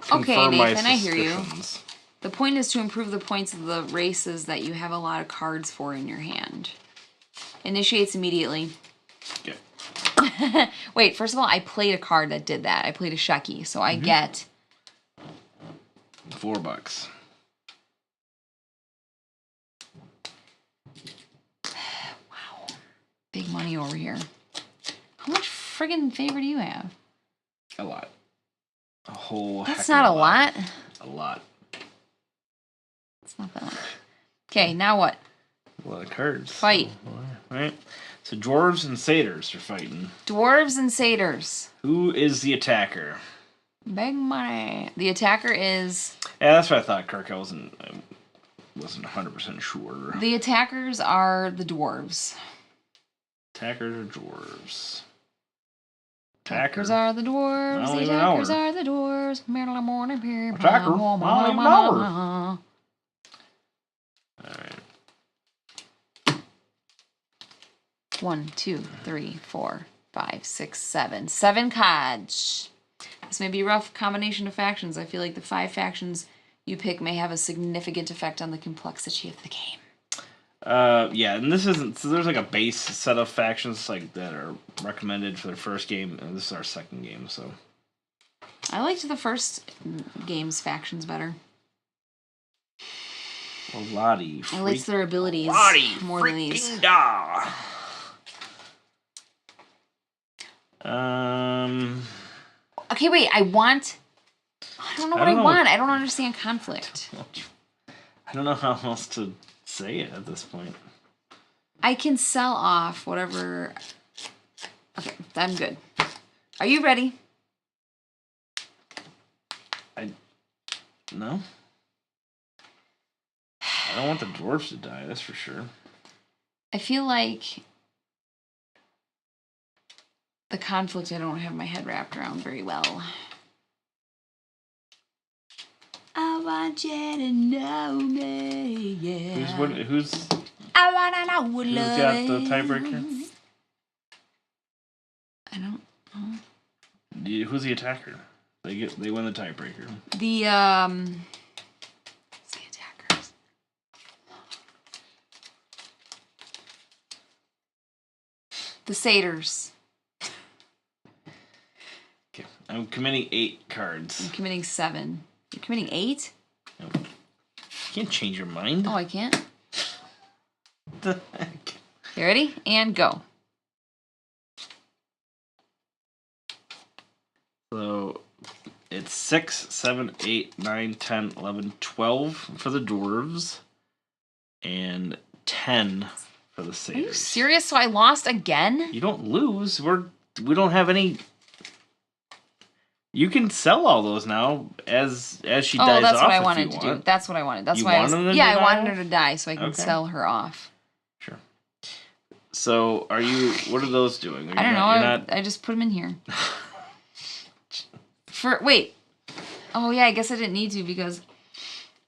[SPEAKER 2] confirm
[SPEAKER 1] Okay,
[SPEAKER 2] my
[SPEAKER 1] Nathan, I hear you.
[SPEAKER 2] suspicions.
[SPEAKER 1] The point is to improve the points of the races that you have a lot of cards for in your hand. Initiates immediately.
[SPEAKER 2] Okay.
[SPEAKER 1] Wait, first of all, I played a card that did that. I played a Shecky, so I get...
[SPEAKER 2] $4.
[SPEAKER 1] Wow. Big money over here. How much friggin' favor do you have?
[SPEAKER 2] A lot. A whole
[SPEAKER 1] That's
[SPEAKER 2] heck
[SPEAKER 1] not
[SPEAKER 2] of
[SPEAKER 1] a lot.
[SPEAKER 2] A lot.
[SPEAKER 1] It's not that much. Okay, now what?
[SPEAKER 2] A lot of cards.
[SPEAKER 1] Fight.
[SPEAKER 2] Right. So dwarves and satyrs are fighting.
[SPEAKER 1] Dwarves and satyrs.
[SPEAKER 2] Who is the attacker?
[SPEAKER 1] Big money. The attacker is...
[SPEAKER 2] Yeah, that's what I thought, Kirk. I wasn't 100% sure.
[SPEAKER 1] The attackers are the dwarves.
[SPEAKER 2] Attackers are dwarves.
[SPEAKER 1] Attackers are the dwarves. The attackers are the dwarves. Middle of morning people.
[SPEAKER 2] Attacker? I don't know. Alright.
[SPEAKER 1] 1, 2, 3, 4, 5, 6, 7. 7 cards. This may be a rough combination of factions. I feel like the 5 factions you pick may have a significant effect on the complexity of the game.
[SPEAKER 2] Yeah, and this isn't. So there's like a base set of factions like that are recommended for the first game, and this is our second game. So
[SPEAKER 1] I liked the first game's factions better.
[SPEAKER 2] well, Lottie.
[SPEAKER 1] I liked their abilities more than these.
[SPEAKER 2] Da.
[SPEAKER 1] Okay, wait. I don't know what I want. I don't understand conflict.
[SPEAKER 2] I don't know how else to say it at this point.
[SPEAKER 1] I can sell off whatever. Okay, I'm good. Are you ready?
[SPEAKER 2] No. I don't want the dwarves to die, that's for sure.
[SPEAKER 1] I feel like the conflict I don't have my head wrapped around very well. I want you to know me, yeah.
[SPEAKER 2] Who's
[SPEAKER 1] I wanna know what
[SPEAKER 2] who's
[SPEAKER 1] love
[SPEAKER 2] got the
[SPEAKER 1] is.
[SPEAKER 2] tiebreaker?
[SPEAKER 1] I don't know.
[SPEAKER 2] Who's the attacker? They win the tiebreaker.
[SPEAKER 1] The attackers. The satyrs.
[SPEAKER 2] Okay. I'm committing 8 cards.
[SPEAKER 1] I'm committing 7. You're committing 8?
[SPEAKER 2] You can't change your mind.
[SPEAKER 1] Oh, I can't.
[SPEAKER 2] What the heck?
[SPEAKER 1] You ready? And go.
[SPEAKER 2] So it's 6, 7, 8, 9, 10, 11, 12 for the dwarves, and 10 for the
[SPEAKER 1] Are
[SPEAKER 2] satyrs.
[SPEAKER 1] you serious? So I lost again?
[SPEAKER 2] You don't lose. We don't have any. You can sell all those now as she dies off.
[SPEAKER 1] Oh, that's what I
[SPEAKER 2] if
[SPEAKER 1] wanted
[SPEAKER 2] you
[SPEAKER 1] to
[SPEAKER 2] want.
[SPEAKER 1] do. That's what I wanted. That's
[SPEAKER 2] You
[SPEAKER 1] why
[SPEAKER 2] wanted them to
[SPEAKER 1] I
[SPEAKER 2] die
[SPEAKER 1] wanted
[SPEAKER 2] off?
[SPEAKER 1] her to die so I can
[SPEAKER 2] Okay.
[SPEAKER 1] sell her off.
[SPEAKER 2] Sure. So are you? What are those doing?
[SPEAKER 1] I don't know. I just put them in here. Wait. Oh yeah, I guess I didn't need to because.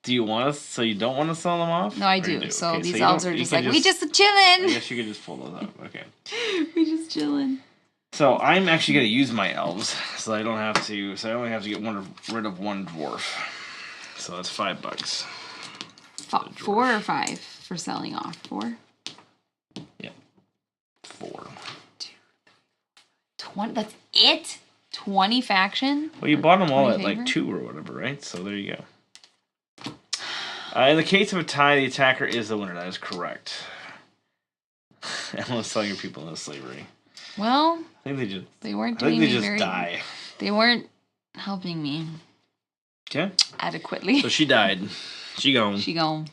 [SPEAKER 2] Do you want to? So you don't want to sell them off?
[SPEAKER 1] No, I
[SPEAKER 2] Or you
[SPEAKER 1] do. So
[SPEAKER 2] Okay,
[SPEAKER 1] these
[SPEAKER 2] you
[SPEAKER 1] elves
[SPEAKER 2] don't-
[SPEAKER 1] are
[SPEAKER 2] you
[SPEAKER 1] just
[SPEAKER 2] can
[SPEAKER 1] like, we just chilling.
[SPEAKER 2] I guess you could just pull those up. Okay.
[SPEAKER 1] We just chilling.
[SPEAKER 2] So I'm actually going to use my elves, so I don't have to. So I only have to get rid of one dwarf. So that's $5.
[SPEAKER 1] 4 or 5 for selling off. 4.
[SPEAKER 2] Yeah. 4.
[SPEAKER 1] 20. That's it. 20 faction.
[SPEAKER 2] Well, you bought them all
[SPEAKER 1] 20
[SPEAKER 2] at like
[SPEAKER 1] favor?
[SPEAKER 2] 2 or whatever, right? So there you go. In the case of a tie, the attacker is the winner. That is correct. Everyone's selling your people into slavery.
[SPEAKER 1] Well,
[SPEAKER 2] I think
[SPEAKER 1] they weren't
[SPEAKER 2] I think
[SPEAKER 1] doing
[SPEAKER 2] they
[SPEAKER 1] me
[SPEAKER 2] just
[SPEAKER 1] very.
[SPEAKER 2] die.
[SPEAKER 1] They weren't helping me
[SPEAKER 2] Okay.
[SPEAKER 1] adequately.
[SPEAKER 2] So she died. She gone.
[SPEAKER 1] She gone.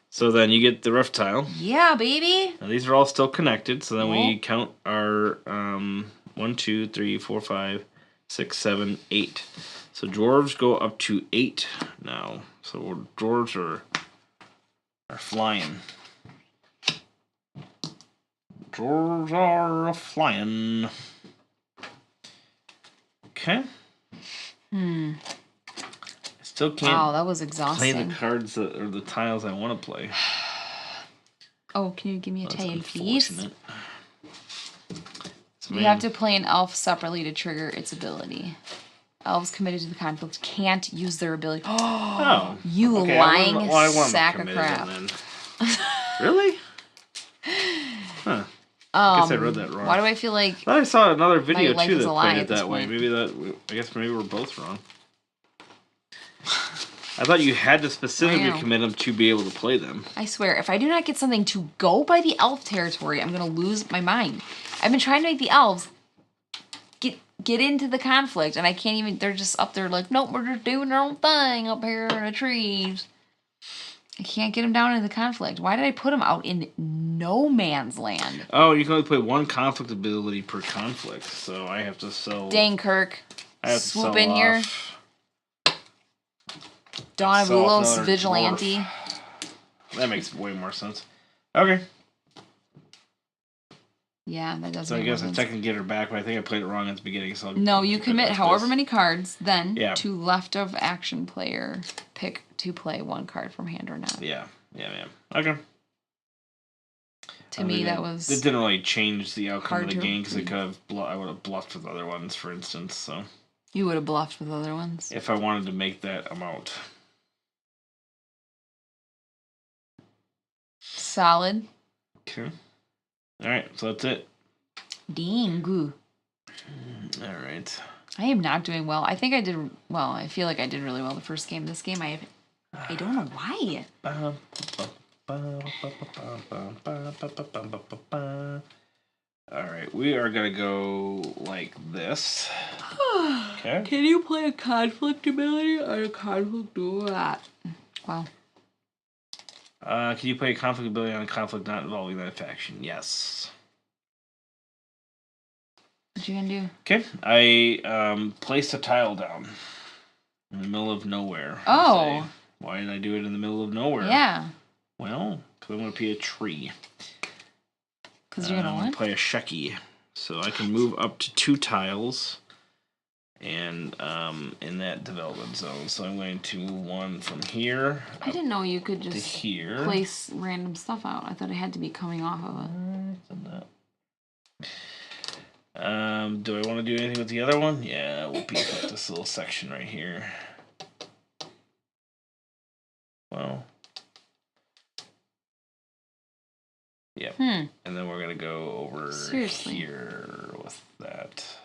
[SPEAKER 2] So then you get the rough tile.
[SPEAKER 1] Yeah, baby.
[SPEAKER 2] Now these are all still connected. So then we
[SPEAKER 1] Oh.
[SPEAKER 2] count our 1, 2, 3, 4, 5, 6, 7, 8. So dwarves go up to 8 now. So dwarves are flying. Dwarves are flying. Okay. I still can't
[SPEAKER 1] Wow, that was
[SPEAKER 2] play
[SPEAKER 1] exhausting.
[SPEAKER 2] the cards or the tiles I want to play.
[SPEAKER 1] Oh, can you give me a
[SPEAKER 2] That's
[SPEAKER 1] tile, please?
[SPEAKER 2] unfortunate.
[SPEAKER 1] You have to play an elf separately to trigger its ability. Elves committed to the conflict can't use their ability.
[SPEAKER 2] Oh.
[SPEAKER 1] You
[SPEAKER 2] Okay,
[SPEAKER 1] lying
[SPEAKER 2] I want 'em
[SPEAKER 1] sack of
[SPEAKER 2] committed
[SPEAKER 1] crap.
[SPEAKER 2] then. Really? Huh. I guess I read that wrong.
[SPEAKER 1] Why do I feel like
[SPEAKER 2] I thought I saw another video
[SPEAKER 1] life
[SPEAKER 2] too
[SPEAKER 1] is
[SPEAKER 2] that
[SPEAKER 1] a lie
[SPEAKER 2] played
[SPEAKER 1] at
[SPEAKER 2] it
[SPEAKER 1] this
[SPEAKER 2] that way.
[SPEAKER 1] point?
[SPEAKER 2] Maybe we're both wrong. I thought you had to specifically
[SPEAKER 1] Wow.
[SPEAKER 2] commit them to be able to play them.
[SPEAKER 1] I swear, if I do not get something to go by the elf territory, I'm gonna lose my mind. I've been trying to make the elves get into the conflict, and I can't even. They're just up there like, nope, we're just doing our own thing up here in the trees. I can't get them down into the conflict. Why did I put them out in no man's land?
[SPEAKER 2] Oh, you can only play one conflict ability per conflict, so I have to sell.
[SPEAKER 1] Dang, Kirk.
[SPEAKER 2] I have to
[SPEAKER 1] Swoop
[SPEAKER 2] sell
[SPEAKER 1] in here.
[SPEAKER 2] off-
[SPEAKER 1] Dawn of
[SPEAKER 2] sell off
[SPEAKER 1] Ulos,
[SPEAKER 2] another
[SPEAKER 1] Vigilante.
[SPEAKER 2] dwarf. That makes way more sense. Okay.
[SPEAKER 1] Yeah, that does
[SPEAKER 2] So I
[SPEAKER 1] make more
[SPEAKER 2] guess I
[SPEAKER 1] sense.
[SPEAKER 2] technically get her back, but I think I played it wrong at the beginning. So
[SPEAKER 1] No, you
[SPEAKER 2] keep it
[SPEAKER 1] commit
[SPEAKER 2] as
[SPEAKER 1] however
[SPEAKER 2] is.
[SPEAKER 1] many cards, then
[SPEAKER 2] Yeah.
[SPEAKER 1] to left of action player, pick to play one card from hand or not.
[SPEAKER 2] Yeah. Okay.
[SPEAKER 1] To me, that was
[SPEAKER 2] It didn't really change the outcome
[SPEAKER 1] hard
[SPEAKER 2] of the
[SPEAKER 1] to
[SPEAKER 2] game because
[SPEAKER 1] read.
[SPEAKER 2] I would have bluffed with other ones, for instance. So
[SPEAKER 1] You would have bluffed with other ones.
[SPEAKER 2] if I wanted to make that amount,
[SPEAKER 1] Solid.
[SPEAKER 2] okay. All right, so that's it.
[SPEAKER 1] Dang.
[SPEAKER 2] All right.
[SPEAKER 1] I am not doing well. I think I did well. I feel like I did really well the first game. This game, I don't know why.
[SPEAKER 2] All right, we are gonna go like this. Okay.
[SPEAKER 1] Can you play a conflict ability or a conflict duel? Wow.
[SPEAKER 2] Can you play a conflict ability on a conflict not involving that faction? Yes.
[SPEAKER 1] What you gonna do?
[SPEAKER 2] Okay. I placed a tile down in the middle of nowhere.
[SPEAKER 1] Oh.
[SPEAKER 2] Why did I do it in the middle of nowhere?
[SPEAKER 1] Yeah.
[SPEAKER 2] Well, because I want to be a tree.
[SPEAKER 1] Because you're gonna what?
[SPEAKER 2] Play a Shecky. So I can move up to 2 tiles and in that development zone. So I'm going to move 1 from here.
[SPEAKER 1] I didn't know you could just
[SPEAKER 2] here.
[SPEAKER 1] place random stuff out. I thought it had to be coming off of it.
[SPEAKER 2] Do I want to do anything with the other one? Yeah, we'll beef up this little section right here. Well. Yep. And then we're going to go over here with that.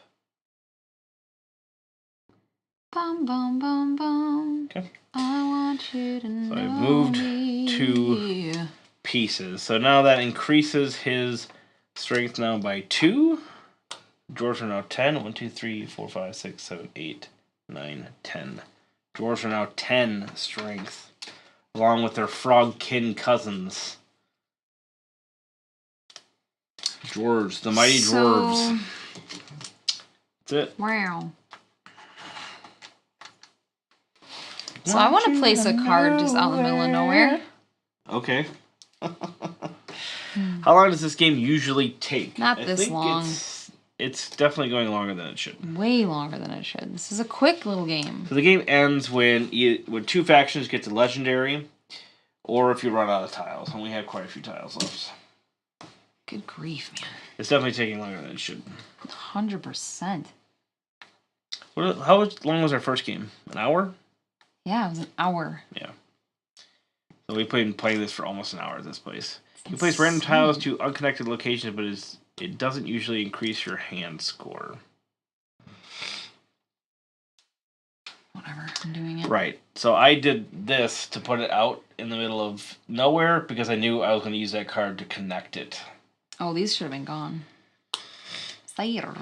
[SPEAKER 1] Bum, bum, bum, bum.
[SPEAKER 2] Okay.
[SPEAKER 1] I want you to know.
[SPEAKER 2] So I've moved 2 pieces. So now that increases his strength now by 2. Dwarves are now 10. 1, 2, 3, 4, 5, 6, 7, 8, 9, 10. Dwarves are now 10 strength, along with their frog-kin cousins. Dwarves, the mighty dwarves. That's it.
[SPEAKER 1] Wow. So I want to place a card just out in the middle of nowhere.
[SPEAKER 2] Okay. How long does this game usually take?
[SPEAKER 1] Not this long.
[SPEAKER 2] It's definitely going longer than it should.
[SPEAKER 1] Way longer than it should. This is a quick little game.
[SPEAKER 2] So the game ends when 2 factions get to legendary, or if you run out of tiles. And we have quite a few tiles left.
[SPEAKER 1] Good grief, man.
[SPEAKER 2] It's definitely taking longer than it should.
[SPEAKER 1] 100%.
[SPEAKER 2] How long was our first game? An hour?
[SPEAKER 1] Yeah, it was an hour.
[SPEAKER 2] Yeah. So we've been playing this for almost an hour at this place. You place random tiles to unconnected locations, but it doesn't usually increase your hand score.
[SPEAKER 1] Whatever, I'm doing it.
[SPEAKER 2] Right. So I did this to put it out in the middle of nowhere because I knew I was going to use that card to connect it.
[SPEAKER 1] Oh, these should have been gone. Satyr.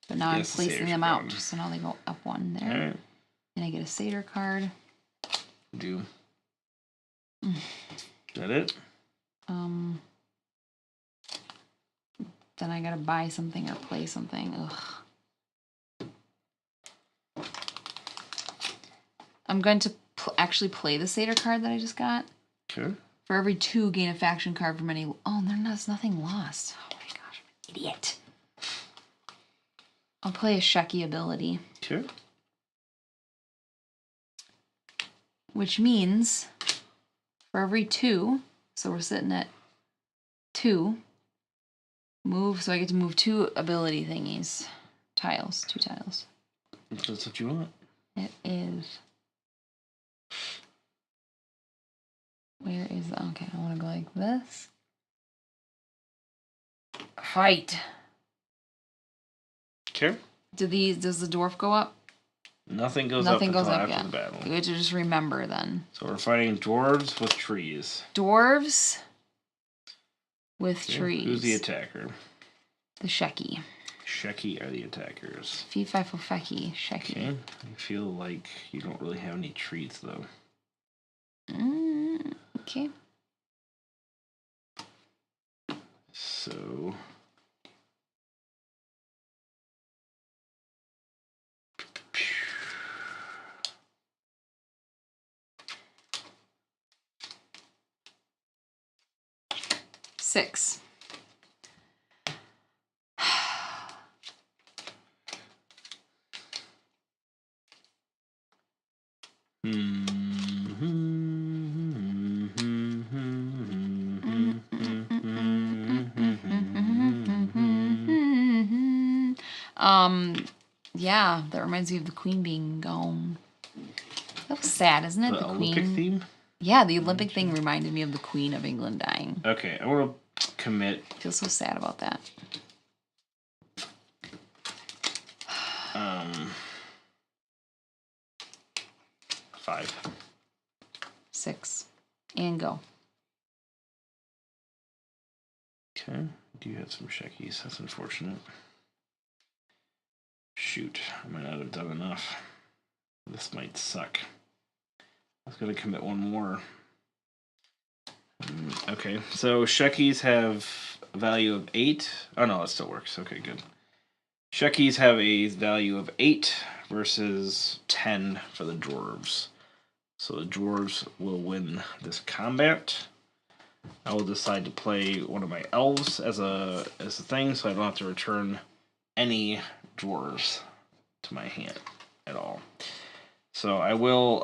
[SPEAKER 1] But now I'm placing them out, so now they go up 1 there.
[SPEAKER 2] All right.
[SPEAKER 1] And I get a satyr card.
[SPEAKER 2] Is that it?
[SPEAKER 1] Then I gotta buy something or play something. Ugh. I'm going to actually play the satyr card that I just got.
[SPEAKER 2] Okay.
[SPEAKER 1] For every 2, gain a faction card from any... Oh, there's nothing lost. Oh my gosh, I'm an idiot. I'll play a Shecky ability.
[SPEAKER 2] Okay.
[SPEAKER 1] Which means for every 2, so we're sitting at 2, move, so I get to move 2 ability thingies. Tiles, 2 tiles.
[SPEAKER 2] That's what you want.
[SPEAKER 1] It is. Where is... Okay, I want to go like this. Fight.
[SPEAKER 2] Okay.
[SPEAKER 1] Does the dwarf go up?
[SPEAKER 2] Nothing goes
[SPEAKER 1] Nothing
[SPEAKER 2] up
[SPEAKER 1] goes
[SPEAKER 2] until
[SPEAKER 1] up,
[SPEAKER 2] after the battle.
[SPEAKER 1] You have to just remember then.
[SPEAKER 2] So we're fighting dwarves with trees.
[SPEAKER 1] Dwarves with trees.
[SPEAKER 2] Who's the attacker?
[SPEAKER 1] The Shecky.
[SPEAKER 2] Shecky are the attackers.
[SPEAKER 1] Fee, fi, fo, fecky. Shecky.
[SPEAKER 2] Okay. I feel like you don't really have any trees, though.
[SPEAKER 1] Okay.
[SPEAKER 2] So...
[SPEAKER 1] Six. Yeah, that reminds me of the Queen being gone. That was sad, isn't it?
[SPEAKER 2] The Olympic
[SPEAKER 1] Queen
[SPEAKER 2] theme?
[SPEAKER 1] Yeah, the Olympic thing reminded me of the Queen of England dying.
[SPEAKER 2] Okay, I want to commit.
[SPEAKER 1] I feel so sad about that.
[SPEAKER 2] 5.
[SPEAKER 1] 6. And go.
[SPEAKER 2] Okay, do you have some Sheckies? That's unfortunate. Shoot, I might not have done enough. This might suck. I was going to commit 1 more. Okay, so Shekis have a value of 8. Oh no, it still works. Okay, good. Shekis have a value of 8 versus 10 for the dwarves. So the dwarves will win this combat. I will decide to play one of my elves as a thing, so I don't have to return any dwarves to my hand at all. So I will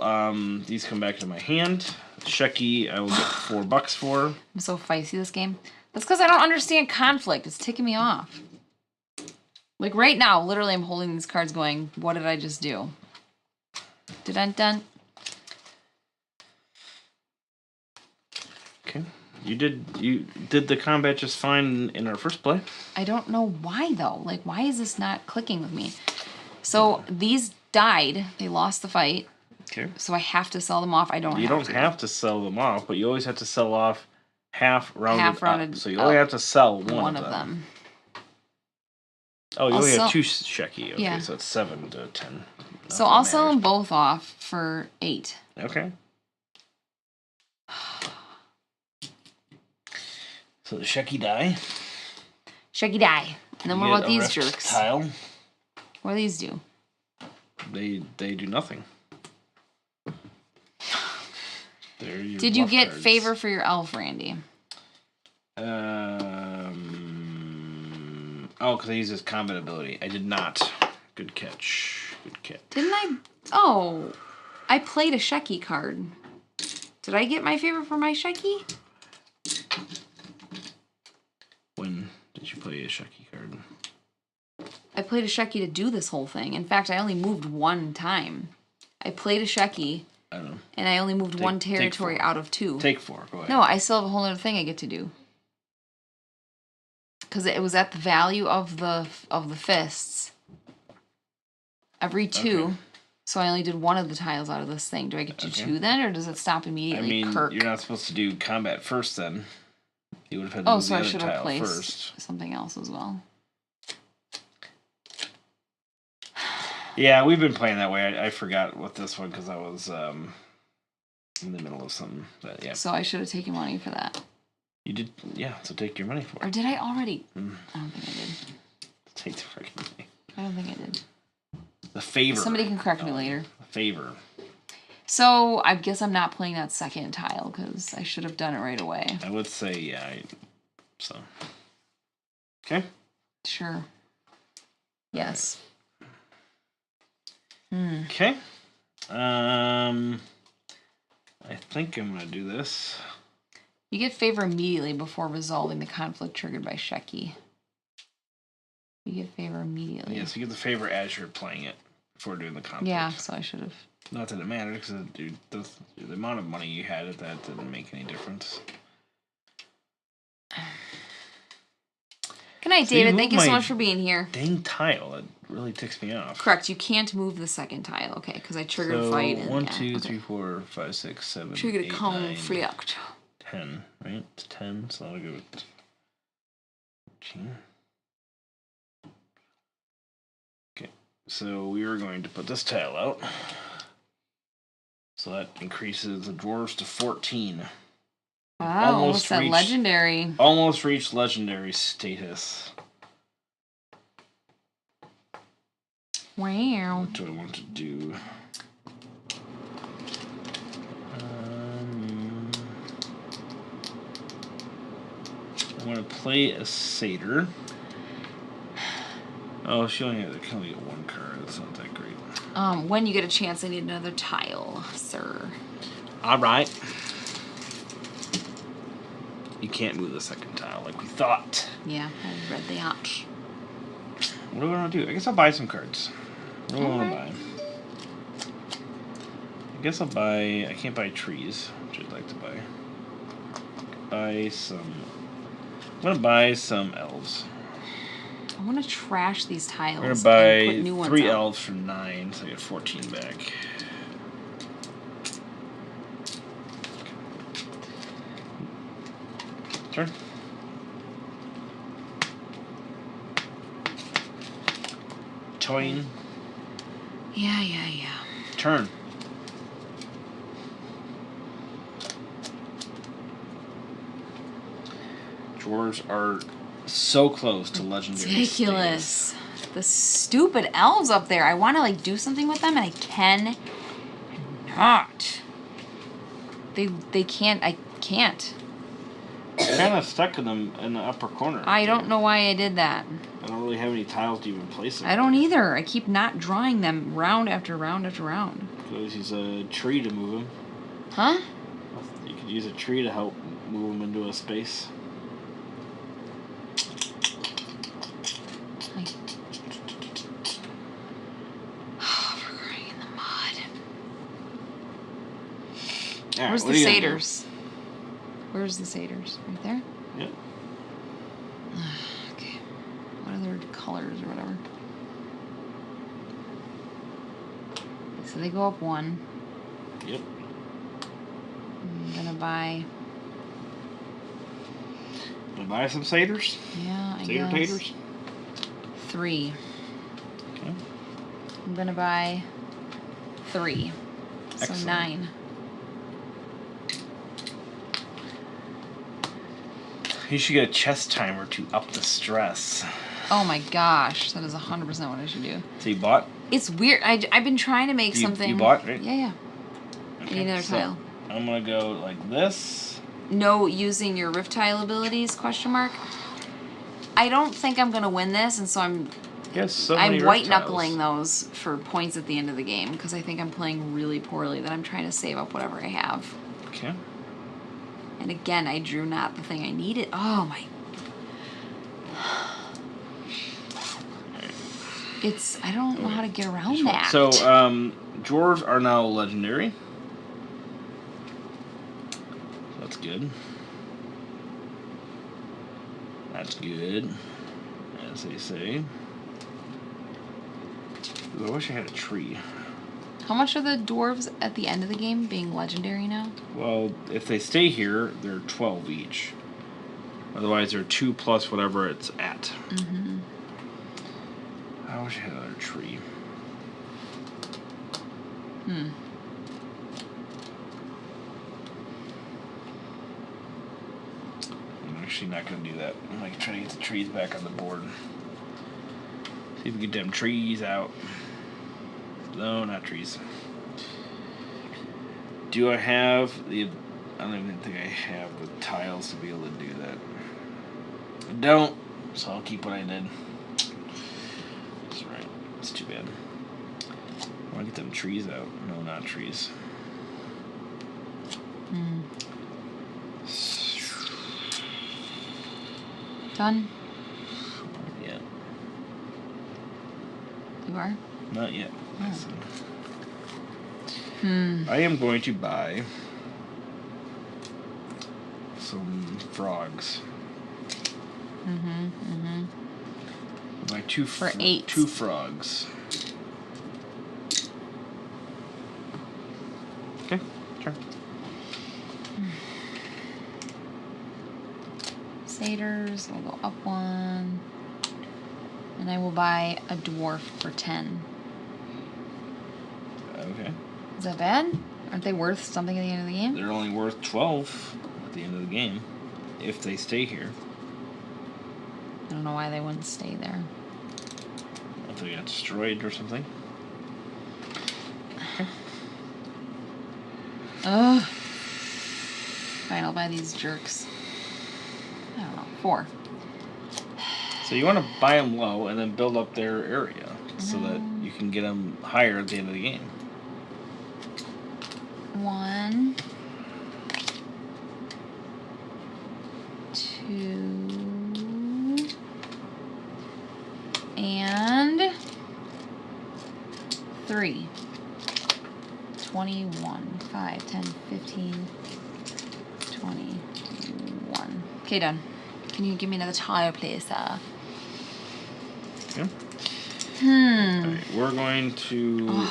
[SPEAKER 2] these come back to my hand. Sheki I will get $4 for.
[SPEAKER 1] I'm so feisty this game. That's because I don't understand conflict. It's ticking me off. Like right now, literally I'm holding these cards going, what did I just do? Dun-dun-dun.
[SPEAKER 2] Okay. You did the combat just fine in our first play.
[SPEAKER 1] I don't know why though. Like why is this not clicking with me? So these died. They lost the fight.
[SPEAKER 2] Okay.
[SPEAKER 1] So I have to sell them off. I don't.
[SPEAKER 2] You don't have to sell them off, but you always have to sell off half rounded up. So you only have to sell one of them. Oh, you only have 2 Sheki. Okay, yeah. So it's 7 to 10.
[SPEAKER 1] So I'll sell them both off for 8.
[SPEAKER 2] Okay. So the Sheki die.
[SPEAKER 1] Sheki die. And then what about these jerks?
[SPEAKER 2] Tile.
[SPEAKER 1] What do these do?
[SPEAKER 2] They do nothing.
[SPEAKER 1] Did you get favor for your elf, Randy?
[SPEAKER 2] Oh, because I used his combat ability. I did not. Good catch. Good catch.
[SPEAKER 1] Didn't I? Oh, I played a Sheki card. Did I get my favor for my Sheki?
[SPEAKER 2] When did you play a Sheki card?
[SPEAKER 1] I played a Sheki to do this whole thing. In fact, I only moved one time. I played a Sheki.
[SPEAKER 2] I don't know.
[SPEAKER 1] And I only moved one territory out of 2.
[SPEAKER 2] Take 4. Go ahead.
[SPEAKER 1] No, I still have a whole other thing I get to do. Because it was at the value of the fists. Every 2. Okay. So I only did one of the tiles out of this thing. Do I get to 2 then, or does it stop immediately?
[SPEAKER 2] I mean,
[SPEAKER 1] Kirk?
[SPEAKER 2] You're not supposed to do combat first then. You would have had to move the other tile first.
[SPEAKER 1] I should have placed something else as well.
[SPEAKER 2] Yeah, we've been playing that way. I forgot with this one because I was in the middle of something. But yeah.
[SPEAKER 1] So I should have taken money for that.
[SPEAKER 2] You did, yeah. So take your money for it.
[SPEAKER 1] Or did I already? I don't think I did.
[SPEAKER 2] Take the freaking money.
[SPEAKER 1] I don't think I did.
[SPEAKER 2] The favor.
[SPEAKER 1] Somebody can correct me later.
[SPEAKER 2] The favor.
[SPEAKER 1] So I guess I'm not playing that second tile because I should have done it right away.
[SPEAKER 2] I would say yeah. So. Okay.
[SPEAKER 1] Sure. Yes.
[SPEAKER 2] Okay. I think I'm gonna do this.
[SPEAKER 1] You get favor immediately before resolving the conflict triggered by Sheki. You get favor immediately.
[SPEAKER 2] Yeah, so you get the favor as you're playing it before doing the conflict.
[SPEAKER 1] Yeah, so I should have.
[SPEAKER 2] Not that it mattered, because the amount of money you had at that didn't make any difference.
[SPEAKER 1] Good night, David. Thank you so much for being here.
[SPEAKER 2] Dang tile. It really ticks me off.
[SPEAKER 1] Correct. You can't move the second tile. Okay, because I triggered a fight.
[SPEAKER 2] So 1, 2, 3, 4, 5, 6, 7,
[SPEAKER 1] triggered
[SPEAKER 2] 8,
[SPEAKER 1] a conflict.
[SPEAKER 2] 10, right? It's 10, so I'll go with 13. Okay, so we are going to put this tile out. So that increases the dwarves to 14.
[SPEAKER 1] Wow, almost that legendary.
[SPEAKER 2] Almost reached legendary status.
[SPEAKER 1] Wow.
[SPEAKER 2] What do I want to do? I want to play a satyr. Oh, she only can only get 1 card. That's not that great.
[SPEAKER 1] When you get a chance, I need another tile, sir.
[SPEAKER 2] All right. You can't move the second tile like we thought.
[SPEAKER 1] Yeah, I read the option.
[SPEAKER 2] What do I want to do? I guess I'll buy some cards. What do I want to buy? I guess I'll buy... I can't buy trees, which I'd like to buy. Buy some... I'm going to buy some elves.
[SPEAKER 1] I want to trash these tiles.
[SPEAKER 2] I'm going to buy
[SPEAKER 1] and put new ones
[SPEAKER 2] 3
[SPEAKER 1] out.
[SPEAKER 2] elves for 9, so I get 14 back. Turn. Toin.
[SPEAKER 1] Yeah.
[SPEAKER 2] Turn. Dwarves are so close to legendary
[SPEAKER 1] Ridiculous.
[SPEAKER 2] status.
[SPEAKER 1] The stupid elves up there. I want to like do something with them, and I can not. They can't. I can't.
[SPEAKER 2] I'm kind of stuck in them in the upper corner.
[SPEAKER 1] I don't know why I did that.
[SPEAKER 2] I don't really have any tiles to even place them.
[SPEAKER 1] I don't either. I keep not drawing them round after round after round.
[SPEAKER 2] You could use a tree to move them.
[SPEAKER 1] Huh?
[SPEAKER 2] You could use a tree to help move them into a space.
[SPEAKER 1] We're crying in the mud.
[SPEAKER 2] Right,
[SPEAKER 1] Where's the satyrs? Where's the satyrs? Right there?
[SPEAKER 2] Yep.
[SPEAKER 1] Okay. What are their colors or whatever? So they go up one.
[SPEAKER 2] Yep.
[SPEAKER 1] I'm gonna buy.
[SPEAKER 2] Gonna buy some satyrs?
[SPEAKER 1] Yeah, I
[SPEAKER 2] Satyr
[SPEAKER 1] guess.
[SPEAKER 2] taters?
[SPEAKER 1] 3.
[SPEAKER 2] Okay.
[SPEAKER 1] I'm gonna buy 3. So
[SPEAKER 2] Excellent.
[SPEAKER 1] 9.
[SPEAKER 2] You should get a chess timer to up the stress.
[SPEAKER 1] Oh my gosh, that is 100% what I should do.
[SPEAKER 2] So you bought?
[SPEAKER 1] It's weird. I've been trying to make something.
[SPEAKER 2] You bought, right?
[SPEAKER 1] Yeah.
[SPEAKER 2] Okay.
[SPEAKER 1] I need another tile.
[SPEAKER 2] I'm gonna go like this.
[SPEAKER 1] No using your rift tile abilities, question mark. I don't think I'm gonna win this, and so I'm white knuckling those for points at the end of the game because I think I'm playing really poorly. That I'm trying to save up whatever I have.
[SPEAKER 2] Okay.
[SPEAKER 1] And again, I drew not the thing I needed. Oh my. It's I don't know how to get around that.
[SPEAKER 2] So dwarves are now legendary. That's good. That's good, as they say. Ooh, I wish I had a tree.
[SPEAKER 1] How much are the dwarves at the end of the game being legendary now?
[SPEAKER 2] Well, if they stay here, they're 12 each. Otherwise, they're 2 plus whatever it's at.
[SPEAKER 1] Mm-hmm.
[SPEAKER 2] I wish I had another tree.
[SPEAKER 1] Hmm.
[SPEAKER 2] I'm actually not going to do that. I'm going to try to get the trees back on the board. See if we can get them trees out. No, not trees. Do I have the... I don't even think I have the tiles to be able to do that. I don't, so I'll keep what I did. That's right. That's too bad. I want to get them trees out. No, not trees.
[SPEAKER 1] Hmm. Done?
[SPEAKER 2] Yeah.
[SPEAKER 1] You are?
[SPEAKER 2] Not yet.
[SPEAKER 1] Oh.
[SPEAKER 2] I am going to buy some frogs. Buy
[SPEAKER 1] For 8.
[SPEAKER 2] 2 frogs. Okay, sure.
[SPEAKER 1] Satyrs will go up 1. And I will buy a dwarf for 10.
[SPEAKER 2] Okay.
[SPEAKER 1] Is that bad? Aren't they worth something at the end of the game?
[SPEAKER 2] They're only worth 12 at the end of the game if they stay here.
[SPEAKER 1] I don't know why they wouldn't stay there.
[SPEAKER 2] If they got destroyed or something. Okay.
[SPEAKER 1] Ugh. Fine, I'll buy these jerks. I don't know. 4.
[SPEAKER 2] So you want to buy them low and then build up their area so that you can get them higher at the end of the game.
[SPEAKER 1] 1, 2, and 3. 21, 5, 10, 15, 21. Okay, done. Can you give me another tile, please, sir?
[SPEAKER 2] Yeah. Alright, we're going to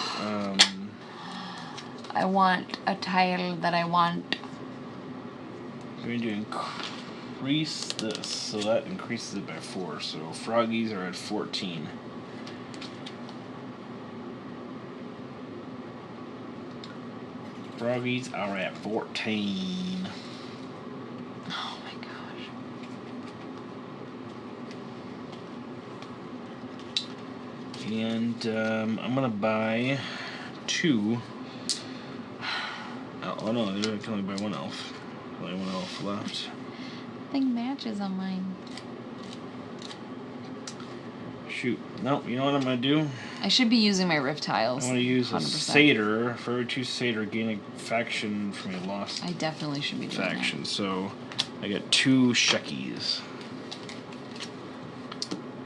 [SPEAKER 1] I want a tile that I want.
[SPEAKER 2] we're going to increase this, so that increases it by 4. So froggies are at 14. Froggies are at 14.
[SPEAKER 1] Oh my gosh.
[SPEAKER 2] And I'm gonna buy 2. Oh no, I can only buy 1 elf. Only 1 elf left.
[SPEAKER 1] Thing matches on mine.
[SPEAKER 2] Shoot. Nope, you know what I'm gonna do?
[SPEAKER 1] I should be using my rift tiles.
[SPEAKER 2] I'm gonna use
[SPEAKER 1] 100%.
[SPEAKER 2] a satyr. For every 2 satyr, gain a faction from a lost
[SPEAKER 1] I definitely should be doing
[SPEAKER 2] faction. So I get 2 Shekis.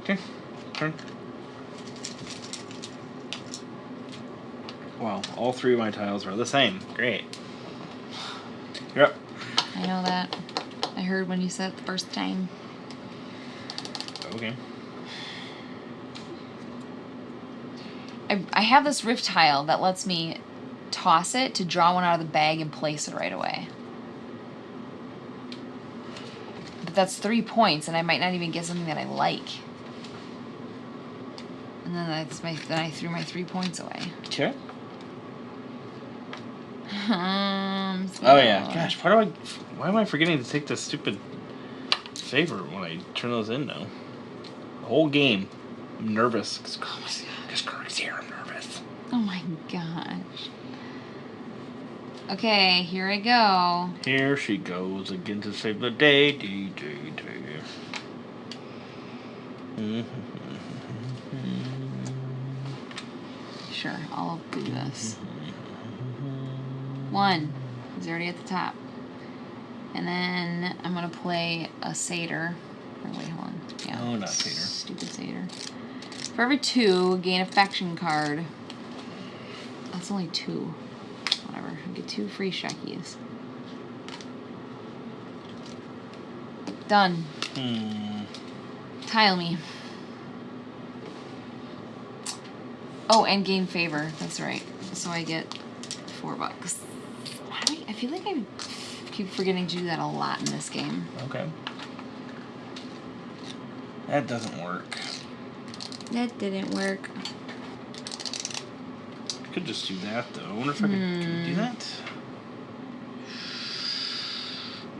[SPEAKER 2] Okay, turn. Wow, all 3 of my tiles are the same. Great. You're up.
[SPEAKER 1] that. I know that. I heard when you said it the first time.
[SPEAKER 2] Okay.
[SPEAKER 1] I have this rift tile that lets me toss it to draw one out of the bag and place it right away. But that's 3 points, and I might not even get something that I like. And then then I threw my 3 points away.
[SPEAKER 2] Okay. Oh yeah, gosh, why am I forgetting to take the stupid favor when I turn those in now? The whole game, I'm nervous because Kirk's here. I'm nervous.
[SPEAKER 1] Oh my gosh. Okay, here I go.
[SPEAKER 2] Here she goes again to save the day.
[SPEAKER 1] Sure, I'll do this. 1 is already at the top. And then I'm going to play a satyr. Or wait, hold on. Yeah.
[SPEAKER 2] Oh, not satyr.
[SPEAKER 1] Stupid satyr. For every 2, gain a faction card. That's only 2. Whatever. I get 2 free Shekis. Done. Tile me. Oh, and gain favor. That's right. So I get $4. I feel like I keep forgetting to do that a lot in this game.
[SPEAKER 2] Okay. That doesn't work.
[SPEAKER 1] That didn't work.
[SPEAKER 2] I could just do that though. I wonder if I could do that.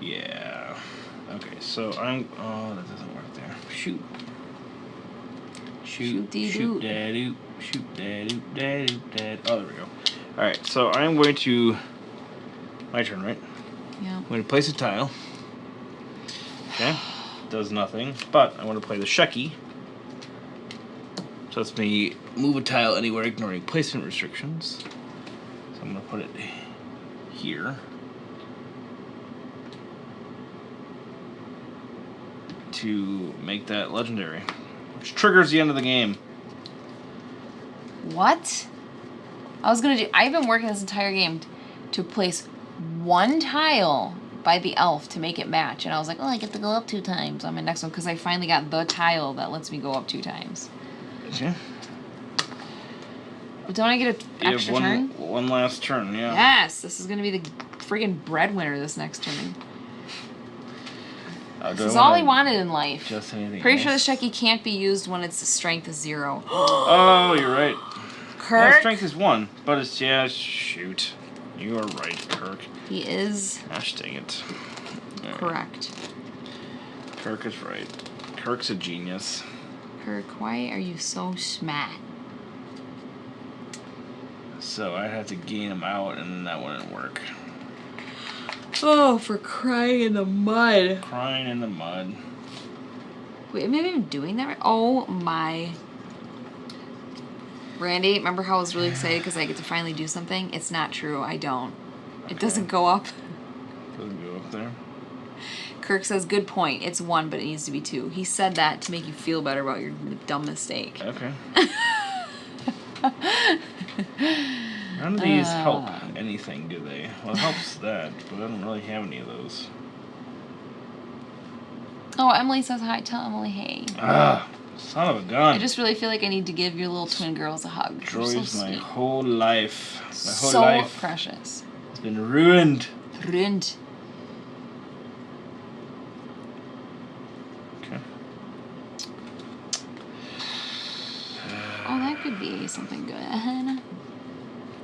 [SPEAKER 2] Yeah. Okay, so oh, that doesn't work there. Shoot. Shoot that oop. Shoot that oop, that oop, that. Oh, there we go. Alright, so I'm going to. My turn, right?
[SPEAKER 1] Yeah.
[SPEAKER 2] I'm going to place a tile. Okay. Does nothing. But I want to play the Sheki. So lets me move a tile anywhere ignoring placement restrictions. So I'm going to put it here. To make that legendary. Which triggers the end of the game.
[SPEAKER 1] What? I've been working this entire game to place 1 tile by the elf to make it match. And I was like, oh, I get to go up 2 times on my next one because I finally got the tile that lets me go up 2 times.
[SPEAKER 2] Okay.
[SPEAKER 1] But don't I get an extra turn?
[SPEAKER 2] One last turn, yeah.
[SPEAKER 1] Yes, this is going to be the friggin' breadwinner this next turn. This is all he wanted in life.
[SPEAKER 2] Just anything
[SPEAKER 1] Pretty
[SPEAKER 2] else?
[SPEAKER 1] sure the Sheki can't be used when its strength is 0.
[SPEAKER 2] Oh, you're right.
[SPEAKER 1] Kirk?
[SPEAKER 2] Well, strength is 1, but it's, yeah, shoot. You are right, Kirk.
[SPEAKER 1] He is
[SPEAKER 2] Gosh dang it. All right.
[SPEAKER 1] correct.
[SPEAKER 2] Kirk is right. Kirk's a genius.
[SPEAKER 1] Kirk, why are you so smart?
[SPEAKER 2] So I'd have to gain him out, and then that wouldn't work.
[SPEAKER 1] Oh, for crying in the mud.
[SPEAKER 2] Crying in the mud.
[SPEAKER 1] Wait, maybe I'm doing that right? Oh my. Randy, remember how I was really excited because I get to finally do something? It's not true. I don't. It doesn't go up.
[SPEAKER 2] Doesn't go up there.
[SPEAKER 1] Kirk says, good point. It's 1, but it needs to be 2. He said that to make you feel better about your dumb mistake.
[SPEAKER 2] Okay. None of these help anything, do they? Well, it helps that, but I don't really have any of those.
[SPEAKER 1] Oh, Emily says hi. Tell Emily hey.
[SPEAKER 2] Ah, son of a gun.
[SPEAKER 1] I just really feel like I need to give your little twin girls a hug. They're so
[SPEAKER 2] Destroys my
[SPEAKER 1] sweet.
[SPEAKER 2] whole life. My whole
[SPEAKER 1] So
[SPEAKER 2] life
[SPEAKER 1] precious.
[SPEAKER 2] has been ruined.
[SPEAKER 1] Ruined.
[SPEAKER 2] Okay.
[SPEAKER 1] Oh, that could be something good.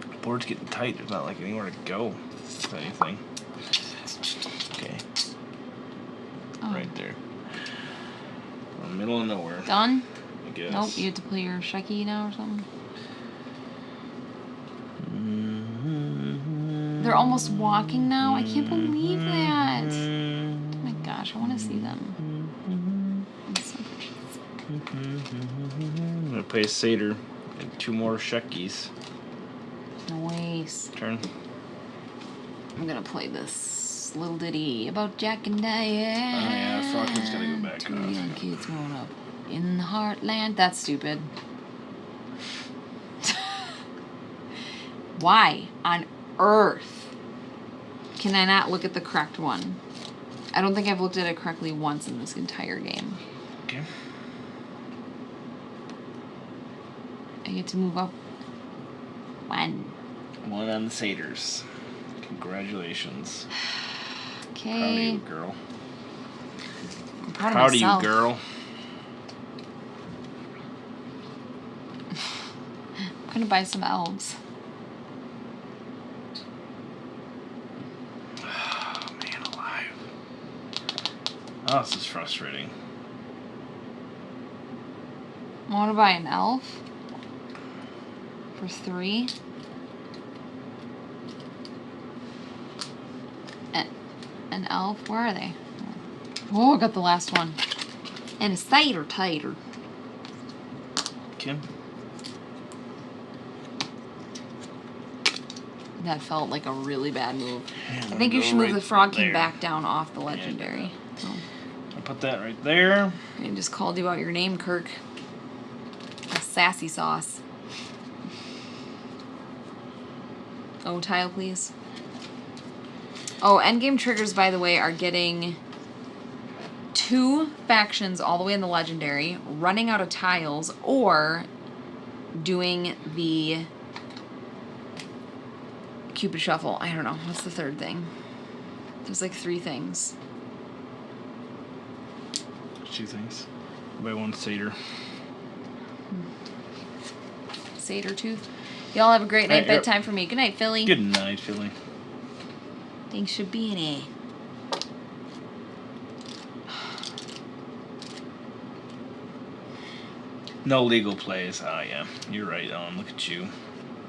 [SPEAKER 2] The board's getting tight. There's not like anywhere to go with anything. Okay.
[SPEAKER 1] Oh.
[SPEAKER 2] Right there. We're in the middle of nowhere.
[SPEAKER 1] Done?
[SPEAKER 2] guess.
[SPEAKER 1] Nope, you have to play your Shecky now or something. They're almost walking now. I can't believe that. Oh my gosh, I want to see them.
[SPEAKER 2] I'm gonna play a satyr and 2 more Sheckies.
[SPEAKER 1] Nice.
[SPEAKER 2] Turn.
[SPEAKER 1] I'm gonna play this little ditty about Jack and Diane.
[SPEAKER 2] Oh yeah, Frogman's gotta go back
[SPEAKER 1] 2
[SPEAKER 2] off.
[SPEAKER 1] young kids growing up in the heartland. That's stupid. Why on earth can I not look at the correct one? I don't think I've looked at it correctly once in this entire game.
[SPEAKER 2] Okay.
[SPEAKER 1] I get to move up 1.
[SPEAKER 2] 1 on the satyrs. Congratulations.
[SPEAKER 1] Okay.
[SPEAKER 2] Proud of you, girl.
[SPEAKER 1] I'm proud
[SPEAKER 2] Proud
[SPEAKER 1] of
[SPEAKER 2] of you,
[SPEAKER 1] myself.
[SPEAKER 2] girl.
[SPEAKER 1] I'm gonna buy some elves.
[SPEAKER 2] Oh, man alive. Oh, this is frustrating.
[SPEAKER 1] I want to buy an elf for 3. An elf? Where are they? Oh, I got the last one. And a cider titer.
[SPEAKER 2] Okay.
[SPEAKER 1] That felt like a really bad move.
[SPEAKER 2] Yeah,
[SPEAKER 1] I think you should move the Frog King
[SPEAKER 2] there.
[SPEAKER 1] back down off the legendary. So,
[SPEAKER 2] I'll put that right there.
[SPEAKER 1] I just called you out your name, Kirk. A sassy sauce. Oh, tile, please. Oh, endgame triggers, by the way, are getting 2 factions all the way in the legendary, running out of tiles, or doing the Cupid Shuffle. I don't know. What's the third thing? There's like 3 things.
[SPEAKER 2] 2 things. By 1 satyr.
[SPEAKER 1] Satyr tooth. Y'all have a great night.
[SPEAKER 2] Hey,
[SPEAKER 1] Bedtime for me. Good night, Philly.
[SPEAKER 2] Good night, Philly.
[SPEAKER 1] Thanks for being here.
[SPEAKER 2] No legal plays. Ah, yeah. You're right, Look at you.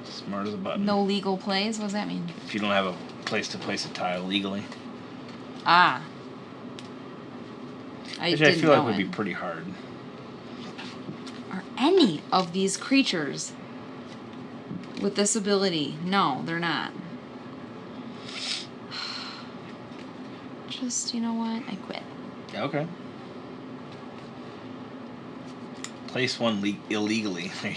[SPEAKER 2] Smart as a button.
[SPEAKER 1] No legal plays? What does that mean?
[SPEAKER 2] If you don't have a place to place a tile legally.
[SPEAKER 1] Ah.
[SPEAKER 2] Which I feel like would be pretty hard.
[SPEAKER 1] Are any of these creatures with this ability? No, they're not. Just, you know what? I quit.
[SPEAKER 2] Okay. Place 1 illegally.
[SPEAKER 1] I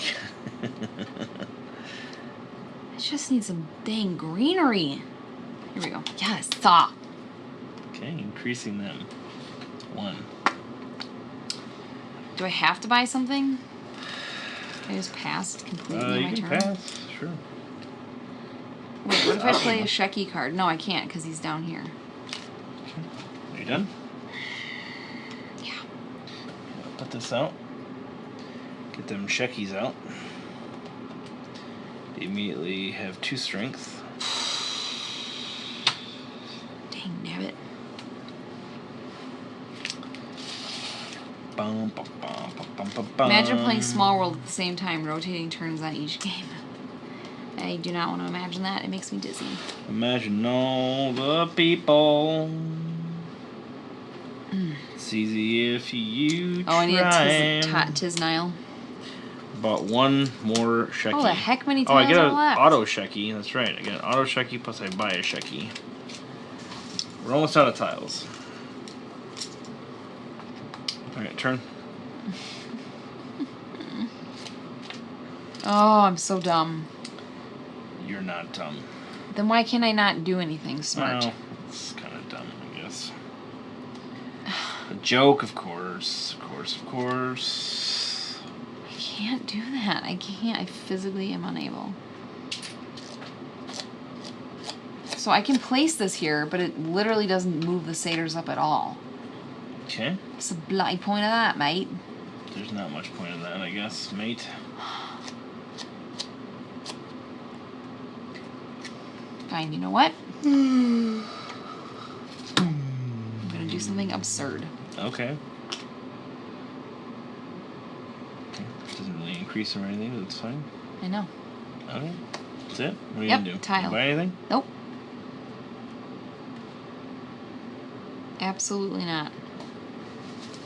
[SPEAKER 1] just need some dang greenery. Here we go. Yes, saw.
[SPEAKER 2] Okay, increasing them. 1.
[SPEAKER 1] Do I have to buy something? Can I just pass completely
[SPEAKER 2] You
[SPEAKER 1] my
[SPEAKER 2] can
[SPEAKER 1] turn?
[SPEAKER 2] pass. Sure.
[SPEAKER 1] Wait, what if I play a Shecky card? No, I can't because he's down here.
[SPEAKER 2] Are you done?
[SPEAKER 1] Yeah.
[SPEAKER 2] Put this out. Get them Sheckies out. They immediately have 2 strength.
[SPEAKER 1] Dang nabbit.
[SPEAKER 2] Bum, bum, bum, bum, bum, bum.
[SPEAKER 1] Imagine playing Small World at the same time, rotating turns on each game. I do not want to imagine that. It makes me dizzy.
[SPEAKER 2] Imagine all the people. It's easy if you try.
[SPEAKER 1] Oh, I need a Tiznile.
[SPEAKER 2] Bought 1 more Shecky.
[SPEAKER 1] Oh, the heck many
[SPEAKER 2] Oh, I
[SPEAKER 1] tiles
[SPEAKER 2] get
[SPEAKER 1] are
[SPEAKER 2] an
[SPEAKER 1] left.
[SPEAKER 2] auto Shecky. That's right. I get an auto Shecky plus I buy a Shecky. We're almost out of tiles. Alright, turn.
[SPEAKER 1] Oh, I'm so dumb.
[SPEAKER 2] You're not dumb.
[SPEAKER 1] Then why can't I not do anything smart?
[SPEAKER 2] Well, it's kind of dumb, I guess. A joke, of course. Of course, of course.
[SPEAKER 1] I can't do that. I can't. I physically am unable. So I can place this here, but it literally doesn't move the satyrs up at all.
[SPEAKER 2] Okay.
[SPEAKER 1] What's the bloody point of that, mate?
[SPEAKER 2] There's not much point in that, I guess, mate.
[SPEAKER 1] Fine, you know what? I'm gonna do something absurd.
[SPEAKER 2] Okay. increase them or anything. That's fine.
[SPEAKER 1] I know.
[SPEAKER 2] Okay. That's it? What are you
[SPEAKER 1] Yep,
[SPEAKER 2] going to do?
[SPEAKER 1] tile.
[SPEAKER 2] You buy anything?
[SPEAKER 1] Nope. Absolutely not.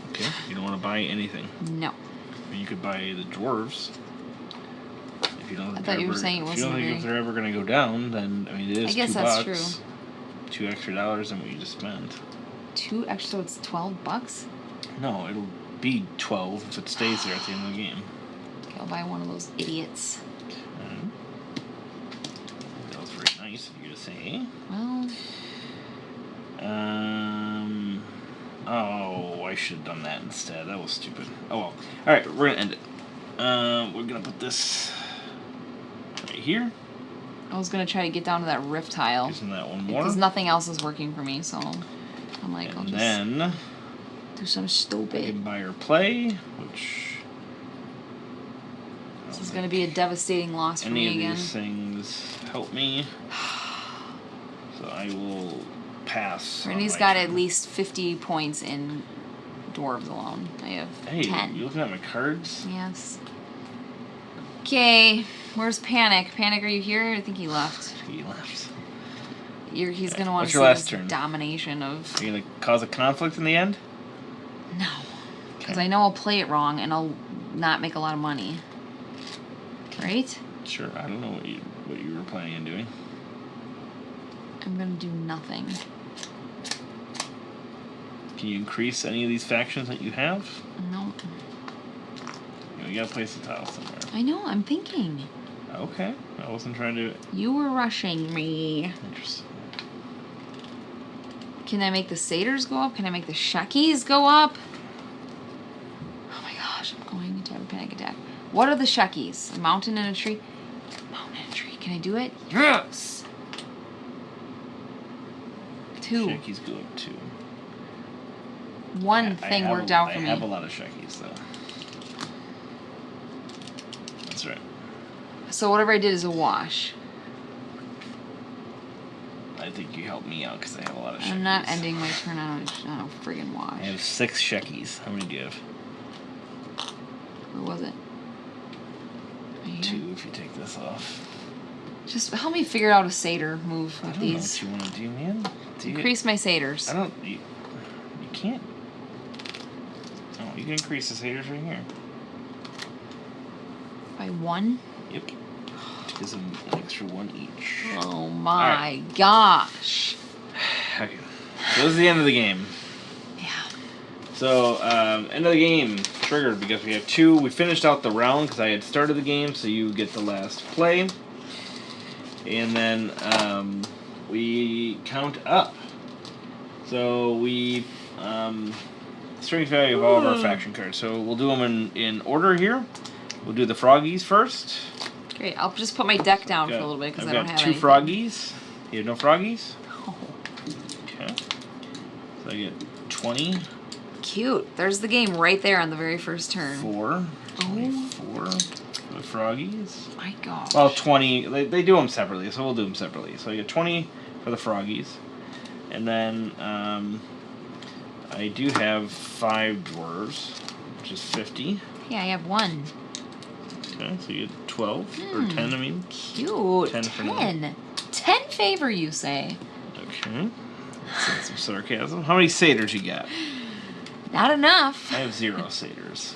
[SPEAKER 2] Okay. You don't want to buy anything.
[SPEAKER 1] No.
[SPEAKER 2] I mean, you could buy the dwarves. If you don't
[SPEAKER 1] I thought you were saying it
[SPEAKER 2] if you don't
[SPEAKER 1] wasn't
[SPEAKER 2] think if they're ever going to go down, then, I mean, it is
[SPEAKER 1] I guess
[SPEAKER 2] $2.
[SPEAKER 1] that's true.
[SPEAKER 2] $2 extra than what you just spent.
[SPEAKER 1] 2 extra, so it's $12?
[SPEAKER 2] No, it'll be 12 if it stays there at the end of the game.
[SPEAKER 1] Okay, I'll buy one of those idiots.
[SPEAKER 2] Okay. That was very nice of you to say.
[SPEAKER 1] Well,
[SPEAKER 2] Oh, I should have done that instead. That was stupid. Oh well. Alright, we're going to end it. We're going to put this right here.
[SPEAKER 1] I was going to try to get down to that rift tile.
[SPEAKER 2] Isn't that one more?
[SPEAKER 1] Because nothing else is working for me, so I'm like, I'll
[SPEAKER 2] And
[SPEAKER 1] just
[SPEAKER 2] then
[SPEAKER 1] do some
[SPEAKER 2] I
[SPEAKER 1] stupid.
[SPEAKER 2] can buy or play, which...
[SPEAKER 1] This is going to be a devastating loss for
[SPEAKER 2] any
[SPEAKER 1] me
[SPEAKER 2] of
[SPEAKER 1] again.
[SPEAKER 2] these things help me. So I will pass.
[SPEAKER 1] Randy's got at least 50 points in dwarves alone. I have
[SPEAKER 2] Hey,
[SPEAKER 1] 10.
[SPEAKER 2] you looking at my cards?
[SPEAKER 1] Yes. Okay, where's Panic? Panic, are you here? I think he left.
[SPEAKER 2] He left.
[SPEAKER 1] He's going to want
[SPEAKER 2] What's
[SPEAKER 1] to
[SPEAKER 2] your
[SPEAKER 1] see
[SPEAKER 2] last
[SPEAKER 1] this
[SPEAKER 2] turn?
[SPEAKER 1] domination of...
[SPEAKER 2] Are you going to cause a conflict in the end?
[SPEAKER 1] No. Because I know I'll play it wrong and I'll not make a lot of money. Right?
[SPEAKER 2] Sure. I don't know what you were planning on doing.
[SPEAKER 1] I'm going to do nothing.
[SPEAKER 2] Can you increase any of these factions that you have?
[SPEAKER 1] No.
[SPEAKER 2] You got to place the tile somewhere.
[SPEAKER 1] I know, I'm thinking.
[SPEAKER 2] Okay. I wasn't trying to...
[SPEAKER 1] You were rushing me.
[SPEAKER 2] Interesting.
[SPEAKER 1] Can I make the satyrs go up? Can I make the shekis go up? Oh my gosh, I'm going to have a panic attack. What are the shekis? A mountain and a tree? Mountain and a tree. Can I do it? Yes! 2.
[SPEAKER 2] Shekis go up 2.
[SPEAKER 1] One thing worked out for me.
[SPEAKER 2] I have a lot of Shekis, though. That's right.
[SPEAKER 1] So whatever I did is a wash.
[SPEAKER 2] I think you helped me out because I have a lot of Shekis.
[SPEAKER 1] I'm not ending my turn on a friggin' wash.
[SPEAKER 2] I have 6 Shekis. How many do you have?
[SPEAKER 1] Where was it? Right here?
[SPEAKER 2] 2 if you take this off.
[SPEAKER 1] Just help me figure out a satyr move
[SPEAKER 2] I
[SPEAKER 1] with
[SPEAKER 2] don't know
[SPEAKER 1] these.
[SPEAKER 2] what you want to do, man.
[SPEAKER 1] Increase my satyrs.
[SPEAKER 2] I don't... You can't... Oh, you can increase the satyrs right here.
[SPEAKER 1] By 1?
[SPEAKER 2] Yep. Gives them an extra 1 each.
[SPEAKER 1] Oh my gosh.
[SPEAKER 2] Okay. So this is the end of the game.
[SPEAKER 1] Yeah.
[SPEAKER 2] So, end of the game triggered because we have 2. We finished out the round because I had started the game, so you get the last play. And then we count up. So we strength value of all of our faction cards. So we'll do them in order here. We'll do the froggies first.
[SPEAKER 1] Great. I'll just put my deck down for a little bit because I don't have
[SPEAKER 2] I've got 2
[SPEAKER 1] anything.
[SPEAKER 2] froggies. You have no froggies?
[SPEAKER 1] Oh,
[SPEAKER 2] Okay. So I get 20.
[SPEAKER 1] cute. There's the game right there on the very first turn.
[SPEAKER 2] 4. 24 for the froggies.
[SPEAKER 1] My gosh.
[SPEAKER 2] Well, 20. They do them separately, so we'll do them separately. So I get 20 for the froggies. And then I do have 5 dwarves, which is 50.
[SPEAKER 1] Yeah, I have 1.
[SPEAKER 2] Okay, so you get 12. Or 10, I mean.
[SPEAKER 1] Cute.
[SPEAKER 2] 10 for now.
[SPEAKER 1] 10 favor, you say.
[SPEAKER 2] Okay. That's some sarcasm. How many satyrs you got?
[SPEAKER 1] Not enough.
[SPEAKER 2] I have 0 satyrs.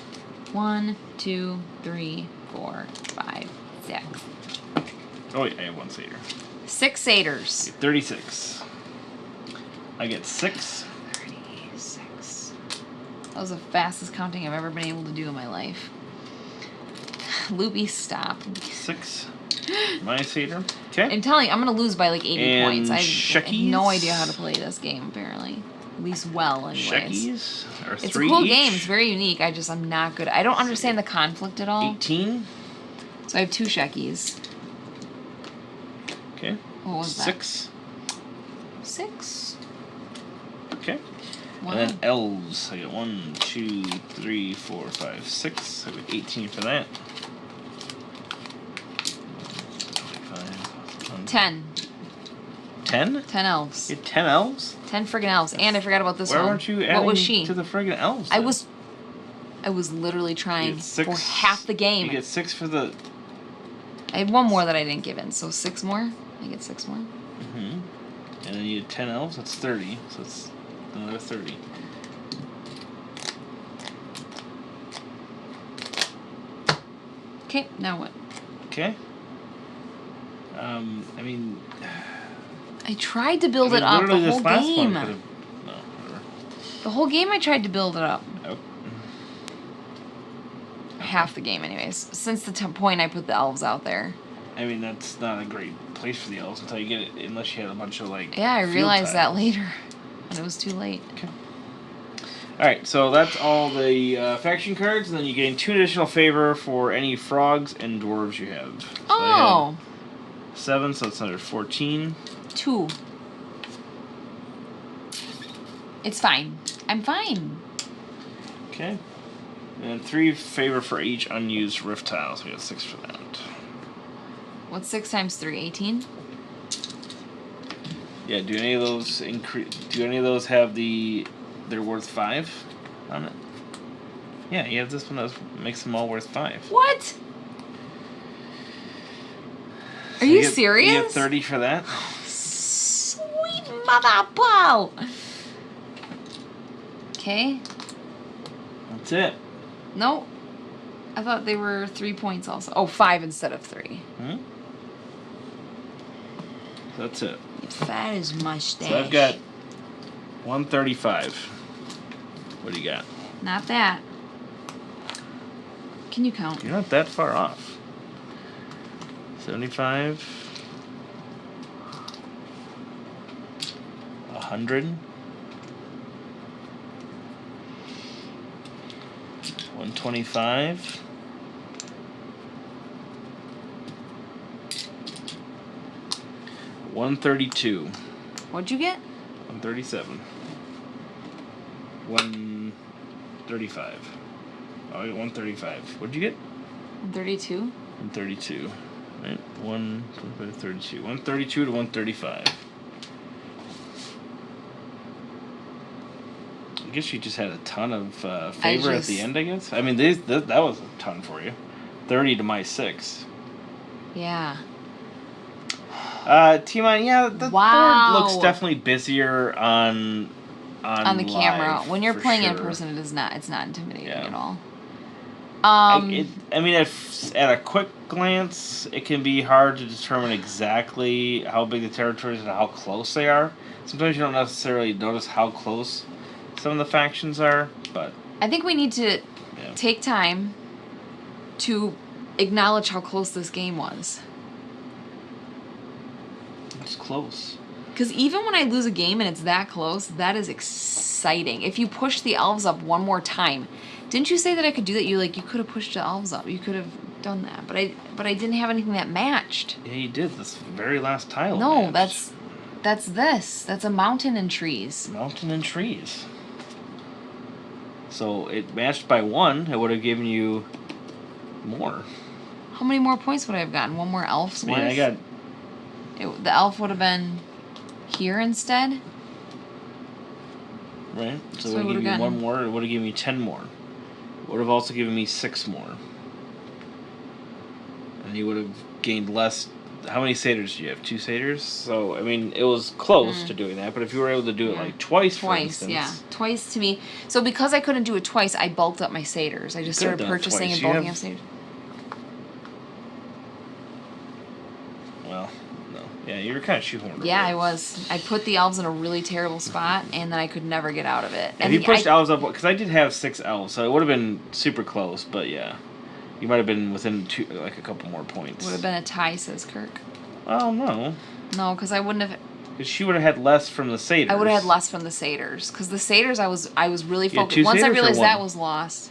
[SPEAKER 1] 1, 2, 3, 4, 5, 6.
[SPEAKER 2] Oh, wait, I have 1 satyr.
[SPEAKER 1] 6 satyrs.
[SPEAKER 2] 36. I get 6.
[SPEAKER 1] 36. That was the fastest counting I've ever been able to do in my life. Loopy, stop.
[SPEAKER 2] 6. My satyr. Okay.
[SPEAKER 1] I'm telling you, I'm going to lose by like 80
[SPEAKER 2] And
[SPEAKER 1] points. I have
[SPEAKER 2] Shekis?
[SPEAKER 1] no idea how to play this game, apparently. At least well, anyways.
[SPEAKER 2] Shekis are 3
[SPEAKER 1] It's a cool
[SPEAKER 2] each.
[SPEAKER 1] game. It's very unique. I'm not good. I don't understand the conflict at all.
[SPEAKER 2] 18.
[SPEAKER 1] So I have 2 Shekis.
[SPEAKER 2] Okay.
[SPEAKER 1] What was that?
[SPEAKER 2] 6.
[SPEAKER 1] 6?
[SPEAKER 2] Okay.
[SPEAKER 1] Wow.
[SPEAKER 2] And then elves. I get 1, 2, 3, 4, 5, 6. I get 18 for that.
[SPEAKER 1] 10.
[SPEAKER 2] 10?
[SPEAKER 1] 10 elves.
[SPEAKER 2] You had 10 elves?
[SPEAKER 1] 10 friggin' elves. And I forgot about this
[SPEAKER 2] Why
[SPEAKER 1] one.
[SPEAKER 2] weren't you adding
[SPEAKER 1] What was she?
[SPEAKER 2] to the friggin' elves?
[SPEAKER 1] I
[SPEAKER 2] then?
[SPEAKER 1] was I was literally trying for half the game.
[SPEAKER 2] You get 6 for the...
[SPEAKER 1] I had one more that I didn't give in, so 6 more. I get 6 more.
[SPEAKER 2] Mm-hmm. And then you get 10 elves, that's 30. So it's another 30.
[SPEAKER 1] Okay, now what?
[SPEAKER 2] Okay. I mean...
[SPEAKER 1] I tried to build it up the whole game.
[SPEAKER 2] No, whatever.
[SPEAKER 1] The whole game I tried to build it up.
[SPEAKER 2] Oh.
[SPEAKER 1] Half the game, anyways. Since the point I put the elves out there.
[SPEAKER 2] I mean, that's not a great place for the elves until you get it, unless you had a bunch of, like,
[SPEAKER 1] yeah, I realized that
[SPEAKER 2] tiles.
[SPEAKER 1] later. And it was too late.
[SPEAKER 2] Okay. Alright, so that's all the faction cards, and then you gain 2 additional favor for any frogs and dwarves you have. So
[SPEAKER 1] Oh!
[SPEAKER 2] I had 7, so it's under 14.
[SPEAKER 1] 2. It's fine. I'm fine.
[SPEAKER 2] Okay. And 3 favor for each unused rift tile, so we got 6 for that.
[SPEAKER 1] What's 6 times 3? 18?
[SPEAKER 2] Yeah, do any of those do any of those have they're worth 5 on it? Yeah, you have this one that makes them all worth 5.
[SPEAKER 1] What?
[SPEAKER 2] So
[SPEAKER 1] Are you serious?
[SPEAKER 2] You get 30 for that.
[SPEAKER 1] Sweet mother Paul. Okay.
[SPEAKER 2] That's it.
[SPEAKER 1] No. I thought they were 3 points also. Oh, 5 instead of 3.
[SPEAKER 2] Hmm? That's it.
[SPEAKER 1] Fat as mustache.
[SPEAKER 2] So I've got 135. What do you got?
[SPEAKER 1] Not that. Can you count?
[SPEAKER 2] You're not that far off. 75. 100. 125. 132.
[SPEAKER 1] What'd you get?
[SPEAKER 2] 137. 135. Oh, I got 135. What'd you get?
[SPEAKER 1] 32.
[SPEAKER 2] 132. Right? 132. 132 to 135. I guess you just had a ton of favor at the end, I guess. I mean, that was a ton for you. 30 to my 6.
[SPEAKER 1] Yeah.
[SPEAKER 2] T-Mine, yeah, the
[SPEAKER 1] Wow.
[SPEAKER 2] board looks definitely busier on
[SPEAKER 1] the camera. When you're playing in
[SPEAKER 2] sure.
[SPEAKER 1] person, it's not intimidating
[SPEAKER 2] Yeah.
[SPEAKER 1] at all.
[SPEAKER 2] I mean, at a quick glance, it can be hard to determine exactly how big the territories and how close they are. Sometimes you don't necessarily notice how close some of the factions are, but
[SPEAKER 1] I think we need to take time to acknowledge how close this game was.
[SPEAKER 2] it's close.
[SPEAKER 1] Because even when I lose a game and it's that close, that is exciting. If you push the elves up one more time, didn't you say that I could do that? You could have pushed the elves up. You could have done that, but I didn't have anything that matched.
[SPEAKER 2] Yeah, you did. This very last tile.
[SPEAKER 1] No,
[SPEAKER 2] matched.
[SPEAKER 1] that's this. That's a mountain and trees.
[SPEAKER 2] Mountain and trees. So it matched by 1. It would have given you more.
[SPEAKER 1] How many more points would I have gotten? One more elf's worth?
[SPEAKER 2] I got.
[SPEAKER 1] The elf would have been here instead.
[SPEAKER 2] Right. So
[SPEAKER 1] I
[SPEAKER 2] it would have given you
[SPEAKER 1] gotten
[SPEAKER 2] 1 more. It would have given me 10 more. It would have also given me 6 more. And you would have gained less. How many satyrs do you have? 2 satyrs? So, I mean, it was close to doing that, but if you were able to do it like twice, for instance.
[SPEAKER 1] Yeah. Twice to me. So because I couldn't do it twice, I bulked up my satyrs. I just started purchasing and bulking up satyrs.
[SPEAKER 2] Well, no. Yeah, you were kind of shoehorned.
[SPEAKER 1] Yeah, I was. I put the elves in a really terrible spot, and then I could never get out of it.
[SPEAKER 2] If you pushed elves up, because I did have 6 elves, so it would have been super close, but yeah. You might have been within a couple more points.
[SPEAKER 1] Would have been a tie, says Kirk.
[SPEAKER 2] Well, no.
[SPEAKER 1] No, because I wouldn't have.
[SPEAKER 2] Because she would have had less from the satyrs.
[SPEAKER 1] I would have had less from the satyrs, because the satyrs I was really focused.
[SPEAKER 2] 2
[SPEAKER 1] Once I
[SPEAKER 2] satyrs or
[SPEAKER 1] realized
[SPEAKER 2] 1?
[SPEAKER 1] that was lost.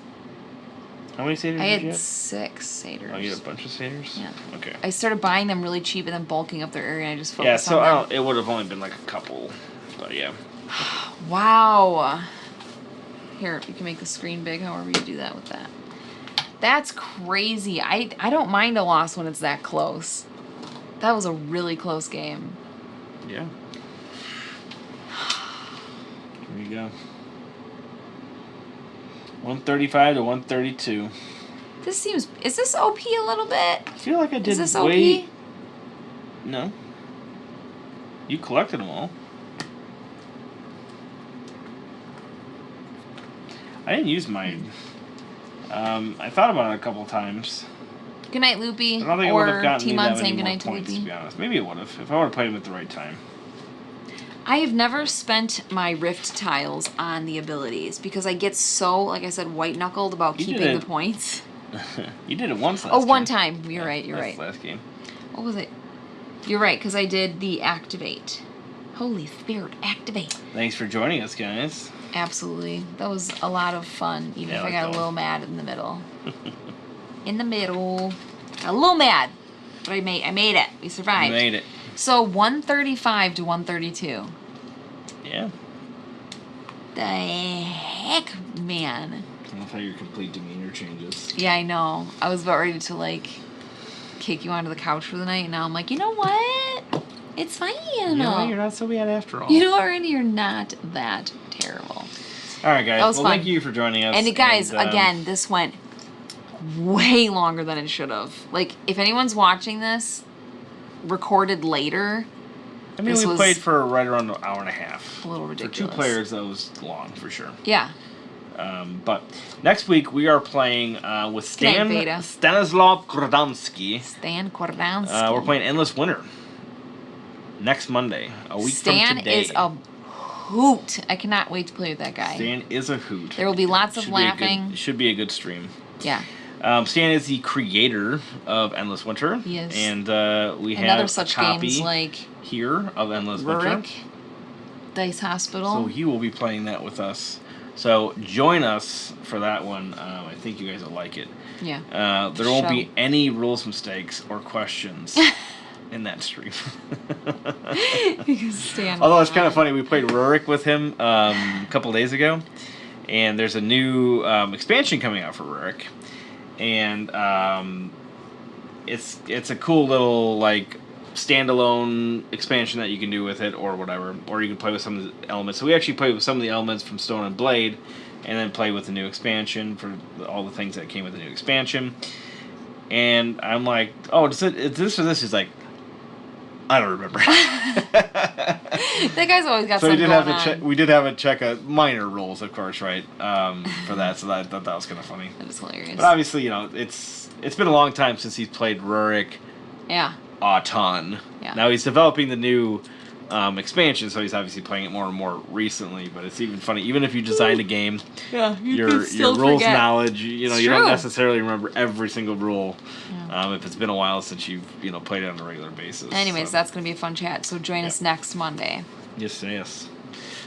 [SPEAKER 2] How many satyrs
[SPEAKER 1] I
[SPEAKER 2] did you
[SPEAKER 1] had
[SPEAKER 2] have?
[SPEAKER 1] 6 satyrs.
[SPEAKER 2] Oh, you had a bunch of satyrs?
[SPEAKER 1] Yeah.
[SPEAKER 2] Okay.
[SPEAKER 1] I started buying them really cheap and then bulking up their area, and I just focused
[SPEAKER 2] Yeah, so
[SPEAKER 1] on them.
[SPEAKER 2] it would have only been like a couple, but yeah.
[SPEAKER 1] Wow. Here, you can make the screen big, however you do that with that. That's crazy. I don't mind a loss when it's that close. That was a really close game.
[SPEAKER 2] Yeah. There you go. 135 to 132.
[SPEAKER 1] This seems... Is this OP a little bit?
[SPEAKER 2] I feel like I did
[SPEAKER 1] Is this
[SPEAKER 2] way...
[SPEAKER 1] OP?
[SPEAKER 2] No. You collected them all. I didn't use mine. I thought about it a couple times.
[SPEAKER 1] Good night, Loopy.
[SPEAKER 2] I don't think it would have
[SPEAKER 1] Or
[SPEAKER 2] gotten me
[SPEAKER 1] Timon
[SPEAKER 2] that
[SPEAKER 1] saying
[SPEAKER 2] many
[SPEAKER 1] good
[SPEAKER 2] more
[SPEAKER 1] night to
[SPEAKER 2] points, to
[SPEAKER 1] Loopy.
[SPEAKER 2] be honest. Maybe it would have, if I would have played them at the right time.
[SPEAKER 1] I have never spent my Rift tiles on the abilities because I get so, like I said, white-knuckled about
[SPEAKER 2] You did
[SPEAKER 1] keeping
[SPEAKER 2] it.
[SPEAKER 1] the points.
[SPEAKER 2] You did it once last
[SPEAKER 1] Oh,
[SPEAKER 2] game.
[SPEAKER 1] one time. You're right, you're
[SPEAKER 2] That's
[SPEAKER 1] right.
[SPEAKER 2] Last game.
[SPEAKER 1] What was it? You're right, because I did the activate. Holy Spirit, activate.
[SPEAKER 2] Thanks for joining us, guys.
[SPEAKER 1] Absolutely. That was a lot of fun, even
[SPEAKER 2] Yeah,
[SPEAKER 1] if I
[SPEAKER 2] like
[SPEAKER 1] got a
[SPEAKER 2] that.
[SPEAKER 1] little mad in the middle. In the middle. Got a little mad. But I made it. We survived.
[SPEAKER 2] You made it.
[SPEAKER 1] So 135 to 132.
[SPEAKER 2] Yeah.
[SPEAKER 1] The heck, man.
[SPEAKER 2] I love how your complete demeanor changes.
[SPEAKER 1] Yeah, I know. I was about ready to, like, kick you onto the couch for the night, and now I'm like, you know what? It's fine.
[SPEAKER 2] You know what? You're not so bad after all.
[SPEAKER 1] You know what, Randy? You're not that terrible.
[SPEAKER 2] All right, guys.
[SPEAKER 1] That was
[SPEAKER 2] well,
[SPEAKER 1] fun.
[SPEAKER 2] thank you for joining us.
[SPEAKER 1] And guys, again, this went way longer than it should have. Like, if anyone's watching this recorded later,
[SPEAKER 2] I mean,
[SPEAKER 1] this
[SPEAKER 2] we
[SPEAKER 1] was
[SPEAKER 2] played for right around an hour and a half.
[SPEAKER 1] a little
[SPEAKER 2] For
[SPEAKER 1] ridiculous.
[SPEAKER 2] 2 players, that was long for sure.
[SPEAKER 1] Yeah.
[SPEAKER 2] But next week we are playing with
[SPEAKER 1] Good night, Veda.
[SPEAKER 2] Stanislav Kordansky.
[SPEAKER 1] Stan Kordansky.
[SPEAKER 2] We're playing Endless Winter next Monday, a week
[SPEAKER 1] Stan
[SPEAKER 2] from today.
[SPEAKER 1] is a hoot. I cannot wait to play with that guy.
[SPEAKER 2] Stan is a hoot.
[SPEAKER 1] There will be lots of
[SPEAKER 2] Should be a good-
[SPEAKER 1] laughing.
[SPEAKER 2] should be a good stream.
[SPEAKER 1] Yeah.
[SPEAKER 2] Stan is the creator of Endless Winter.
[SPEAKER 1] He is.
[SPEAKER 2] And we
[SPEAKER 1] And
[SPEAKER 2] have
[SPEAKER 1] other such
[SPEAKER 2] a copy
[SPEAKER 1] games like
[SPEAKER 2] here of Endless Winter.
[SPEAKER 1] Rurik, Dice Hospital.
[SPEAKER 2] So he will be playing that with us. So join us for that one. I think you guys will like it.
[SPEAKER 1] Yeah.
[SPEAKER 2] There won't
[SPEAKER 1] Show.
[SPEAKER 2] be any rules mistakes or questions in that stream.
[SPEAKER 1] Because Stan.
[SPEAKER 2] Although it's kind of funny, we played Rurik with him a couple days ago, and there's a new expansion coming out for Rurik, and it's a cool little like standalone expansion that you can do with it or whatever, or you can play with some of the elements. So we actually played with some of the elements from Stone and Blade, and then play with the new expansion for all the things that came with the new expansion. And I'm like, oh, is this or this? He's like, I don't remember.
[SPEAKER 1] That guy's always got
[SPEAKER 2] So we
[SPEAKER 1] something
[SPEAKER 2] did have
[SPEAKER 1] going
[SPEAKER 2] to
[SPEAKER 1] on.
[SPEAKER 2] check. We did have to check minor rules, of course, right? For that, so I thought that was kind of funny.
[SPEAKER 1] That was hilarious.
[SPEAKER 2] But obviously, you know, it's been a long time since he's played Rurik
[SPEAKER 1] Yeah.
[SPEAKER 2] a ton.
[SPEAKER 1] Yeah.
[SPEAKER 2] Now he's developing the new expansion, so he's obviously playing it more and more recently. But it's even funny, even if you design a game,
[SPEAKER 1] Yeah.
[SPEAKER 2] your rules
[SPEAKER 1] forget.
[SPEAKER 2] knowledge, you know,
[SPEAKER 1] It's
[SPEAKER 2] you don't
[SPEAKER 1] true.
[SPEAKER 2] necessarily remember every single rule.
[SPEAKER 1] Yeah.
[SPEAKER 2] If it's been a while since you've played it on a regular basis.
[SPEAKER 1] Anyways,
[SPEAKER 2] so.
[SPEAKER 1] that's going to be a fun chat. So join us next Monday.
[SPEAKER 2] Yes, yes.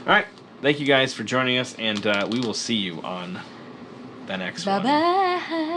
[SPEAKER 2] All right. Thank you guys for joining us, and we will see you on the next one.
[SPEAKER 1] Bye-bye.